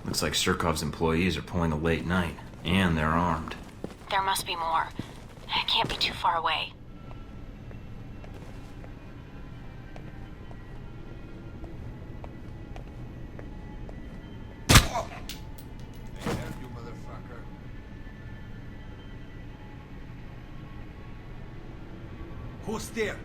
Looks like Surkov's employees are pulling a late night, and they're armed. There must be more. It can't be too far away. Who's there?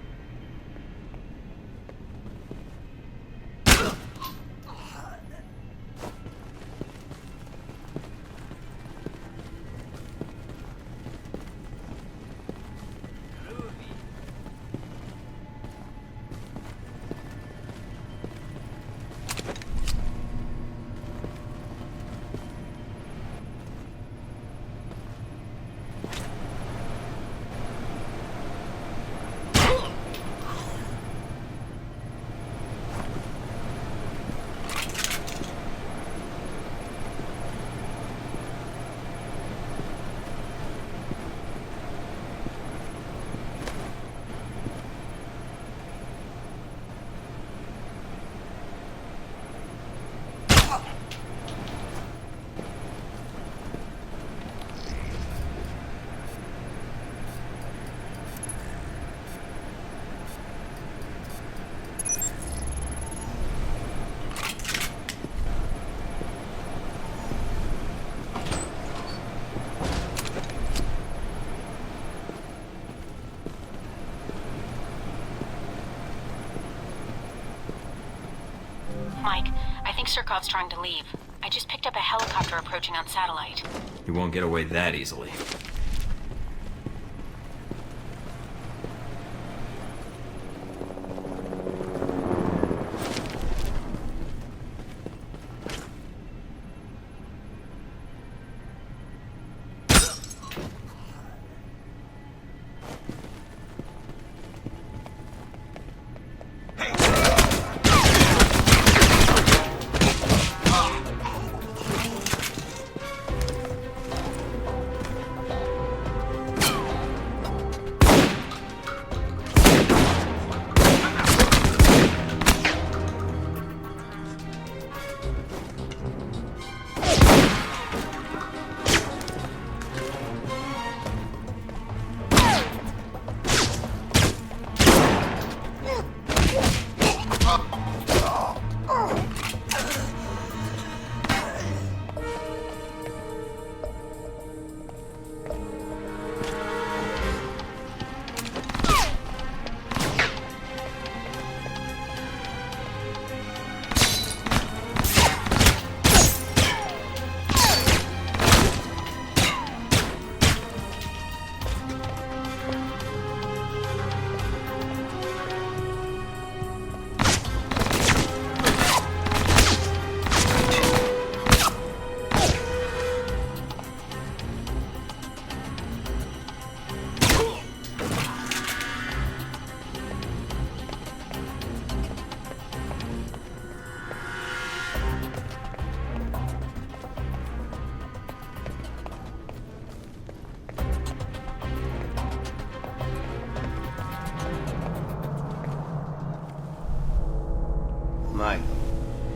Mike, I think Surkov's trying to leave. I just picked up a helicopter approaching on satellite. He won't get away that easily.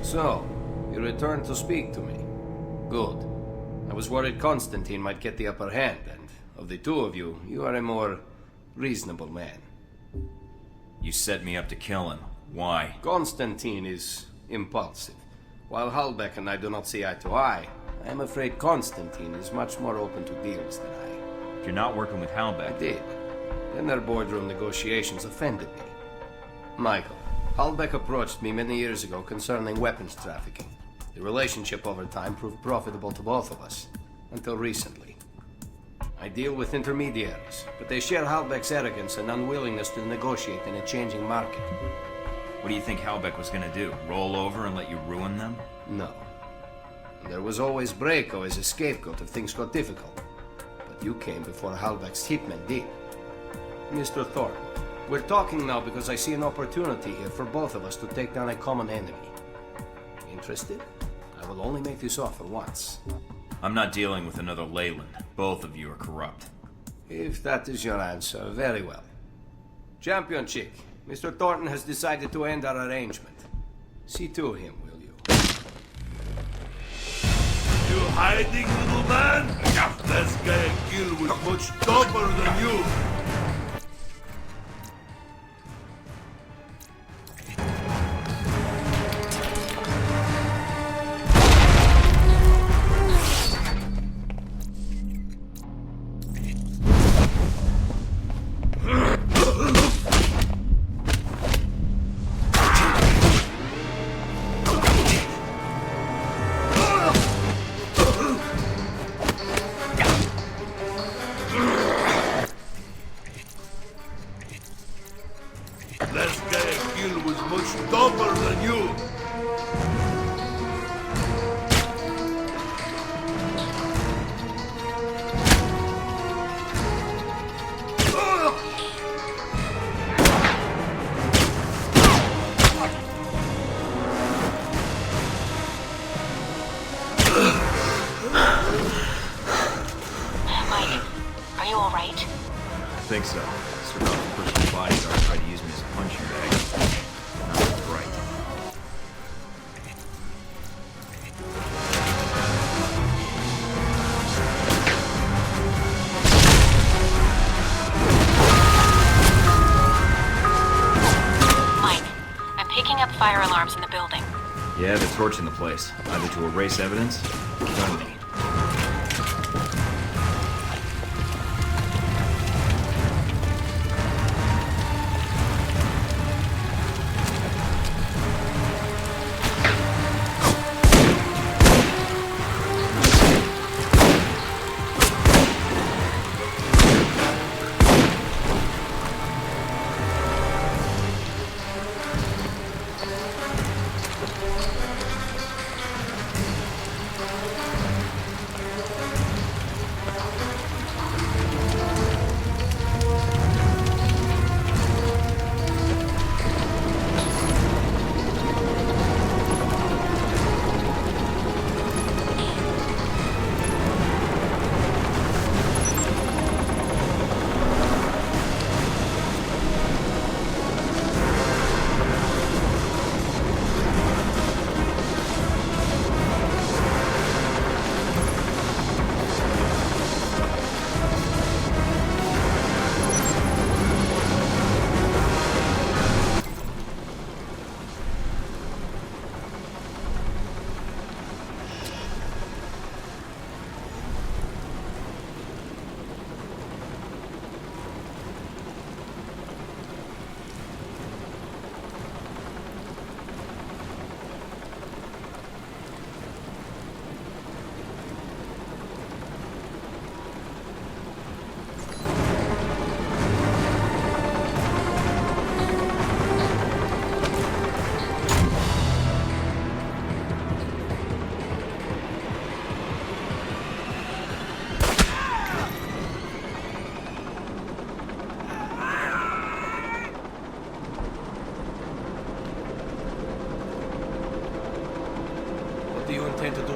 So, you returned to speak to me. Good. I was worried Constantine might get the upper hand, and of the two of you, you are a more reasonable man. You set me up to kill him. Why? Constantine is impulsive. While Halbeck and I do not see eye to eye, I am afraid Constantine is much more open to deals than I. You're not working with Halbeck. I did. Then their boardroom negotiations offended me. Michael, Halbeck approached me many years ago concerning weapons trafficking. The relationship over time proved profitable to both of us, until recently. I deal with intermediaries, but they share Halbeck's arrogance and unwillingness to negotiate in a changing market. What do you think Halbeck was gonna do? Roll over and let you ruin them? No. There was always Braco as a scapegoat if things got difficult. But you came before Halbeck's hitmen did. Mr. Thornton, we're talking now because I see an opportunity here for both of us to take down a common enemy. Interested? I will only make this offer once. I'm not dealing with another Leyland. Both of you are corrupt. If that is your answer, very well. Champion Chick, Mr. Thornton has decided to end our arrangement. See to him, will you? You hiding, little man? This guy kill was much tougher than you. I think so. Survived the person's bodyguard tried to use me as a punching bag. Not right. Mike, I'm picking up fire alarms in the building. Yeah, they're torching the place. Either to erase evidence or kill me.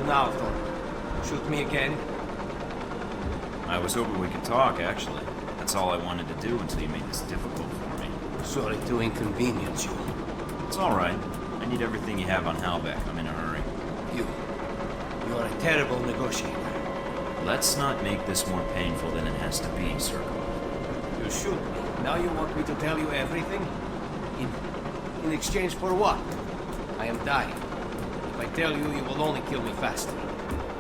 Now, Thornton. Shoot me again? I was hoping we could talk, actually. That's all I wanted to do until you made this difficult for me. Sorry to inconvenience you. It's alright. I need everything you have on Halbeck. I'm in a hurry. You are a terrible negotiator. Let's not make this more painful than it has to be, Circle. You shoot me. Now you want me to tell you everything? In exchange for what? I am dying. If I tell you, you will only kill me faster.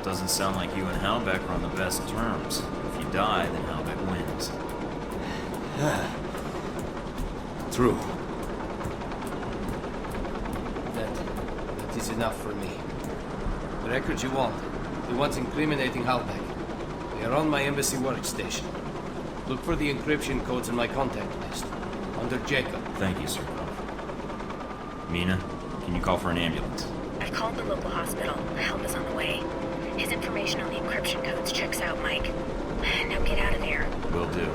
Doesn't sound like you and Halbeck are on the best terms. If you die, then Halbeck wins. True. That is enough for me. The records you want. The ones incriminating Halbeck. They are on my embassy workstation. Look for the encryption codes in my contact list. Under Jacob. Thank you, Sir. Mina, can you call for an ambulance? I've called the local hospital. Help is on the way. His information on the encryption codes checks out, Mike. Now get out of here. Will do.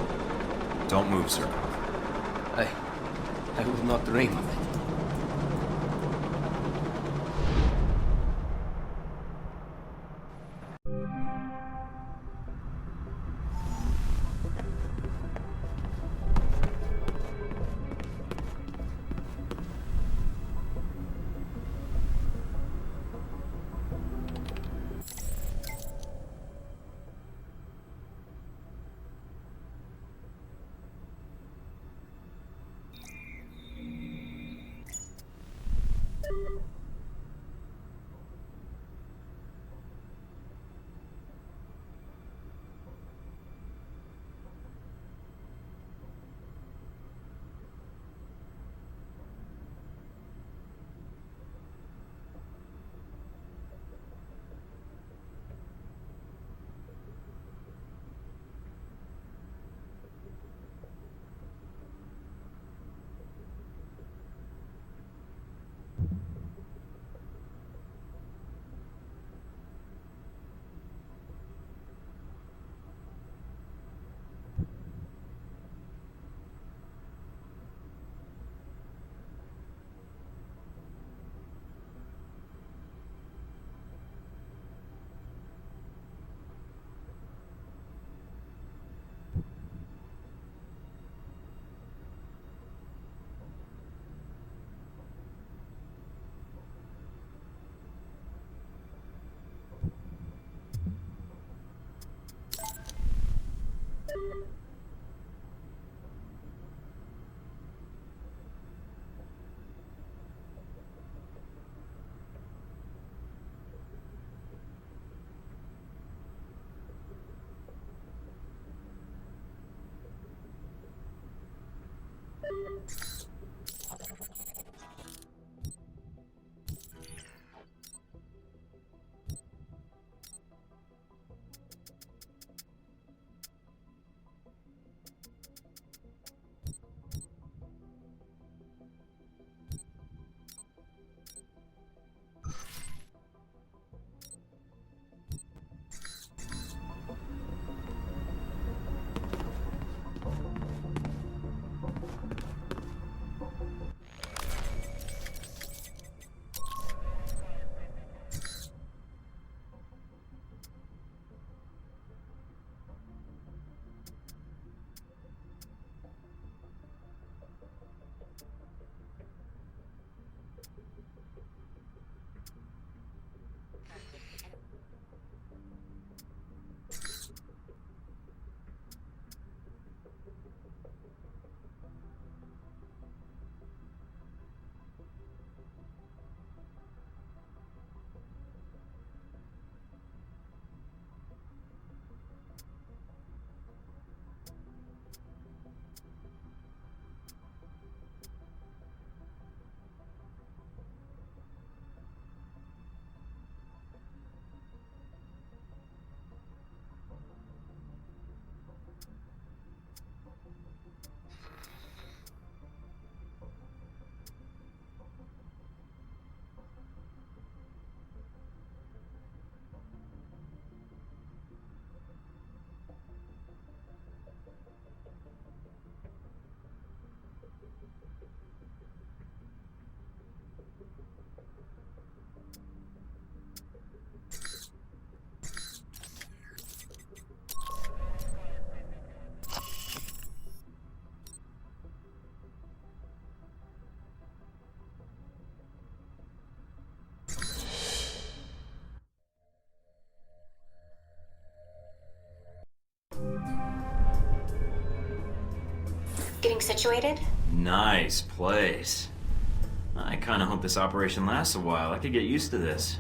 Don't move, Sir. I would not dream of it. Getting situated? Nice place. I kind of hope this operation lasts a while. I could get used to this.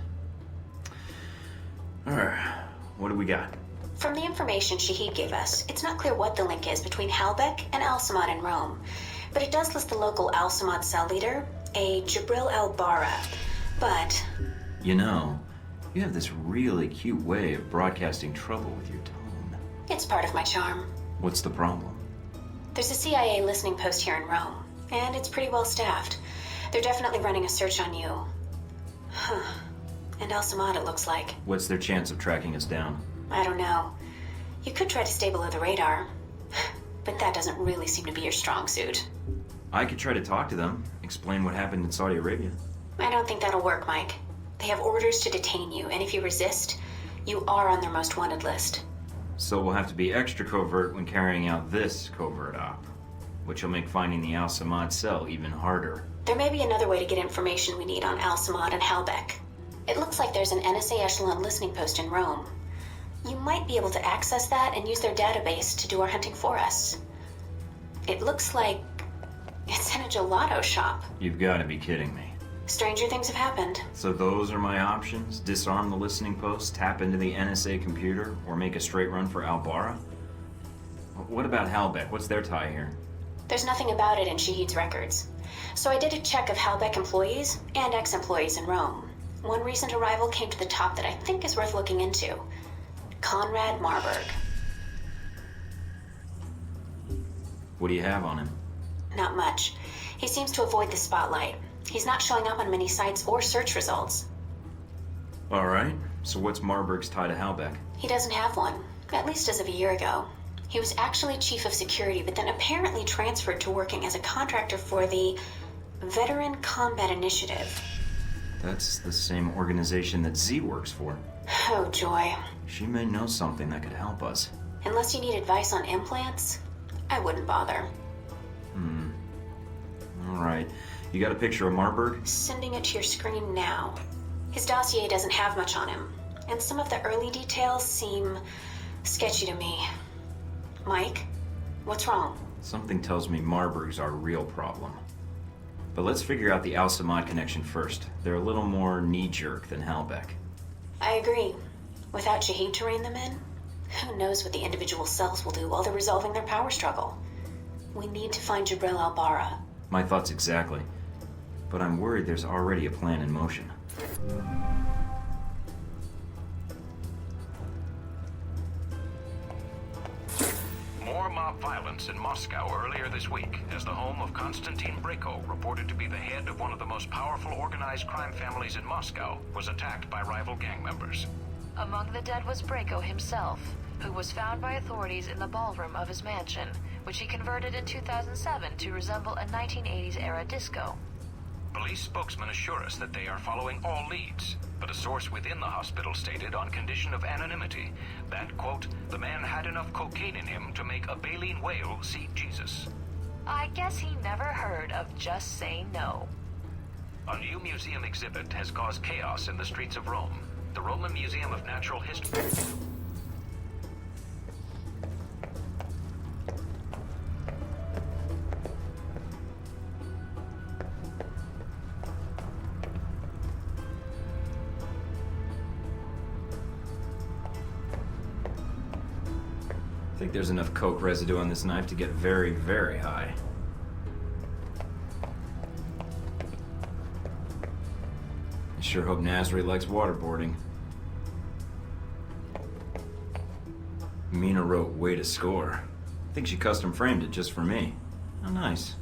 Alright, what do we got? From the information Shahid gave us, it's not clear what the link is between Halbech and Al-Samad in Rome. But it does list the local Al-Samad cell leader, a Jibril al-Bara. But... You know, you have this really cute way of broadcasting trouble with your tone. it's part of my charm. What's the problem? There's a CIA listening post here in Rome, and it's pretty well staffed. They're definitely running a search on you. Huh. And Al-Samad, it looks like. What's their chance of tracking us down? I don't know. You could try to stay below the radar, but that doesn't really seem to be your strong suit. I could try to talk to them, explain what happened in Saudi Arabia. I don't think that'll work, Mike. They have orders to detain you, and if you resist, you are on their most wanted list. So we'll have to be extra covert when carrying out this covert op, which will make finding the Al-Samad cell even harder. There may be another way to get information we need on Al-Samad and Halbech. It looks like there's an NSA Echelon listening post in Rome. You might be able to access that and use their database to do our hunting for us. It looks like it's in a gelato shop. You've got to be kidding me. Stranger things have happened. So those are my options? Disarm the listening post, tap into the NSA computer, or make a straight run for Al-Bara? What about Halbech? What's their tie here? There's nothing about it in Shahid's records. So I did a check of Halbech employees and ex-employees in Rome. One recent arrival came to the top that I think is worth looking into. Conrad Marburg. What do you have on him? Not much. He seems to avoid the spotlight. He's not showing up on many sites or search results. Alright, so what's Marburg's tie to Halbech? He doesn't have one, at least as of a year ago. He was actually chief of security, but then apparently transferred to working as a contractor for the Veteran Combat Initiative. That's the same organization that Z works for. Oh, joy. She may know something that could help us. Unless you need advice on implants, I wouldn't bother. Alright. You got a picture of Marburg? Sending it to your screen now. His dossier doesn't have much on him, and some of the early details seem sketchy to me. Mike, what's wrong? Something tells me Marburg's our real problem. But let's figure out the Al-Samad connection first. They're a little more knee-jerk than Halbech. I agree. Without Shahid to rein them in, who knows what the individual cells will do while they're resolving their power struggle. We need to find Jibril al-Bara. My thoughts exactly. But I'm worried there's already a plan in motion. More mob violence in Moscow earlier this week, as the home of Konstantin Brayko, reported to be the head of one of the most powerful organized crime families in Moscow, was attacked by rival gang members. Among the dead was Brayko himself, who was found by authorities in the ballroom of his mansion, which he converted in 2007 to resemble a 1980s-era disco. Police spokesmen assure us that they are following all leads, but a source within the hospital stated on condition of anonymity that, quote, the man had enough cocaine in him to make a baleen whale see Jesus. I guess he never heard of Just Say No. A new museum exhibit has caused chaos in the streets of Rome. The Roman Museum of Natural History. I think there's enough coke residue on this knife to get very, very high. I sure hope Nasri likes waterboarding. Mina wrote, way to score. I think she custom framed it just for me. How nice.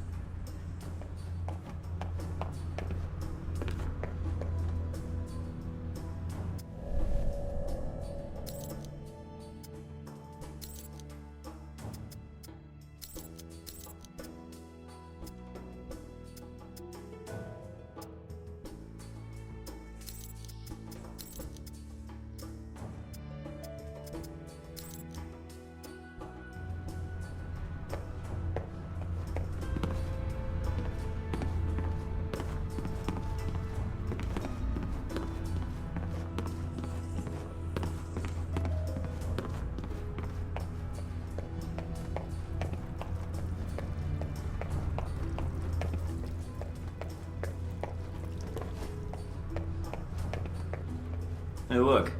Hey look,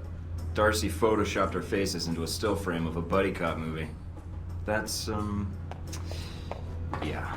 Darcy photoshopped our faces into a still frame of a buddy cop movie. That's, yeah.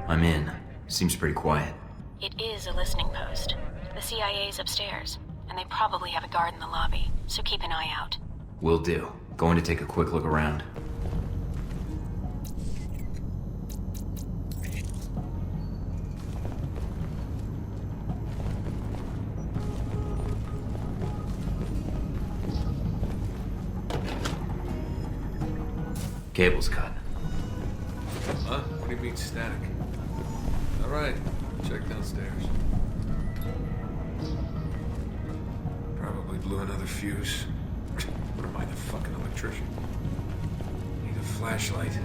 I'm in. Seems pretty quiet. It is a listening post. The CIA's upstairs, and they probably have a guard in the lobby, so keep an eye out. Will do. Going to take a quick look around. Cable's cut. Huh? What do you mean static? Alright, check downstairs. Probably blew another fuse. What am I, the fucking electrician? Need a flashlight.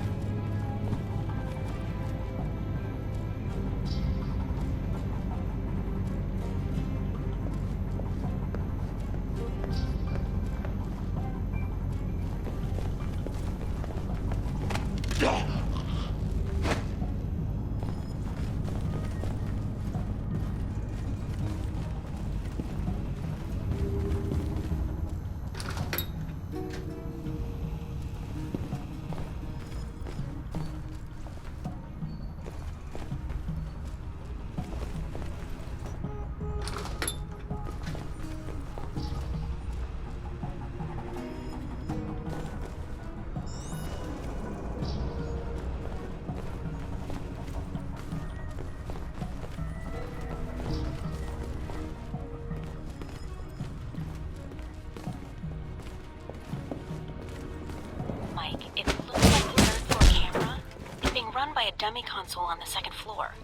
run by a dummy console on the second floor.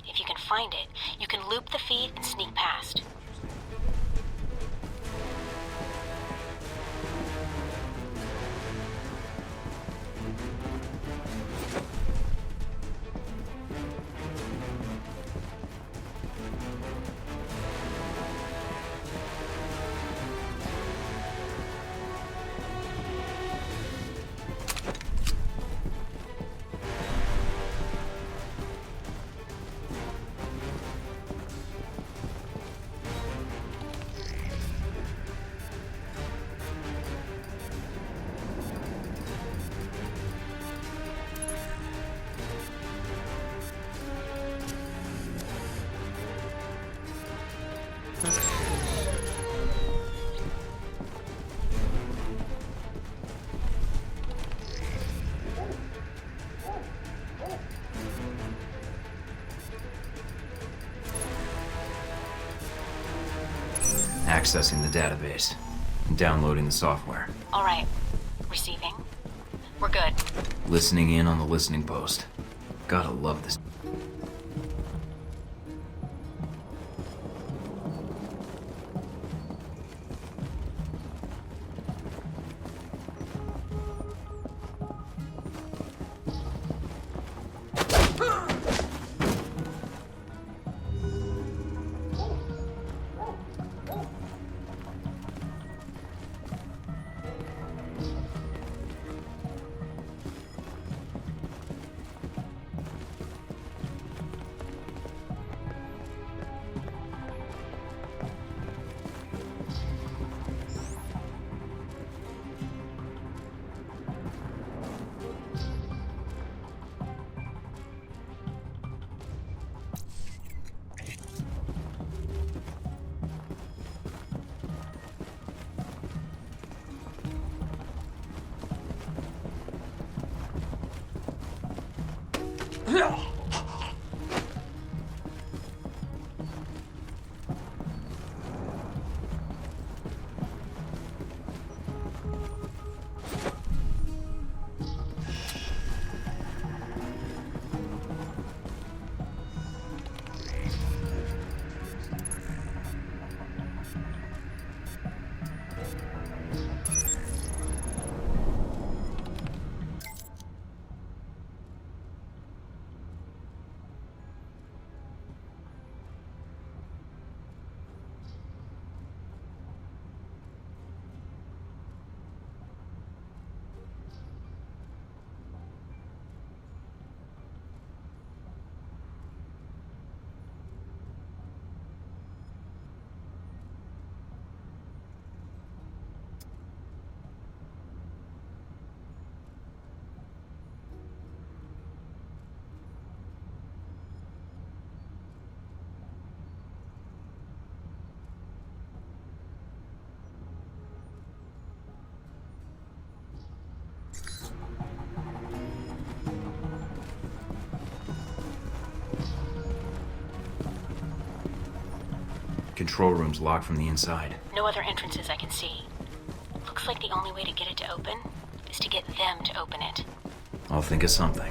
If you can find it, you can loop the feed and sneak past. Accessing the database. And downloading the software. All right. Receiving. We're good. Listening in on the listening post. Gotta love this. Control room's locked from the inside. No other entrances I can see. Looks like the only way to get it to open is to get them to open it. I'll think of something.